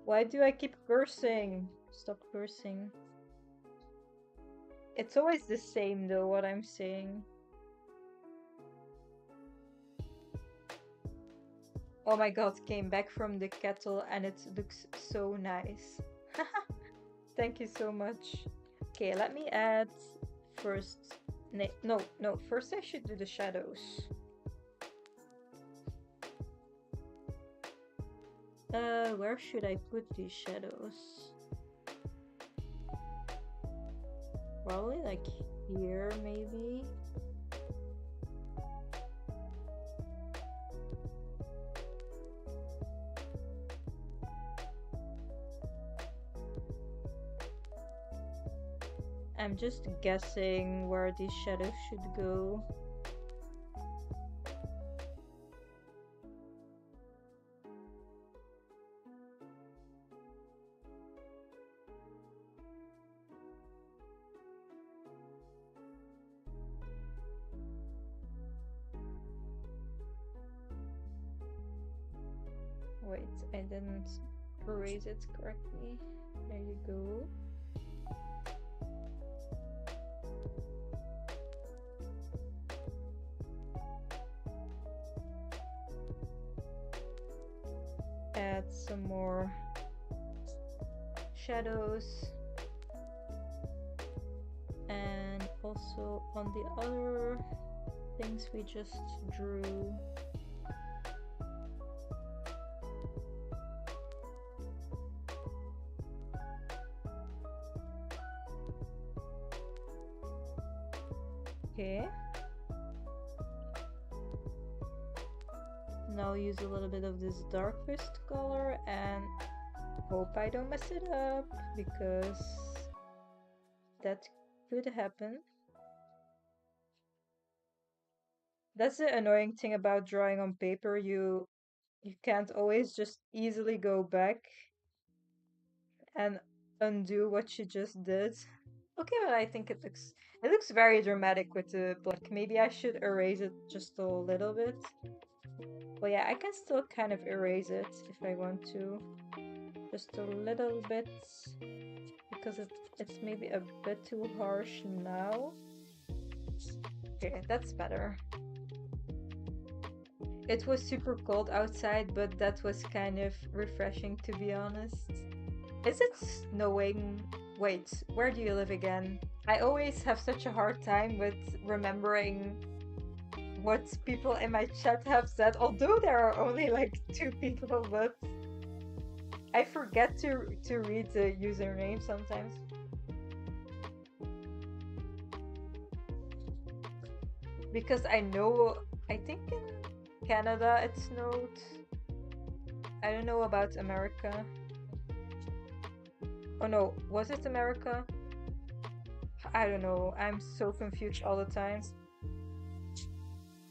Why do I keep cursing? Stop cursing. It's always the same though, what I'm saying. Oh my god, came back from the kettle and it looks so nice. Thank you so much. Okay, let me add first. No, first I should do the shadows. Where should I put these shadows? Probably like here, maybe. I'm just guessing where these shadows should go. Wait, I didn't erase it correctly. There you go. Add some more shadows. And also on the other things we just drew. Okay. Now I'll use a little bit of this darkest color and hope I don't mess it up because that could happen. That's the annoying thing about drawing on paper. You can't always just easily go back and undo what you just did. Okay, but I think it looks very dramatic with the black. Maybe I should erase it just a little bit. Well, yeah, I can still kind of erase it if I want to. Just a little bit. Because it's maybe a bit too harsh now. Okay, that's better. It was super cold outside, but that was kind of refreshing to be honest. Is it snowing? Wait, where do you live again? I always have such a hard time with remembering what people in my chat have said, although there are only like 2 people, but I forget to read the username sometimes. Because I think in Canada it snowed. I don't know about America. Oh no, was it America? I don't know. I'm so confused all the time.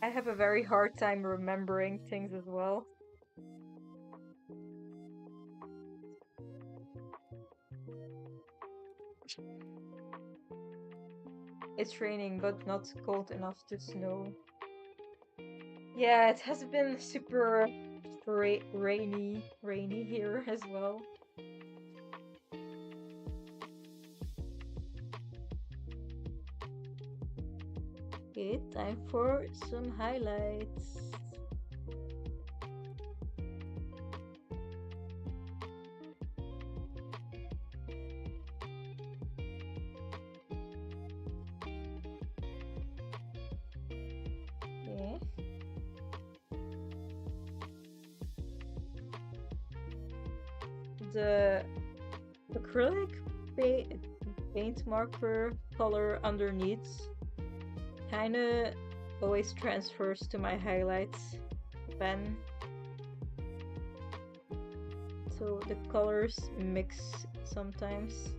I have a very hard time remembering things as well. It's raining, but not cold enough to snow. Yeah, it has been super rainy here as well. Okay, time for some highlights. Okay. The acrylic paint marker color underneath kinda always transfers to my highlights pen. So the colors mix sometimes.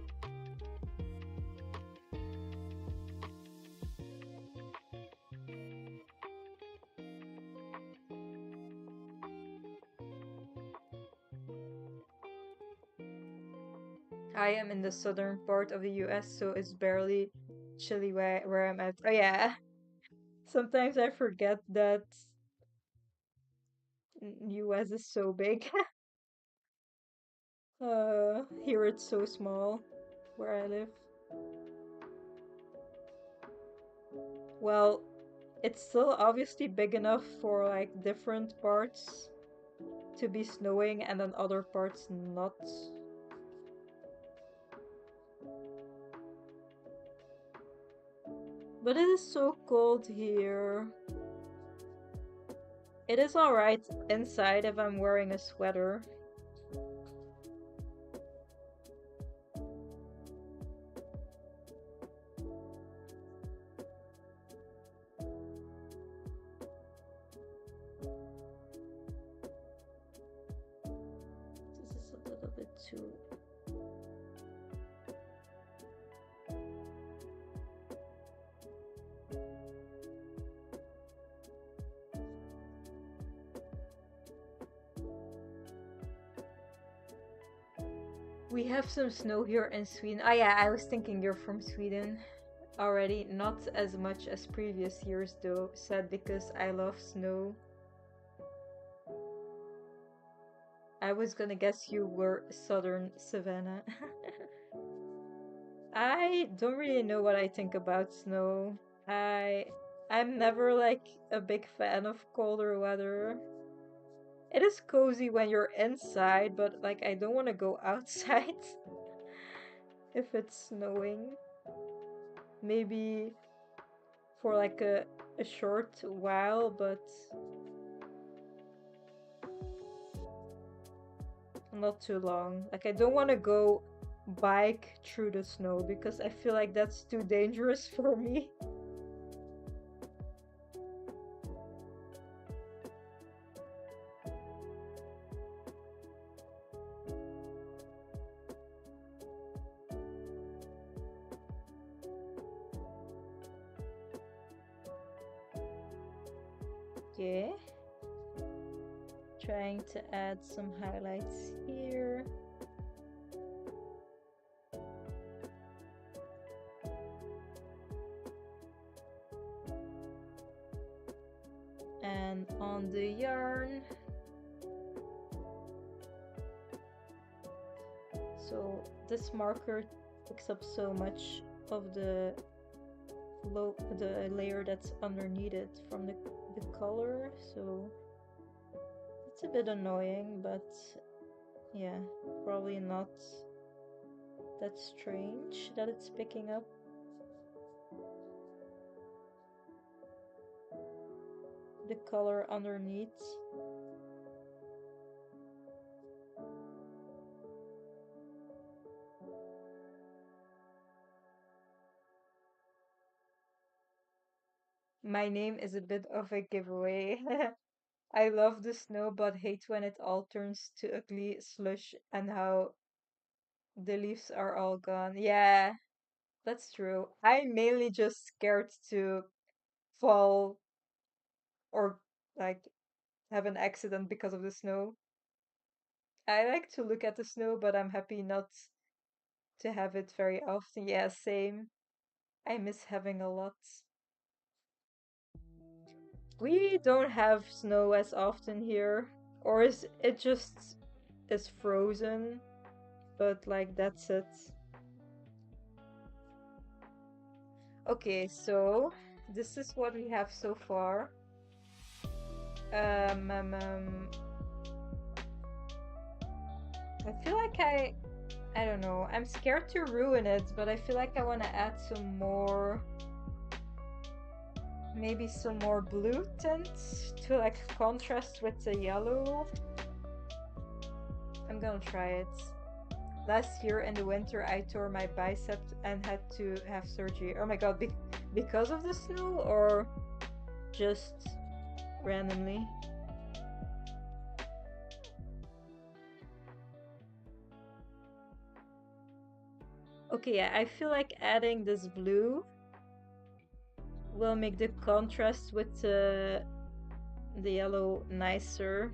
I am in the southern part of the US, so it's barely chilly where I'm at. Oh yeah. Sometimes I forget that US is so big. Here it's so small where I live. Well, it's still obviously big enough for like different parts. to be snowing and then other parts not. But it is so cold here. It is alright inside if I'm wearing a sweater. This is a little bit too. We have some snow here in Sweden. Oh yeah, I was thinking you're from Sweden already. Not as much as previous years though. Sad because I love snow. I was gonna guess you were southern Savannah. I don't really know what I think about snow. I'm never like a big fan of colder weather. It is cozy when you're inside, but like I don't want to go outside if it's snowing. Maybe for like a short while, but not too long. Like I don't want to go bike through the snow because I feel like that's too dangerous for me. Okay. Trying to add some highlights here. And on the yarn. So this marker picks up so much of the layer that's underneath it from the color, so it's a bit annoying, but yeah, probably not that strange that it's picking up. The color underneath. My name is a bit of a giveaway. I love the snow, but hate when it all turns to ugly slush and how the leaves are all gone. Yeah, that's true. I'm mainly just scared to fall or like have an accident because of the snow. I like to look at the snow, but I'm happy not to have it very often. Yeah, same. I miss having a lot. We don't have snow as often here, or is it just is frozen, but like that's it. Okay, so this is what we have so far. Um, um, um, I feel like I don't know. I'm scared to ruin it, but I feel like I want to add some more, maybe some more blue tints to like contrast with the yellow. I'm gonna try it. Last year in the winter, I tore my bicep and had to have surgery. Oh my god, because of the snow or just randomly? Okay, yeah, I feel like adding this blue will make the contrast with the yellow nicer.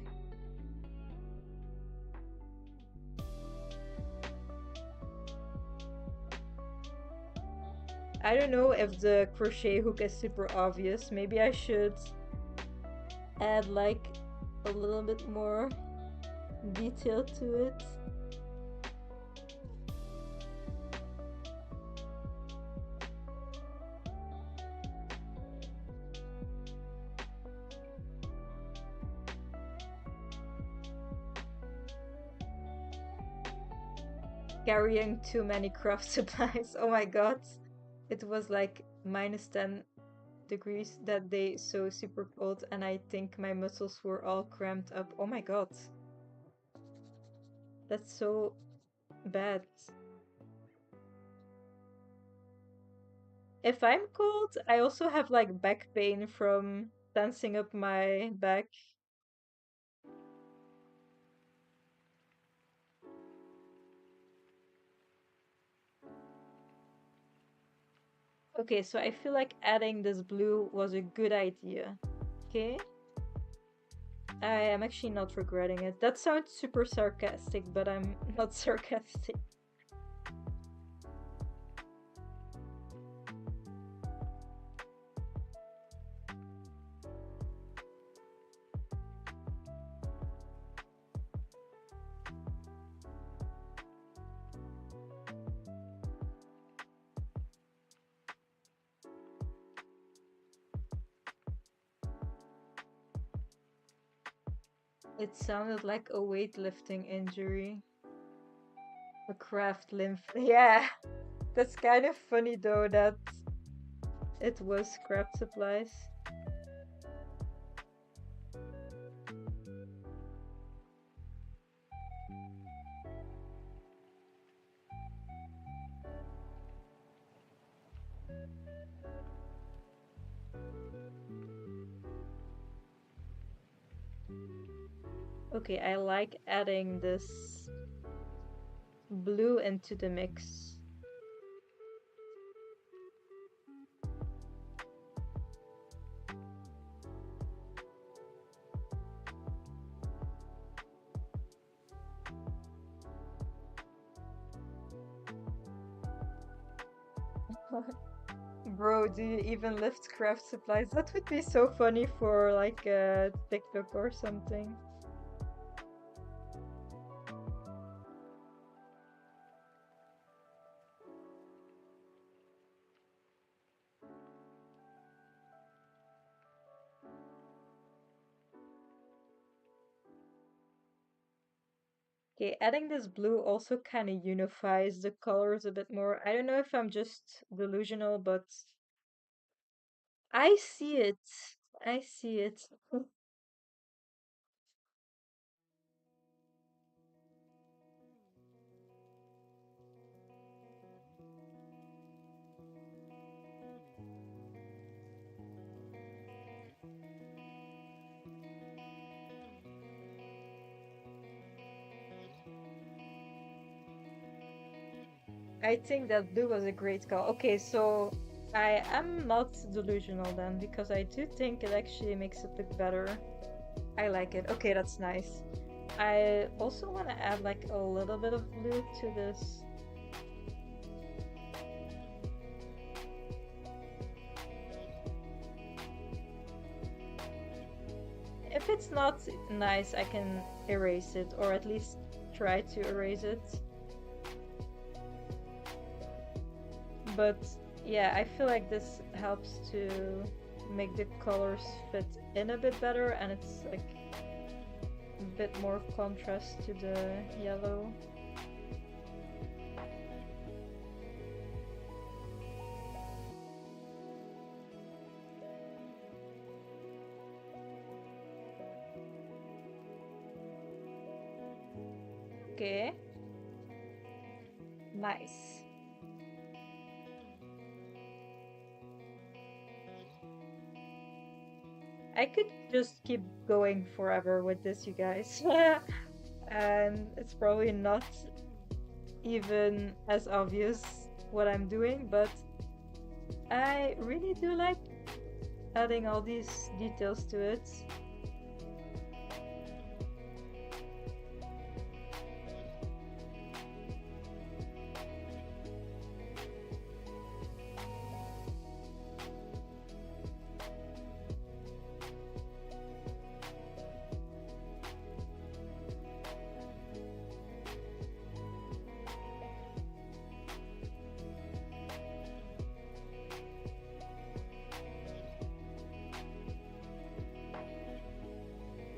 I don't know if the crochet hook is super obvious. Maybe I should add like a little bit more detail to it. carrying too many craft supplies. Oh my god. It was like -10 degrees that day, so super cold, and I think my muscles were all cramped up. Oh my god. That's so bad. If I'm cold, I also have like back pain from tensing up my back. Okay, so I feel like adding this blue was a good idea. Okay. I am actually not regretting it. That sounds super sarcastic, but I'm not sarcastic. It sounded like a weightlifting injury. A craft lymph. Yeah, that's kind of funny though that it was craft supplies. Okay, I like adding this blue into the mix. Bro, do you even lift craft supplies? That would be so funny for like a TikTok or something. Okay, adding this blue also kind of unifies the colors a bit more. I don't know if I'm just delusional, but I see it. I see it. I think that blue was a great call. Okay, so I am not delusional then, because I do think it actually makes it look better. I like it. Okay, that's nice. I also want to add like a little bit of blue to this. If it's not nice, I can erase it, or at least try to erase it. But yeah, I feel like this helps to make the colors fit in a bit better, and it's like a bit more contrast to the yellow. Okay. Nice. I could just keep going forever with this, you guys. And it's probably not even as obvious what I'm doing, but I really do like adding all these details to it.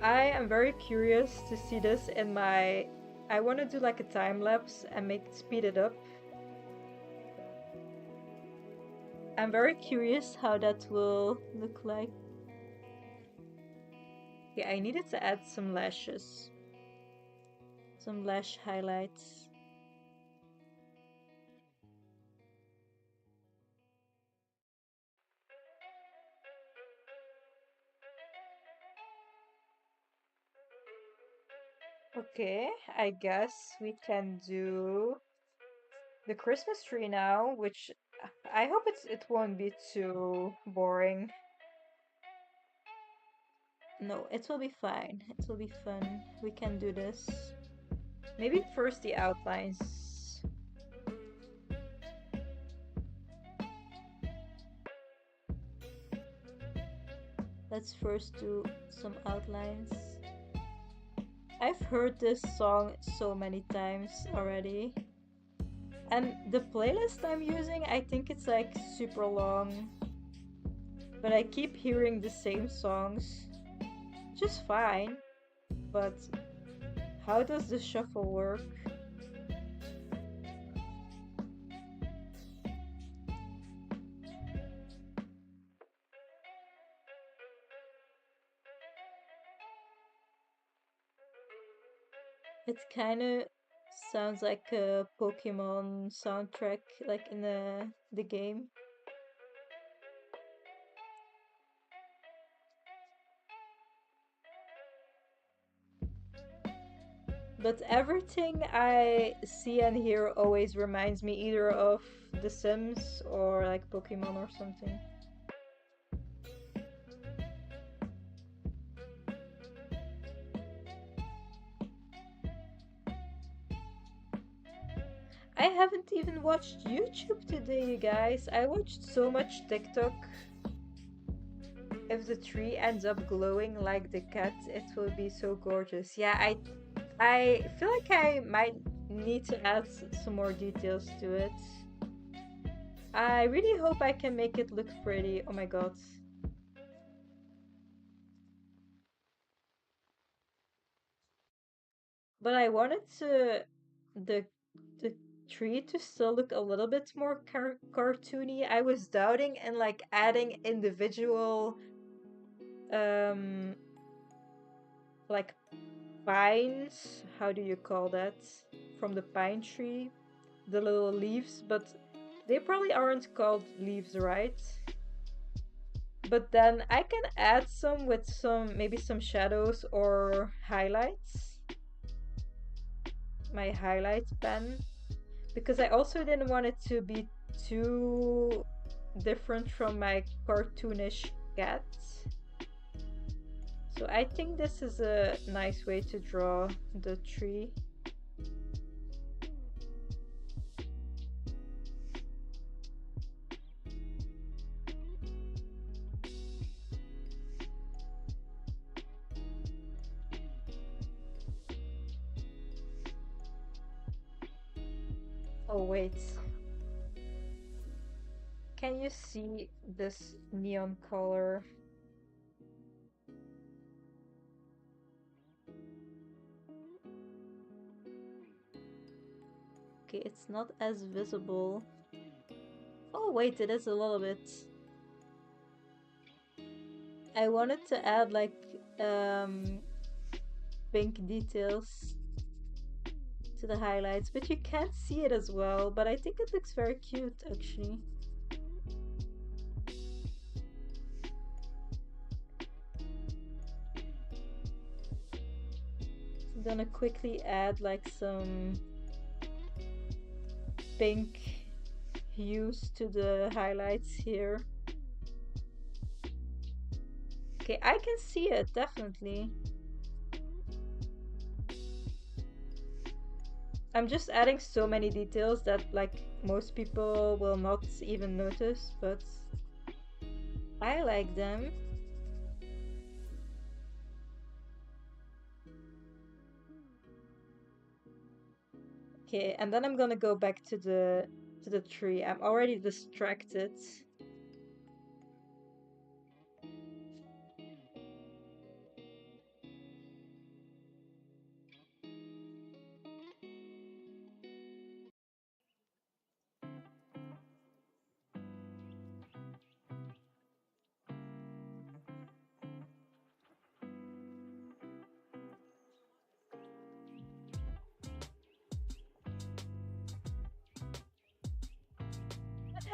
I am very curious to see this in my I want to do like a time lapse and speed it up. I'm very curious how that will look like. Yeah, I needed to add some lashes. Some lash highlights. Okay, I guess we can do the Christmas tree now, which I hope it won't be too boring. No, it will be fine. It will be fun. We can do this. Maybe first the outlines. Let's first do some outlines. I've heard this song so many times already. And the playlist I'm using, I think it's like super long. But I keep hearing the same songs. Just fine. But how does the shuffle work? It kind of sounds like a Pokemon soundtrack, like in the game. But everything I see and hear always reminds me either of The Sims or like Pokemon or something. I haven't even watched YouTube today, you guys. I watched so much TikTok. If the tree ends up glowing like the cat, it will be so gorgeous. Yeah, I feel like I might need to add some more details to it. I really hope I can make it look pretty. Oh my god. But I wanted the the tree to still look a little bit more cartoony. I was doubting and like adding individual um like pines, how do you call that? From the pine tree, the little leaves, but they probably aren't called leaves, right? But then I can add some with some maybe some shadows or highlights. My highlight pen, because I also didn't want it to be too different from my cartoonish cat. So I think this is a nice way to draw the tree. Oh wait, can you see this neon color? Okay, it's not as visible. Oh wait, it is a little bit. I wanted to add like um pink details to the highlights, but you can't see it as well, but I think it looks very cute actually. I'm gonna quickly add like some pink hues to the highlights here. Okay, I can see it definitely. I'm just adding so many details that like most people will not even notice, but I like them. Okay, and then I'm gonna go back to the tree. I'm already distracted.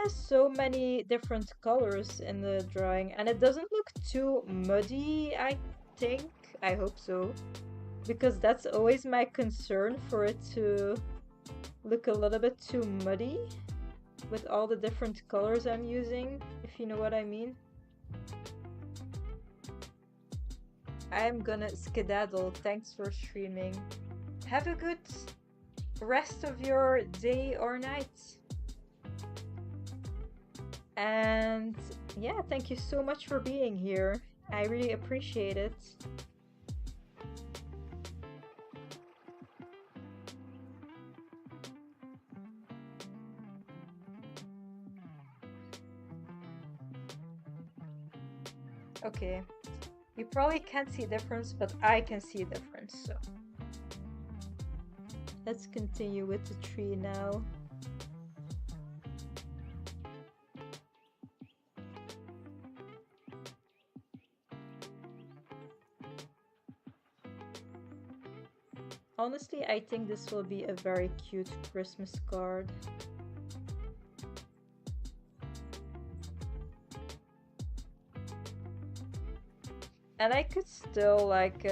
has so many different colors in the drawing, and it doesn't look too muddy, I think. I hope so. Because that's always my concern, for it to look a little bit too muddy with all the different colors I'm using, if you know what I mean. I'm gonna skedaddle. Thanks for streaming. Have a good rest of your day or night. And yeah, thank you so much for being here. I really appreciate it. Okay, you probably can't see a difference, but I can see a difference, so let's continue with the tree now. Honestly, I think this will be a very cute Christmas card. And I could still like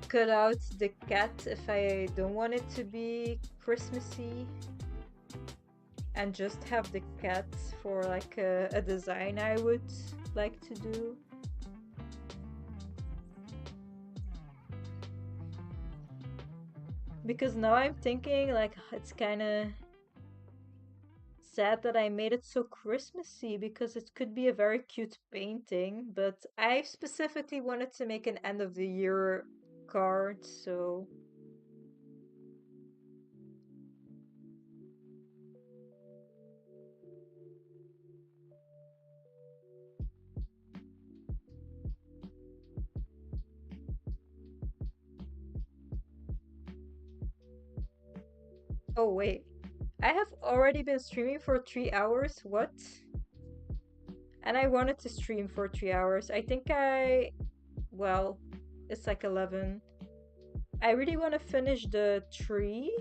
cut out the cat if I don't want it to be Christmassy, and just have the cat for like a design I would like to do. Because now I'm thinking like it's kind of sad that I made it so Christmassy, because it could be a very cute painting, but I specifically wanted to make an end of the year card, so oh wait, I have already been streaming for 3 hours? What? And I wanted to stream for 3 hours. I think well, it's like 11. I really want to finish the tree,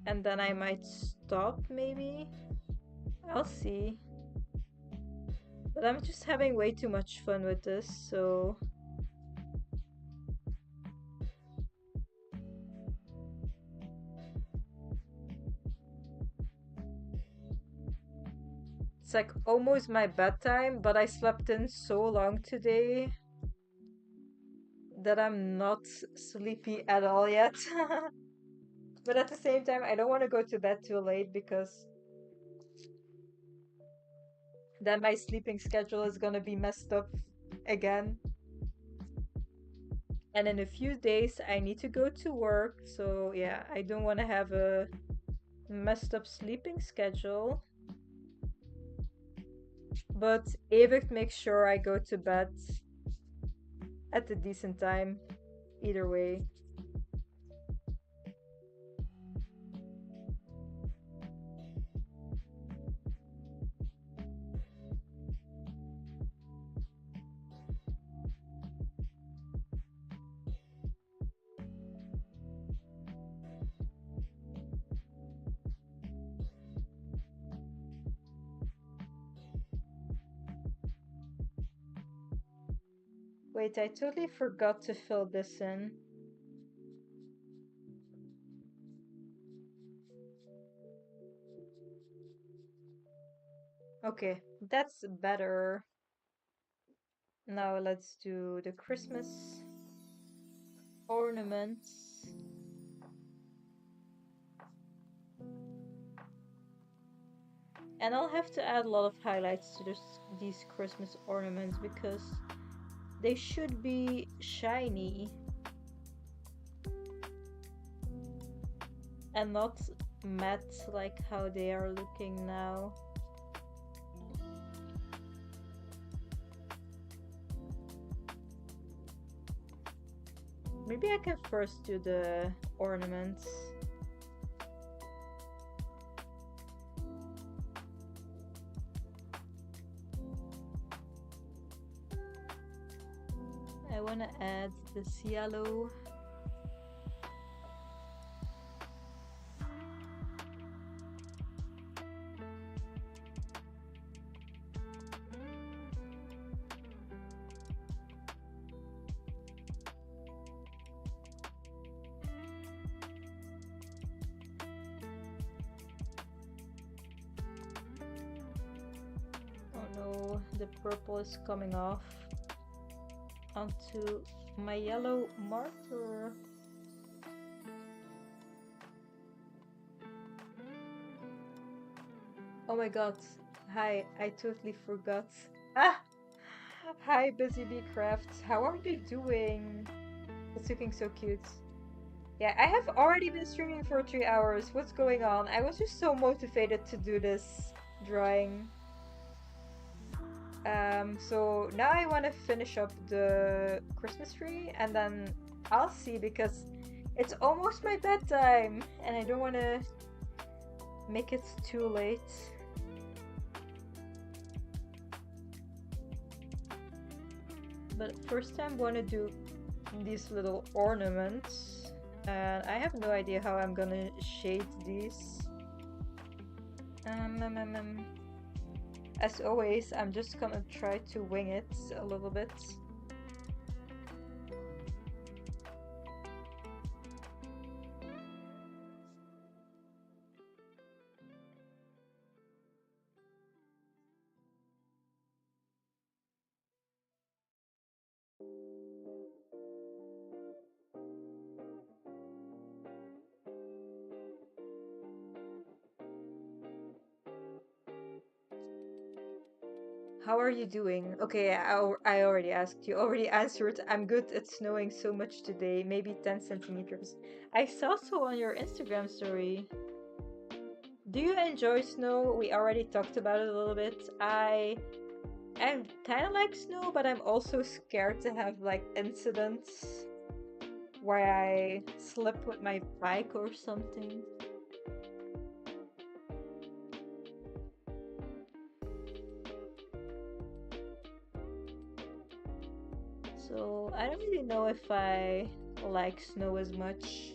and then I might stop, maybe. I'll see. But I'm just having way too much fun with this, so it's like almost my bedtime, but I slept in so long today that I'm not sleepy at all yet. But at the same time, I don't want to go to bed too late, because then my sleeping schedule is gonna be messed up again. And in a few days, I need to go to work, so yeah, I don't want to have a messed up sleeping schedule. But Evert makes sure I go to bed at a decent time, either way. Wait, I totally forgot to fill this in. Okay, that's better. Now let's do the Christmas ornaments. And I'll have to add a lot of highlights to these Christmas ornaments, because they should be shiny and not matte like how they are looking now. Maybe I can first do the ornaments. I want to add this yellow. The purple is coming off onto my yellow marker. Oh my god. Hi, I totally forgot. Ah! Hi, Busy Bee Crafts. How are you doing? It's looking so cute. Yeah, I have already been streaming for 3 hours. What's going on? I was just so motivated to do this drawing. So now I want to finish up the Christmas tree and then I'll see because it's almost my bedtime and I don't want to make it too late. But first I'm going to do these little ornaments and I have no idea how I'm gonna shade these. As always, I'm just gonna try to wing it a little bit. How are you doing? Okay, I already asked. You already answered. I'm good. It's snowing so much today. Maybe 10 centimeters. I saw so on your Instagram story. Do you enjoy snow? We already talked about it a little bit. I kind of like snow, but I'm also scared to have like incidents where I slip with my bike or something. So I don't really know if I like snow as much.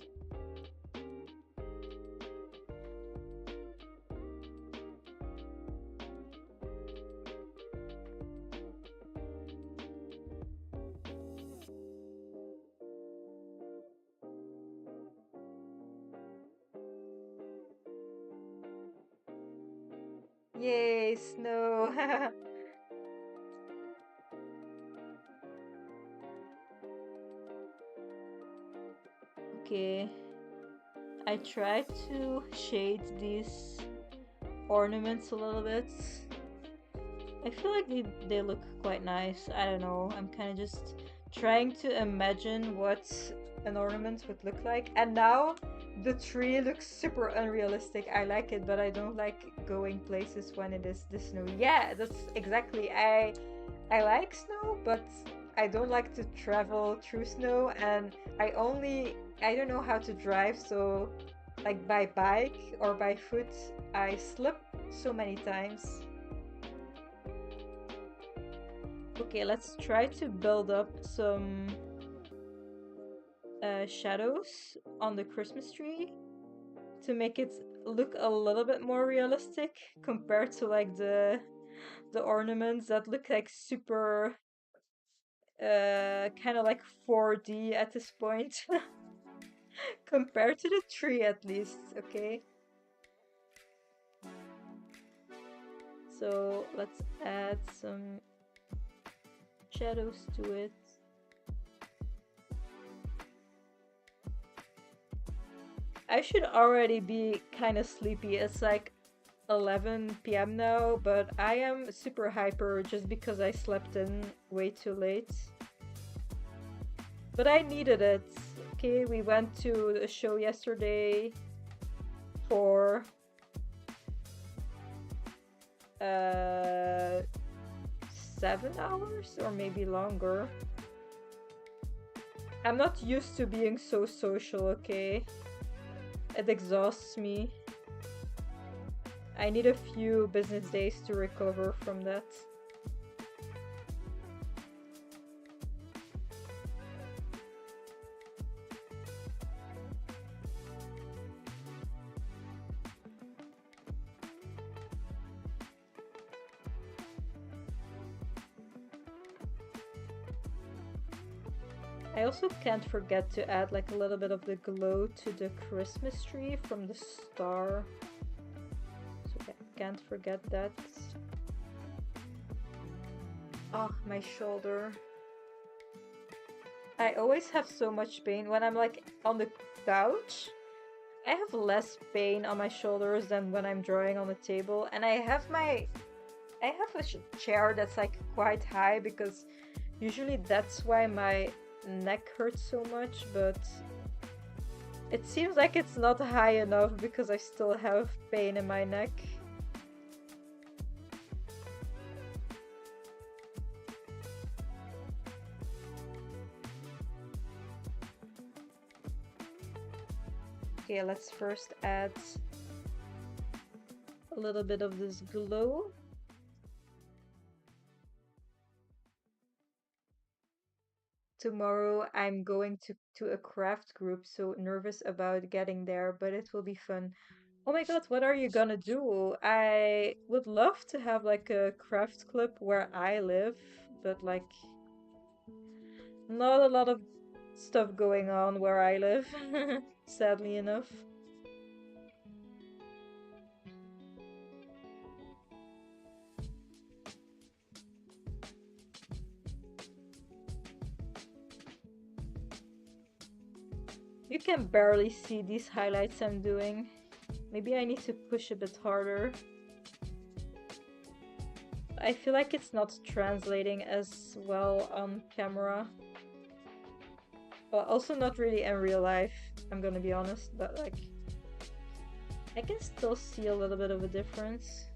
Yay, snow! Okay, I tried to shade these ornaments a little bit. I feel like they look quite nice. I don't know, I'm kind of just trying to imagine what an ornament would look like. And now the tree looks super unrealistic. I like it, but I don't like going places when it is this snowy. Yeah, that's exactly. I like snow, but I don't like to travel through snow, and I don't know how to drive, so like by bike or by foot, I slip so many times. Okay, let's try to build up some shadows on the Christmas tree to make it look a little bit more realistic compared to like the ornaments that look like super kind of like 4D at this point. Compared to the tree at least, okay? So let's add some shadows to it. I should already be kind of sleepy. It's like 11 p.m. now, but I am super hyper just because I slept in way too late. But I needed it. Okay, we went to a show yesterday for 7 hours or maybe longer. I'm not used to being so social, okay? It exhausts me. I need a few business days to recover from that. I also can't forget to add like a little bit of the glow to the Christmas tree from the star. So I can't forget that. Oh, my shoulder. I always have so much pain when I'm like on the couch. I have less pain on my shoulders than when I'm drawing on the table, and I have a chair that's like quite high because usually that's why my neck hurts so much, but it seems like it's not high enough because I still have pain in my neck. Okay, let's first add a little bit of this glow. Tomorrow I'm going to a craft group, so nervous about getting there, but it will be fun. Oh my god, what are you gonna do? I would love to have like a craft club where I live, but like not a lot of stuff going on where I live, sadly enough. You can barely see these highlights I'm doing. Maybe I need to push a bit harder. I feel like it's not translating as well on camera. Well, also not really in real life, I'm gonna be honest, but like I can still see a little bit of a difference.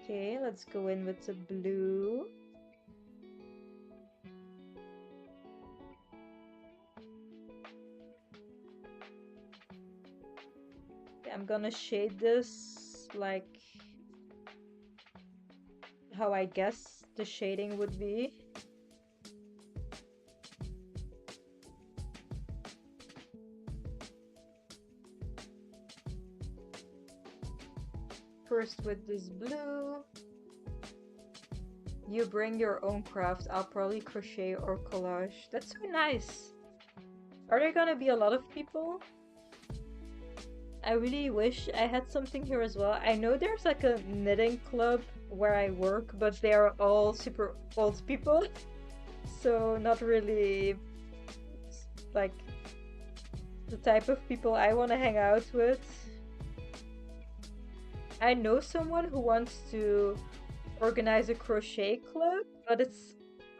Okay, let's go in with the blue. Okay, I'm gonna shade this like how I guess the shading would be. First with this blue. You bring your own craft. I'll probably crochet or collage. That's so nice. Are there gonna be a lot of people? I really wish I had something here as well. I know there's like a knitting club where I work, but they are all super old people. So not really like the type of people I want to hang out with. I know someone who wants to organize a crochet club, but it's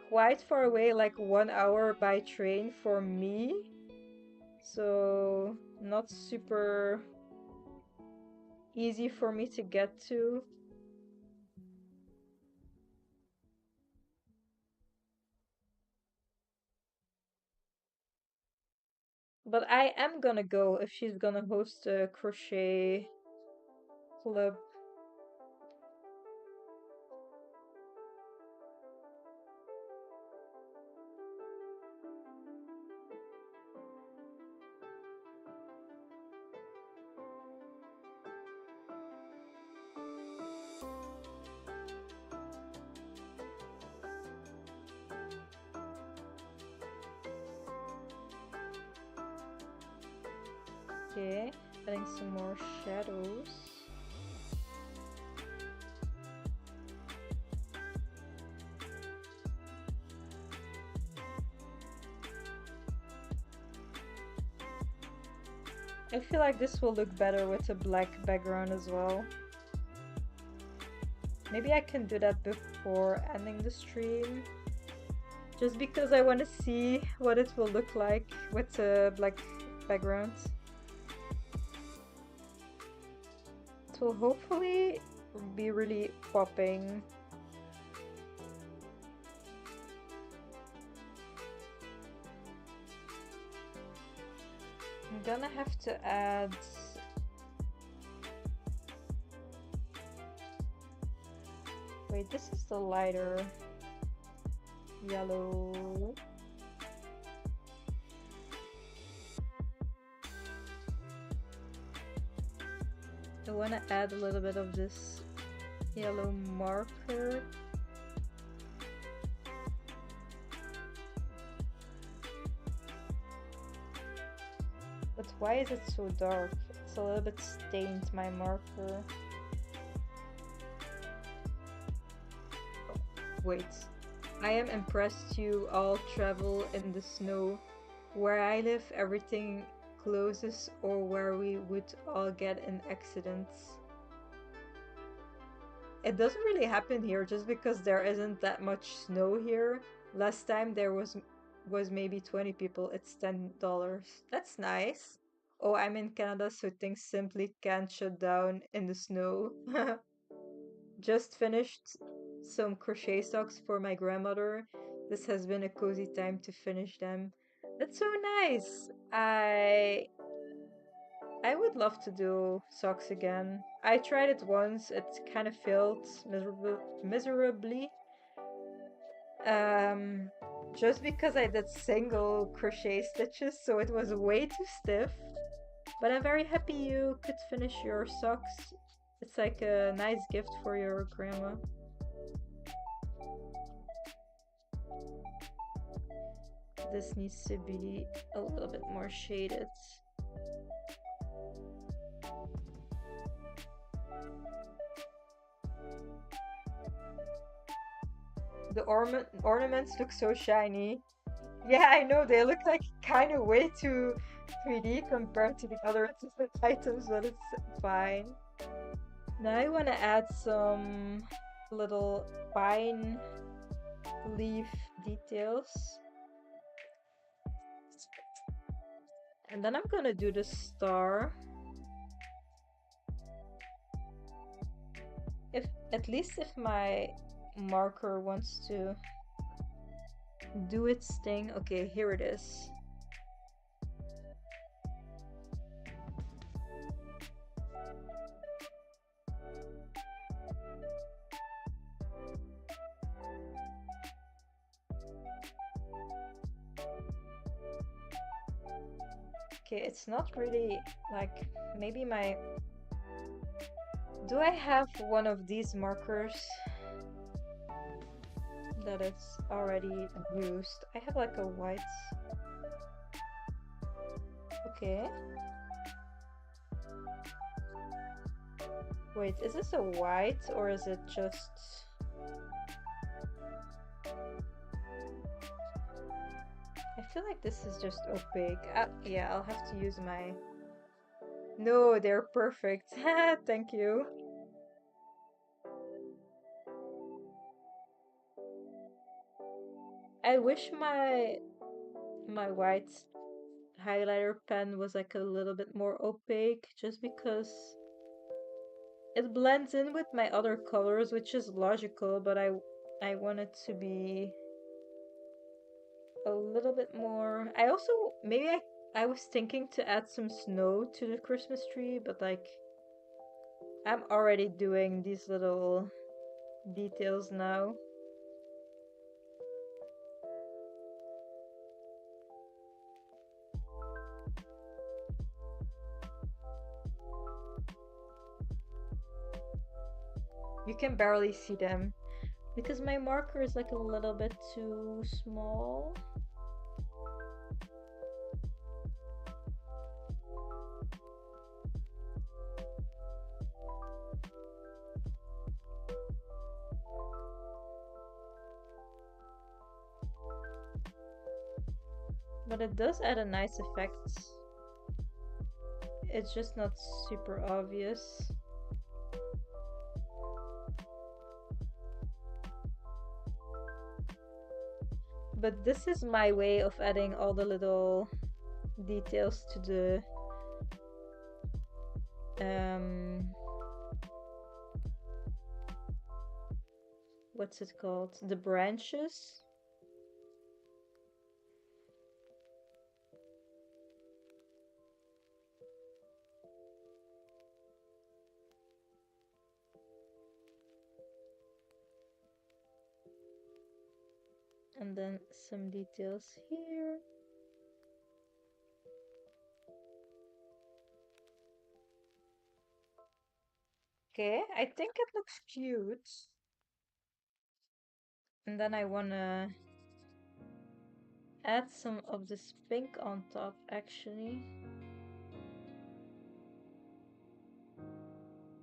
quite far away, like 1 hour by train for me. So not super easy for me to get to. But I am gonna go if she's gonna host a crochet club. Okay, adding some more shadows. I feel like this will look better with a black background as well. Maybe I can do that before ending the stream. Just because I want to see what it will look like with a black background. It will hopefully be really popping. I'm gonna have to add wait, this is the lighter yellow. I want to add a little bit of this yellow marker. But why is it so dark? It's a little bit stained, my marker. Wait. I am impressed you all travel in the snow. Where I live, everything closes or where we would all get in accidents. It doesn't really happen here just because there isn't that much snow here. Last time there was maybe 20 people. It's $10. That's nice. Oh, I'm in Canada, so things simply can't shut down in the snow. Just finished some crochet socks for my grandmother. This has been a cozy time to finish them. That's so nice. I would love to do socks again. I tried it once. It kind of failed miserably. Um, just because I did single crochet stitches, so it was way too stiff. But I'm very happy you could finish your socks. It's like a nice gift for your grandma. This needs to be a little bit more shaded. The ornaments look so shiny. Yeah, I know, they look like kind of way too 3D compared to the other items, but it's fine. Now I want to add some little pine leaf details. And then I'm gonna do the star. At least if my marker wants to do its thing. Okay, here it is. Okay, it's not really like maybe my... Do I have one of these markers that it's already used? I have like a white. Okay. Wait, is this a white or is it just... I feel like this is just opaque. Yeah, I'll have to use my... No, they're perfect. Thank you. I wish my white highlighter pen was like a little bit more opaque, just because it blends in with my other colors, which is logical, but I want it to be a little bit more. I also maybe I was thinking to add some snow to the Christmas tree, but like I'm already doing these little details now. You can barely see them because my marker is like a little bit too small. But it does add a nice effect. It's just not super obvious. But this is my way of adding all the little details to the what's it called? The branches. And then some details here. Okay, I think it looks cute. And then I wanna add some of this pink on top, actually.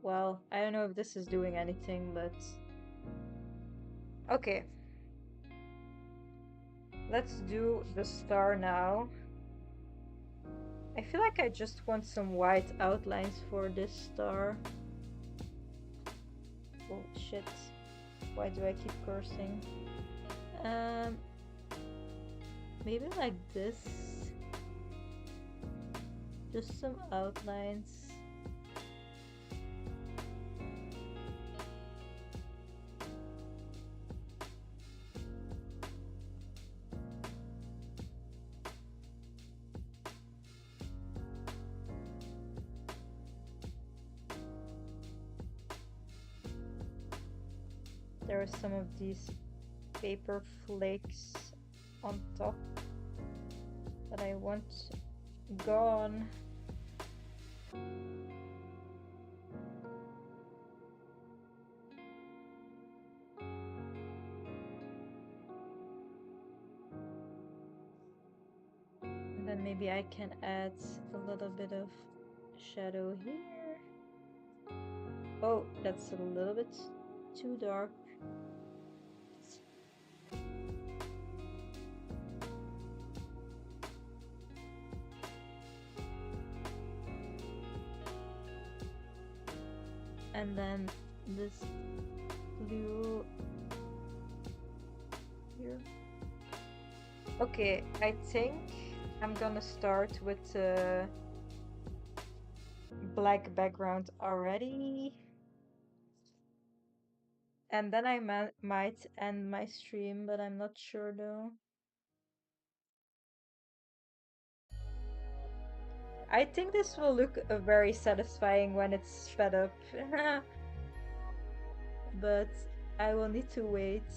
Well, I don't know if this is doing anything, but... Okay. Let's do the star now. I feel like I just want some white outlines for this star. Oh, shit. Why do I keep cursing? Maybe like this. Just some outlines. There are some of these paper flakes on top that I want gone. And then maybe I can add a little bit of shadow here. Oh, that's a little bit too dark. And then this blue here. Okay, I think I'm gonna start with the black background already. And then I might end my stream, but I'm not sure though. I think this will look very satisfying when it's sped up. But I will need to wait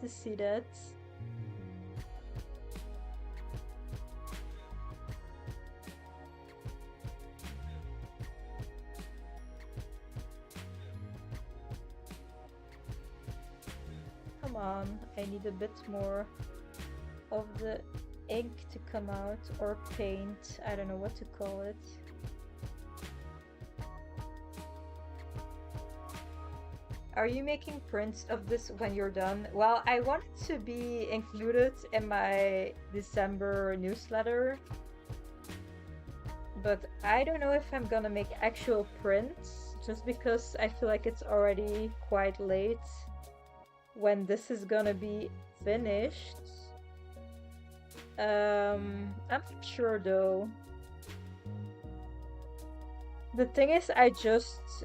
to see that. Come on, I need a bit more of the ink to come out, or paint, I don't know what to call it. Are you making prints of this when you're done? Well, I want it to be included in my December newsletter, but I don't know if I'm gonna make actual prints, just because I feel like it's already quite late when this is gonna be finished. I'm not sure though. The thing is, I just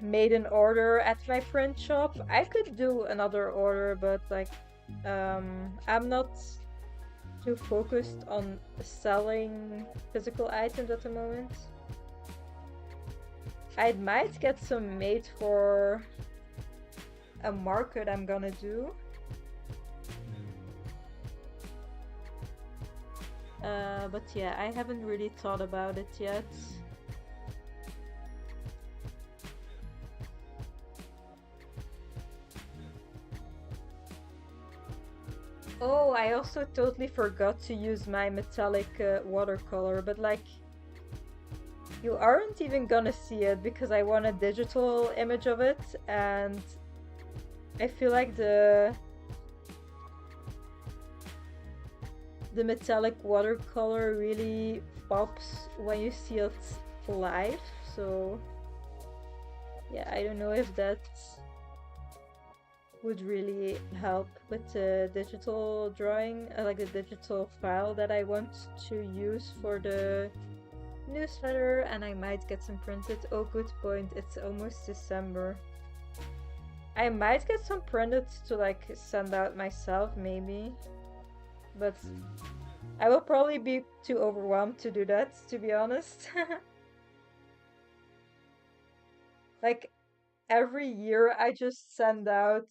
made an order at my print shop. I could do another order, but like, I'm not too focused on selling physical items at the moment. I might get some made for a market I'm gonna do. But yeah, I haven't really thought about it yet. Oh, I also totally forgot to use my metallic watercolor, but like, you aren't even gonna see it because I want a digital image of it, and I feel like the metallic watercolor really pops when you see it live, so yeah, I don't know if that would really help with the digital drawing, like the digital file that I want to use for the newsletter, and I might get some printed. Oh, good point, it's almost December. I might get some printed to like send out myself, maybe, but I will probably be too overwhelmed to do that, to be honest. Like, every year I just send out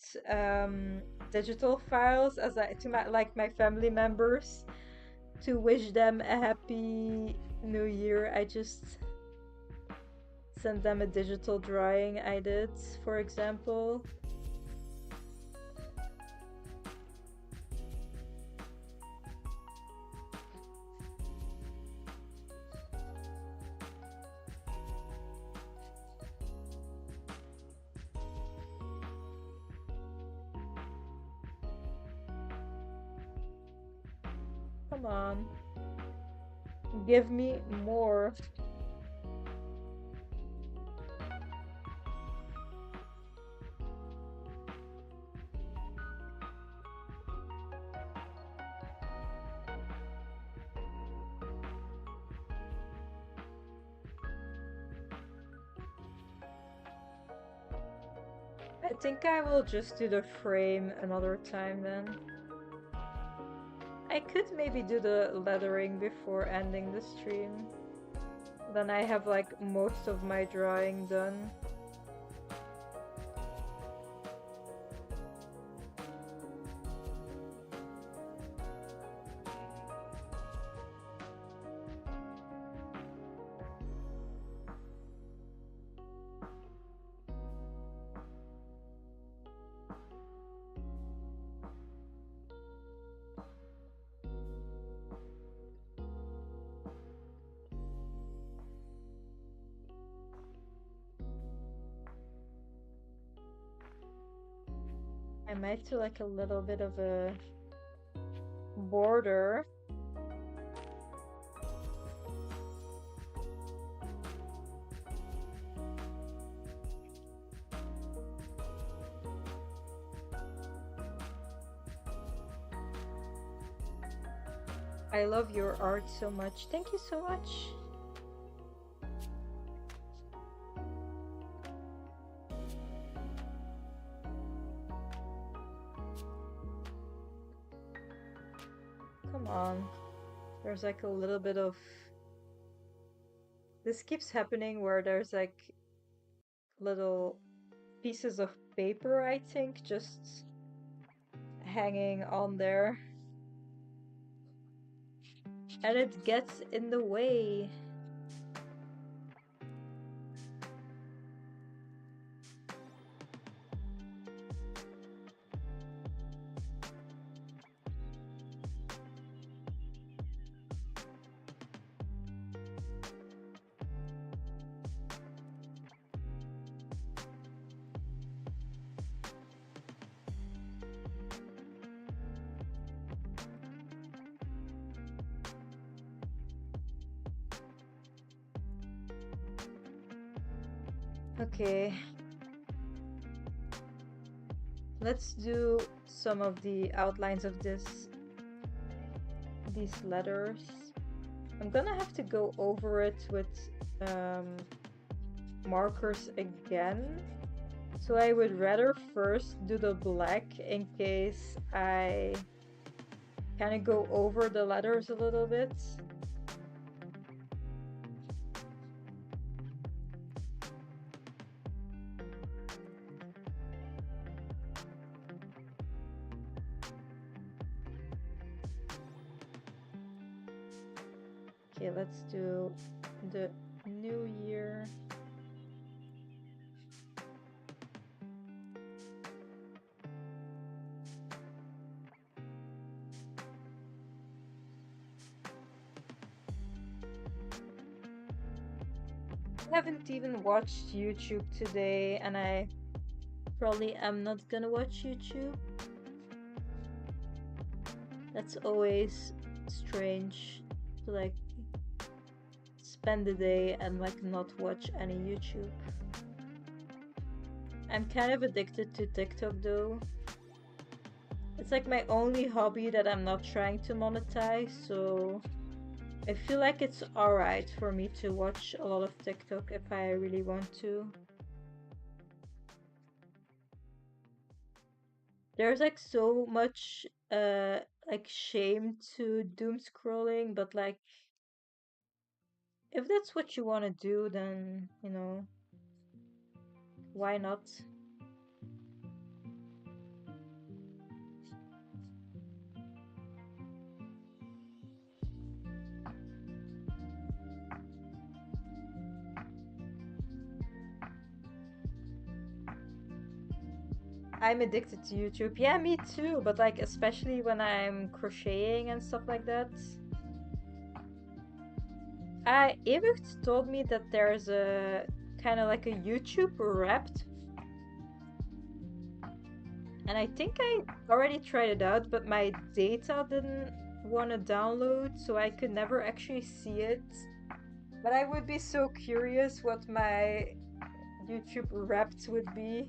digital files to my family members to wish them a happy new year. I just send them a digital drawing I did, for example. Come on. Give me more. I think I will just do the frame another time then. I could maybe do the lettering before ending the stream. Then I have like most of my drawing done. I might do like a little bit of a border. I love your art so much. Thank you so much. Come on. There's like a little bit of... This keeps happening where there's like little pieces of paper, I think, just hanging on there. And it gets in the way. Okay. Let's do some of the outlines of these letters. I'm gonna have to go over it with markers again. So I would rather first do the black in case I kind of go over the letters a little bit. Okay, let's do the new year. I haven't even watched YouTube today, and I probably am not gonna watch YouTube. That's always strange to like spend the day and like not watch any YouTube. I'm kind of addicted to TikTok though. It's like my only hobby that I'm not trying to monetize, so I feel like it's alright for me to watch a lot of TikTok if I really want to. There's like so much like shame to doom scrolling, but like if that's what you want to do, then you know, why not? I'm addicted to YouTube. Yeah, me too, but like especially when I'm crocheting and stuff like that. Evert told me that there's a kind of like a YouTube Wrapped, and I think I already tried it out, but my data didn't want to download, so I could never actually see it. But I would be so curious what my YouTube Wrapped would be.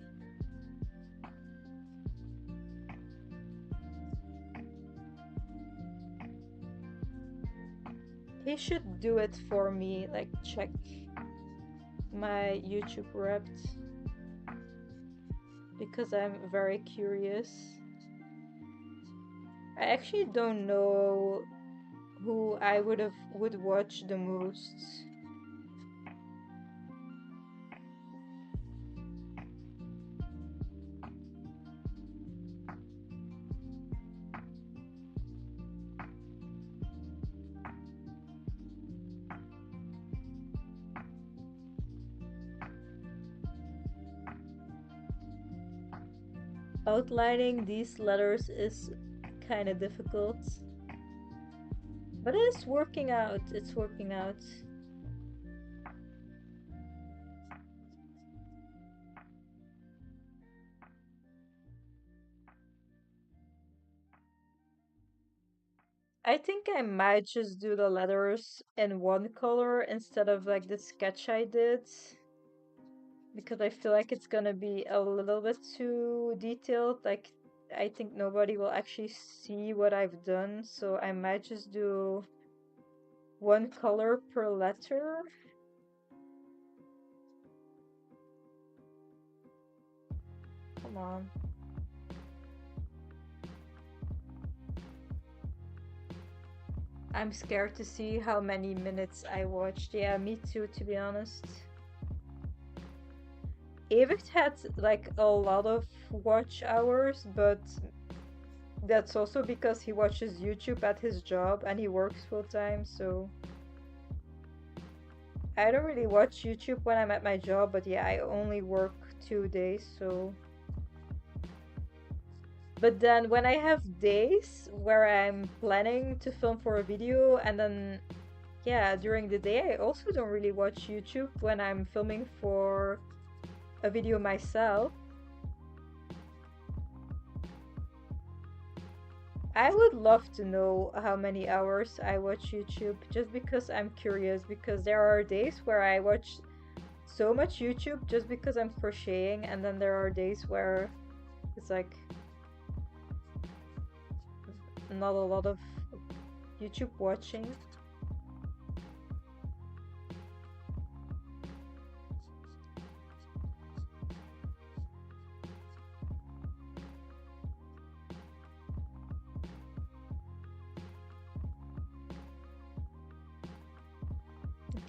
He should do it for me, like check my YouTube Wrapped, because I'm very curious. I actually don't know who I would watch the most. Outlining these letters is kind of difficult. But it's working out. It's working out. I think I might just do the letters in one color instead of like the sketch I did. Because I feel like it's gonna be a little bit too detailed. Like, I think nobody will actually see what I've done, so I might just do one color per letter. Come on. I'm scared to see how many minutes I watched. Yeah, me too, to be honest. Evert had like a lot of watch hours, but that's also because he watches YouTube at his job and he works full time, so I don't really watch YouTube when I'm at my job, but yeah, I only work 2 days, so. But then when I have days where I'm planning to film for a video and then, yeah, during the day I also don't really watch YouTube when I'm filming for a video myself. I would love to know how many hours I watch YouTube just because I'm curious, because there are days where I watch so much YouTube just because I'm crocheting, and then there are days where it's like not a lot of YouTube watching.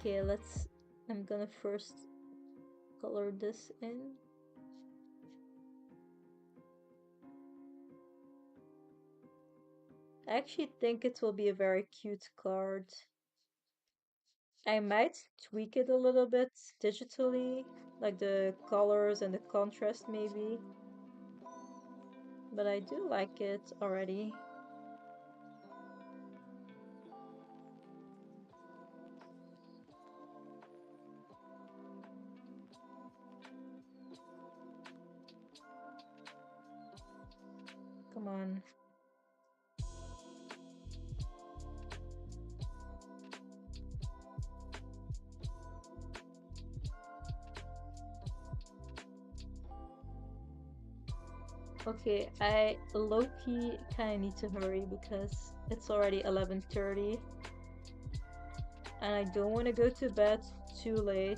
Okay, I'm gonna first color this in. I actually think it will be a very cute card. I might tweak it a little bit digitally, like the colors and the contrast maybe. But I do like it already. Come on. Okay, I low-key kind of need to hurry because it's already 11:30 and I don't want to go to bed too late.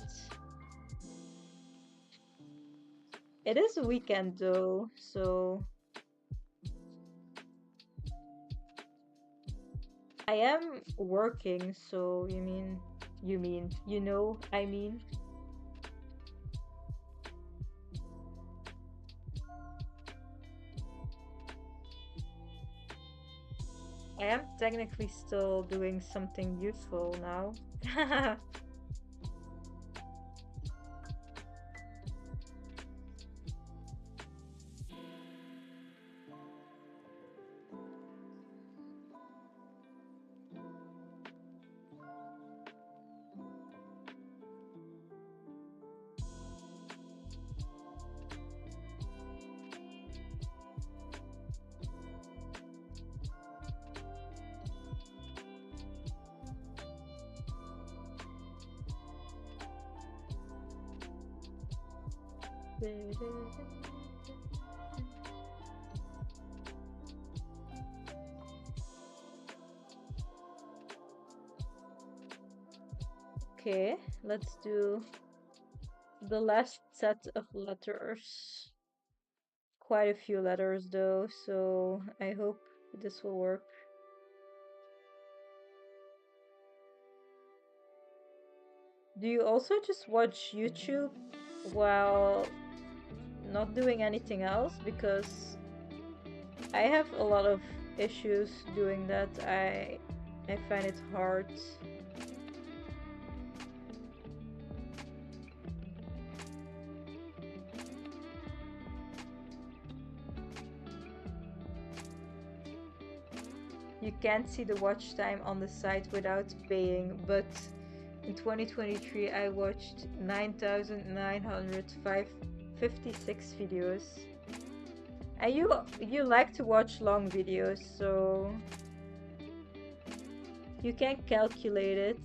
It is a weekend though, so I am working, so I mean. I am technically still doing something useful now. Okay, let's do the last set of letters. Quite a few letters though, so I hope this will work. Do you also just watch YouTube while not doing anything else? Because I have a lot of issues doing that. I find it hard. You can't see the watch time on the site without paying, but in 2023 I watched 9,956 videos. And you like to watch long videos, so you can calculate it.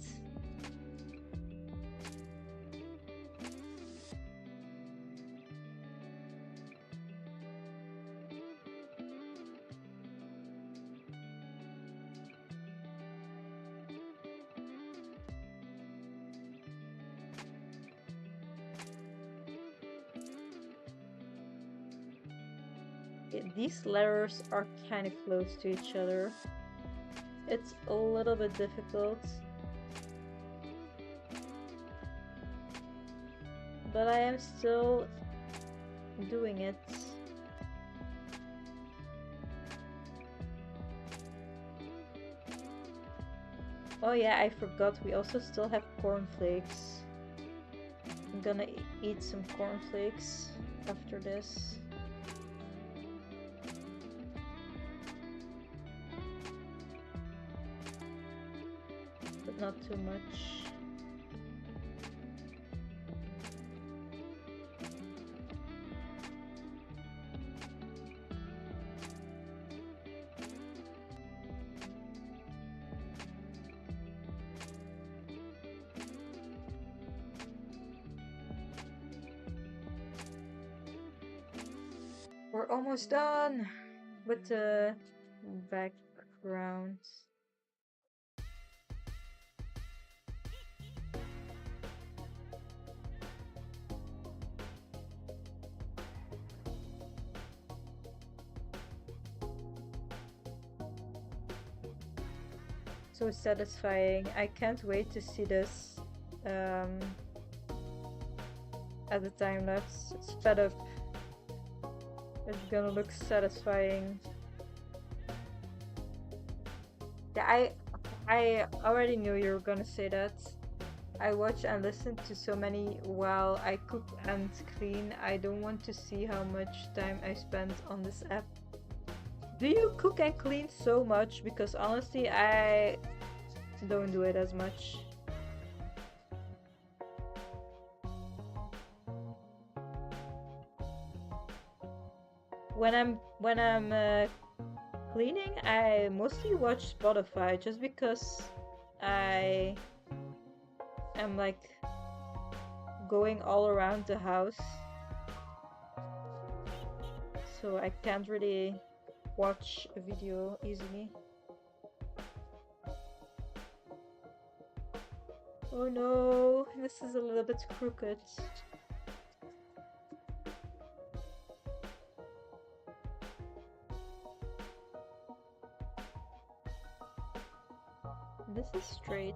These letters are kind of close to each other. It's a little bit difficult, but I am still doing it. Oh yeah, I forgot, we also still have cornflakes. I'm gonna eat some cornflakes after this. But not too much. We're almost done with the background. So satisfying. I can't wait to see this at the time lapse. It's sped up. It's gonna look satisfying. Yeah, I already knew you were gonna say that. I watch and listen to so many while I cook and clean. I don't want to see how much time I spend on this app. Do you cook and clean so much? Because honestly, I don't do it as much. When I'm cleaning, I mostly watch Spotify just because I am like going all around the house, so I can't really watch a video easily. Oh no, this is a little bit crooked. This is straight.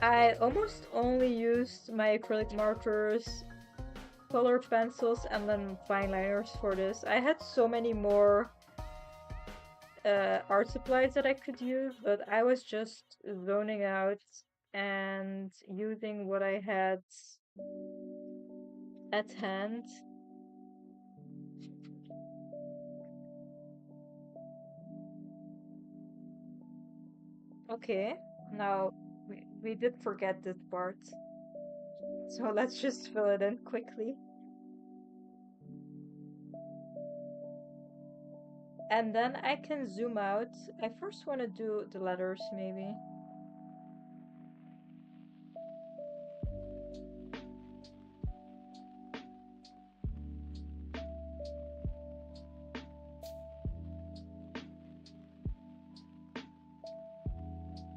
I almost only used my acrylic markers, color pencils, and then fine liners for this. I had so many more art supplies that I could use, but I was just zoning out and using what I had at hand. Okay, now We did forget this part. So let's just fill it in quickly. And then I can zoom out. I first want to do the letters, maybe.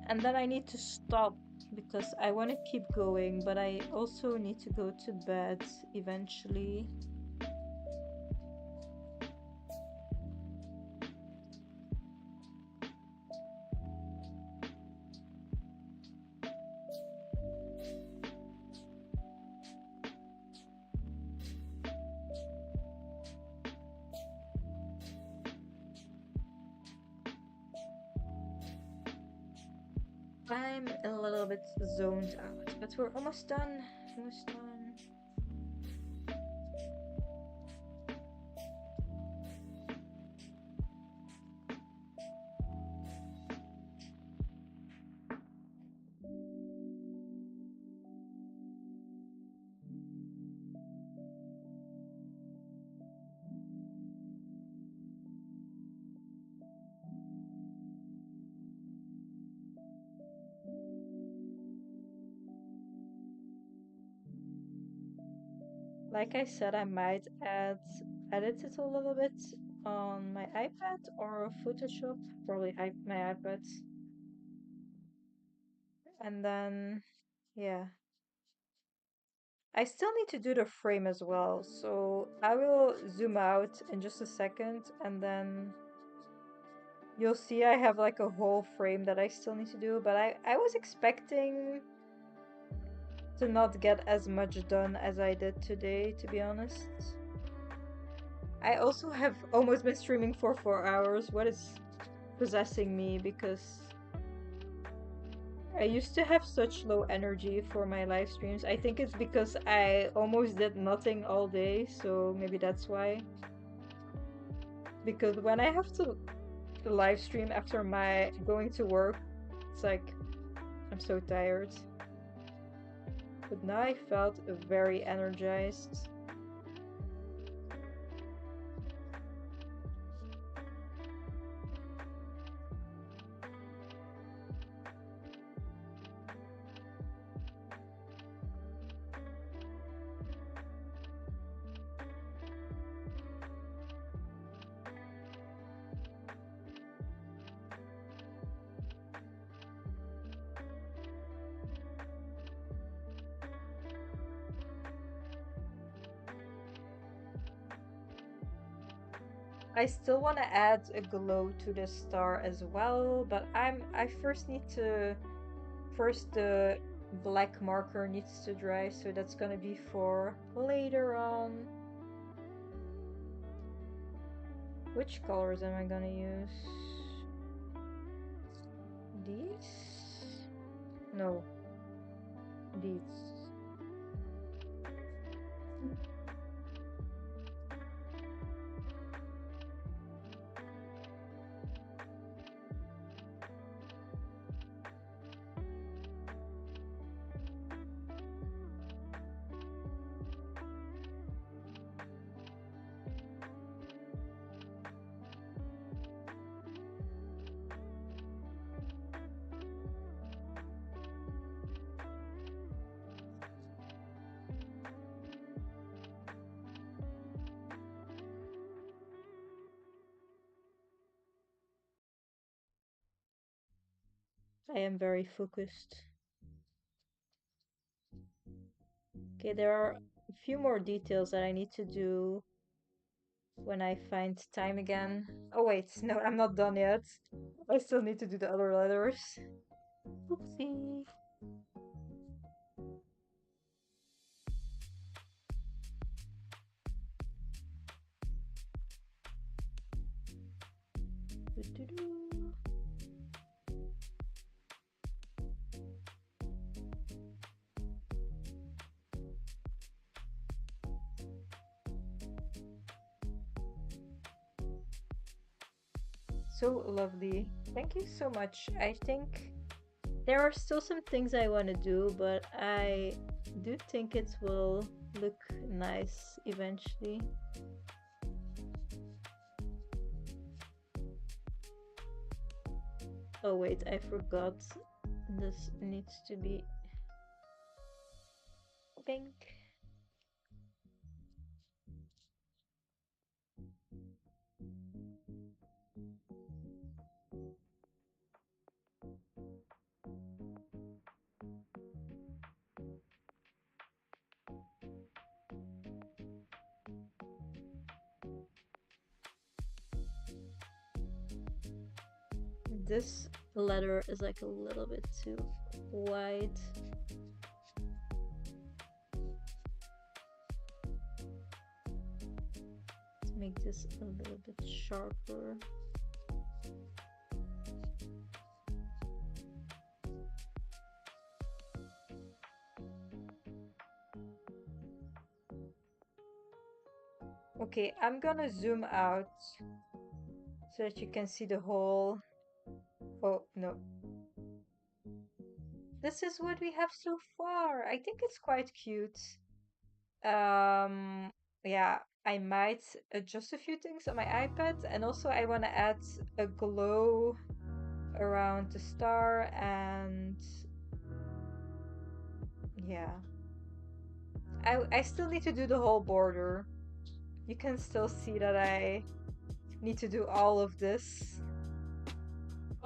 And then I need to stop because I want to keep going, but I also need to go to bed eventually. I'm a little bit zoned out, but we're almost done. Almost done. Like I said, I might edit it a little bit on my iPad or Photoshop, probably my iPad. And then, yeah. I still need to do the frame as well, so I will zoom out in just a second and then you'll see I have like a whole frame that I still need to do, but I was expecting to not get as much done as I did today, to be honest. I also have almost been streaming for 4 hours. What is possessing me? Because I used to have such low energy for my live streams. I think it's because I almost did nothing all day, so maybe that's why. Because when I have to live stream after my going to work, it's like I'm so tired. But now I felt very energized. I still want to add a glow to the star as well, but I first need to first the black marker needs to dry, so that's gonna be for later on. Which colors am I gonna use? These? No. These. I am very focused. Okay, there are a few more details that I need to do when I find time again. Oh wait, no, I'm not done yet. I still need to do the other letters. Oopsie. Doo-doo-doo. So lovely. Thank you so much. I think There are still some things I want to do, but I do think it will look nice eventually. Oh wait, I forgot. This needs to be pink. This letter is like a little bit too wide. Let's make this a little bit sharper. Okay, I'm gonna zoom out so that you can see the whole. Oh, no. This is what we have so far. I think it's quite cute. Um, yeah, I might adjust a few things on my iPad, and also I want to add a glow around the star, and yeah. I still need to do the whole border. You can still see that I need to do all of this.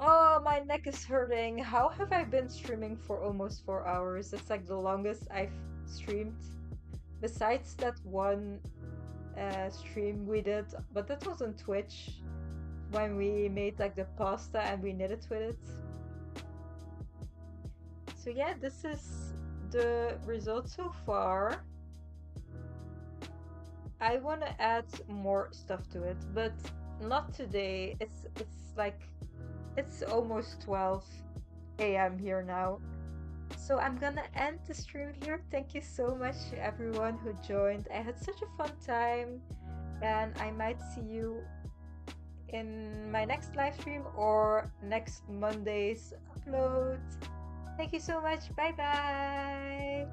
Oh, my neck is hurting. How have I been streaming for almost 4 hours? It's like the longest I've streamed. Besides that one stream we did, but that was on Twitch when we made like the pasta and we knitted with it. So yeah, this is the result so far. I want to add more stuff to it, but not today. It's like it's almost 12 a.m. here now. So I'm gonna end the stream here. Thank you so much to everyone who joined. I had such a fun time, and I might see you in my next live stream or next Monday's upload. Thank you so much. Bye bye.